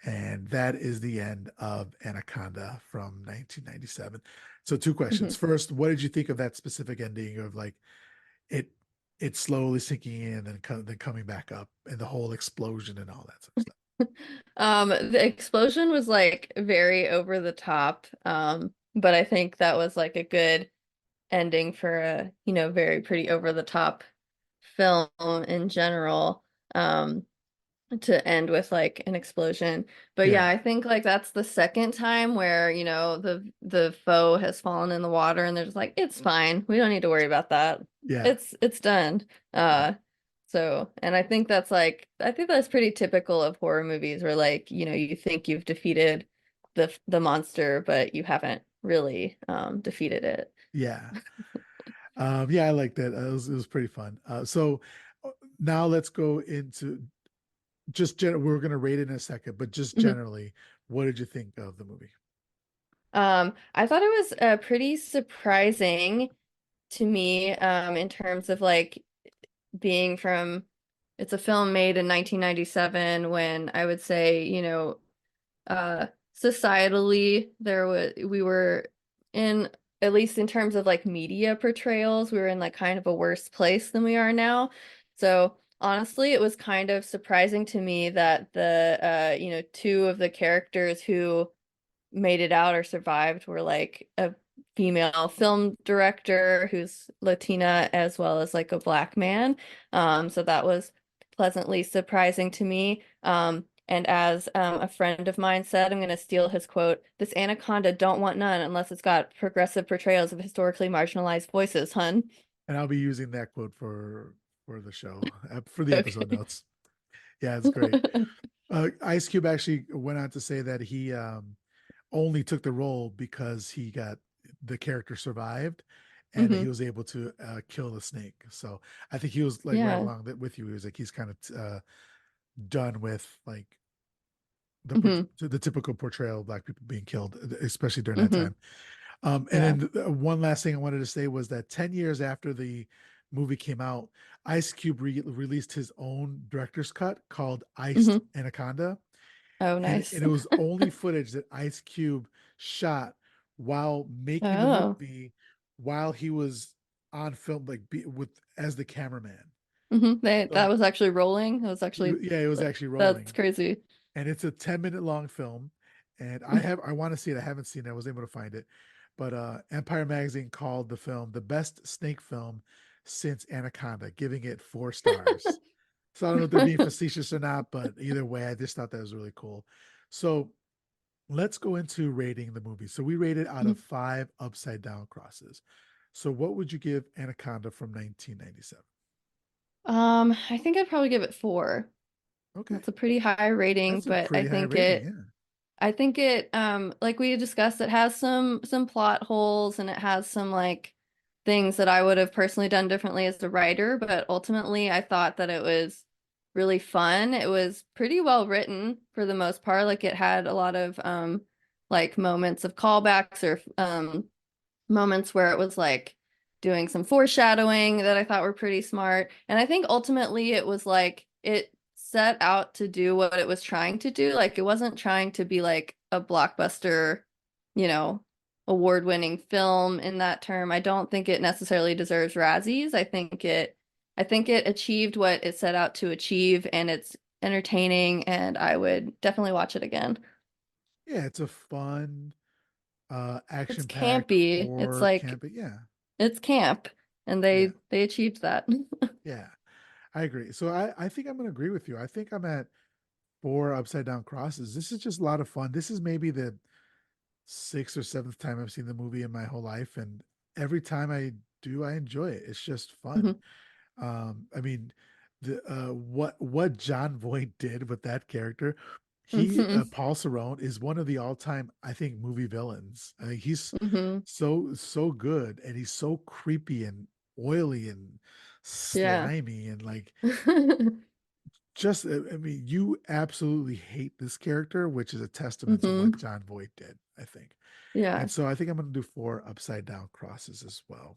and that is the end of Anaconda from 1997. So, two questions. Hmm. First, what did you think of that specific ending of like it it slowly sinking in and then coming back up, and the whole explosion and all that sort of stuff? The explosion was like very over the top. But I think that was like a good ending for a, very pretty over the top film in general. To end with like an explosion. But yeah, Yeah, I think like that's the second time where, the foe has fallen in the water and they're just like, it's fine. We don't need to worry about that. yeah, It's done. yeah, And I think that's pretty typical of horror movies where like, you think you've defeated the monster, but you haven't really defeated it. yeah. Yeah, I like that. It was pretty fun. Uh, now let's go into we're gonna rate it in a second, but just Mhm. generally, what did you think of the movie? I thought it was pretty surprising to me in terms of like being from it's a film made in 1997 when I would say, uh societally we were in, at least in terms of like media portrayals, we were in like kind of a worse place than we are now. So honestly, it was kind of surprising to me that the two of the characters who made it out or survived were like a female film director who's Latina as well as like a black man. So that was pleasantly surprising to me. And as a friend of mine said, I'm going to steal his quote, "This Anaconda don't want none unless it's got progressive portrayals of historically marginalized voices, hun." And I'll be using that quote for the show for the episode Okay. notes. Yeah, it's great. Ice Cube actually went on to say that he only took the role because the character survived, and he Hmm. was able to kill the snake. So I think he was like right Yeah. along with you. He was like he's kind of done with like Hmm. the typical portrayal of black people being killed, especially during that Hmm. time. And Yeah. then one last thing I wanted to say was that 10 years after the movie came out, Ice Cube released his own director's cut called Iced Hmm. Anaconda. Oh, And nice. it was only footage that Ice Cube shot while making the Oh. movie, while he was on film, like with as the cameraman. That So was actually rolling. It was actually yeah, it was actually that's rolling, crazy. and it's a 10-minute long film. And I want to see it. I haven't seen it. I was able to find it. But Empire Magazine called the film the best snake film since Anaconda, giving it 4 stars. So I don't know if they're being facetious or not, but either way, I just thought that was really cool. So let's go into rating the movie. So we rated out of 5 upside down crosses. So what would you give Anaconda from 1997? I think I'd probably give it 4. Okay. That's a pretty high rating, That's a but pretty high rating. Yeah. I think it like we discussed, it has some plot holes and it has some like things that I would have personally done differently as a writer, but ultimately I thought that it was really fun. It was pretty well written for the most part. Like it had a lot of like moments of callbacks or moments where it was like doing some foreshadowing that I thought were pretty smart. And I think ultimately it was like it set out to do what it was trying to do. Like it wasn't trying to be like a blockbuster, you know, award-winning film in that term. I don't think it necessarily deserves Razzies. I think it achieved what it set out to achieve and it's entertaining and I would definitely watch it again. Yeah, it's a fun, It's action-packed campy. It's horror like camp. Yeah. it's camp, and Yeah. they achieved that. Yeah. I agree. So I think I'm going to agree with you. I think I'm at 4 upside down crosses. This is just a lot of fun. This is maybe the sixth or seventh time I've seen the movie in my whole life, and every time I do, I enjoy it. It's just fun. Mhm. I mean, the what Jon Voight did with that character, he Mhm. Paul Cerrone is one of the all-time, I think, movie villains. I think he's Mhm. so good, and he's so creepy and oily and Yeah. slimy and like just I mean, you absolutely hate this character, which is a testament to what Mhm. Jon Voight did, I think. Yeah. And so I think I'm going to do 4 upside down crosses as well.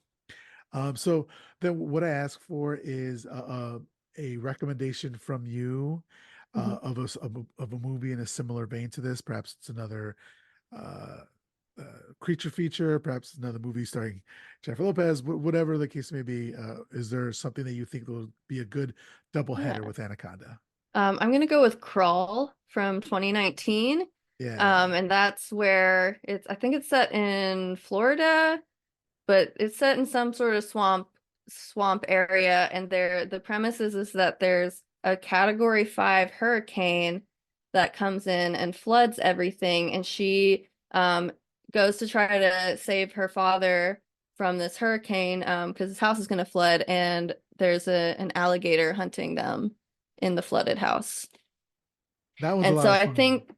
So then what I ask for is a recommendation from you Mhm. of a movie in a similar vein to this. Perhaps it's another uh, uh, creature feature, perhaps another movie starring Jennifer Lopez, whatever the case may be. Is there something that you think will be a good double Yeah. header with Anaconda? I'm gonna go with Crawl from 2019. Yeah. And that's where I think it's set in Florida, but it's set in some sort of swamp area, and the premise is that there's a category 5 hurricane that comes in and floods everything, and she goes to try to save her father from this hurricane because his house is going to flood, and there's an alligator hunting them in the flooded house. That was a And lot so of I fun. think,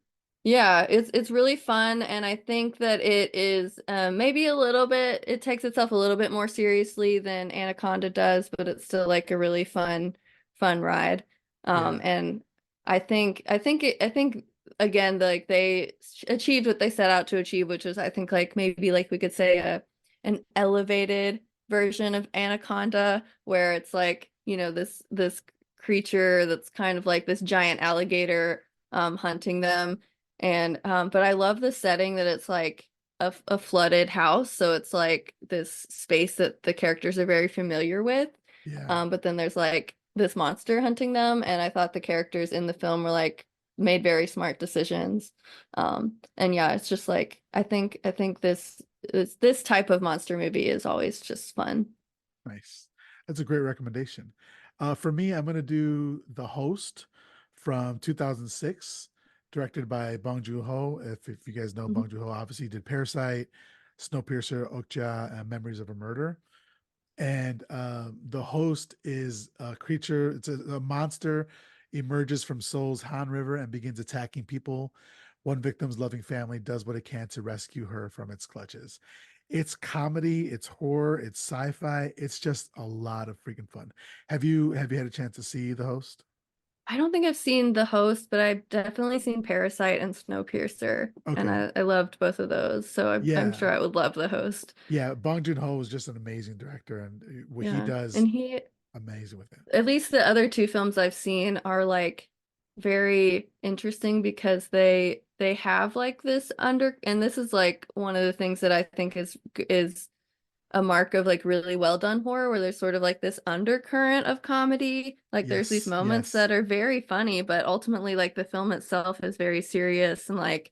yeah, it's really fun, and I think that it is maybe a little bit. It takes itself a little bit more seriously than Anaconda does, but it's still like a really fun ride. Yeah. And I think again, like they achieved what they set out to achieve, which was I think like maybe like we could say an elevated version of Anaconda, where it's like this creature that's kind of like this giant alligator hunting them. And but I love the setting that it's like a flooded house, so it's like this space that the characters are very familiar with. Yeah. But then there's like this monster hunting them, and I thought the characters in the film were like made very smart decisions. And yeah, it's just like I think this type of monster movie is always just fun. Nice. That's a great recommendation. For me, I'm going to do The Host from 2006, directed by Bong Joon-ho. If you guys know, Mhm. Bong Joon-ho obviously did Parasite, Snowpiercer, Okja, and Memories of a Murder. And the host is a creature, it's a monster, emerges from Seoul's Han River and begins attacking people. One victim's loving family does what it can to rescue her from its clutches. It's comedy, it's horror, it's sci-fi. It's just a lot of freaking fun. Have you had a chance to see the host? I don't think I've seen The Host, but I've definitely seen Parasite and Snowpiercer, and Okay. I loved both of those, so I'm Yeah. sure I would love The Host. Yeah. Bong Joon-ho is just an amazing director, and what he Yeah, does, and he amazing with it. at least the other two films I've seen are like very interesting because they have like this and this is like one of the things that I think is a mark of like really well done horror, where there's sort of like this undercurrent of comedy. Like there's these Yes. moments Yes. that are very funny, but ultimately like the film itself is very serious and like,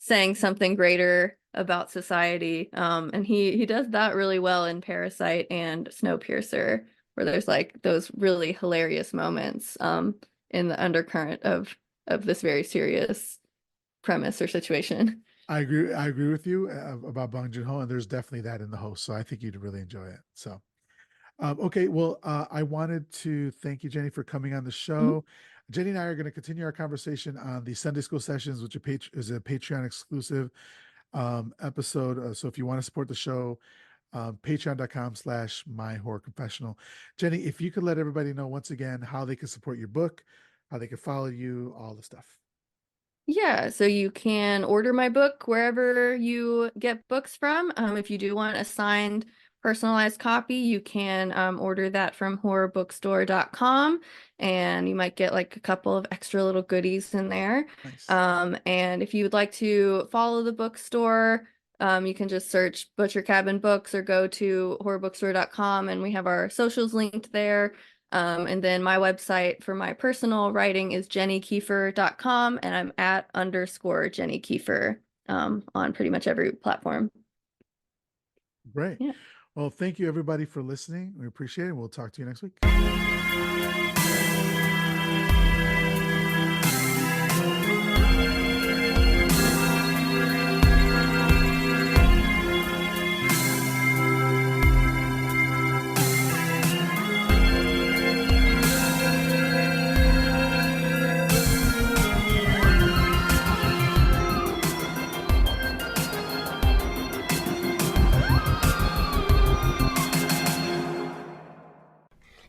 saying something greater about society. And he does that really well in Parasite and Snowpiercer, where there's like those really hilarious moments in the undercurrent of this very serious premise or situation. I agree. I agree with you about Bong Joon-ho, and there's definitely that in the host. So I think you'd really enjoy it. So, okay. Well, I wanted to thank you, Jenny, for coming on the Mhm. show. Jenny and I are going to continue our conversation on the Sunday School Sessions, which is a Patreon exclusive episode. So if you want to support the show, patreon.com/my horror confessional. Jenny, if you could let everybody know once again how they can support your book, how they can follow you, all the stuff. Yeah, so you can order my book wherever you get books from. If you do want a signed, personalized copy, you can order that from horrorbookstore.com, and you might get like a couple of extra little goodies in there. Nice. And if you would like to follow the bookstore, you can just search Butcher Cabin Books or go to horrorbookstore.com, and we have our socials linked there. And then my website for my personal writing is jennykiefer.com, and I'm at _ Jenny Kiefer on pretty much every platform. Great. Yeah. Well, thank you everybody for listening. We appreciate it. We'll talk to you next week.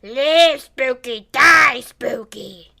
Live spooky, die spooky.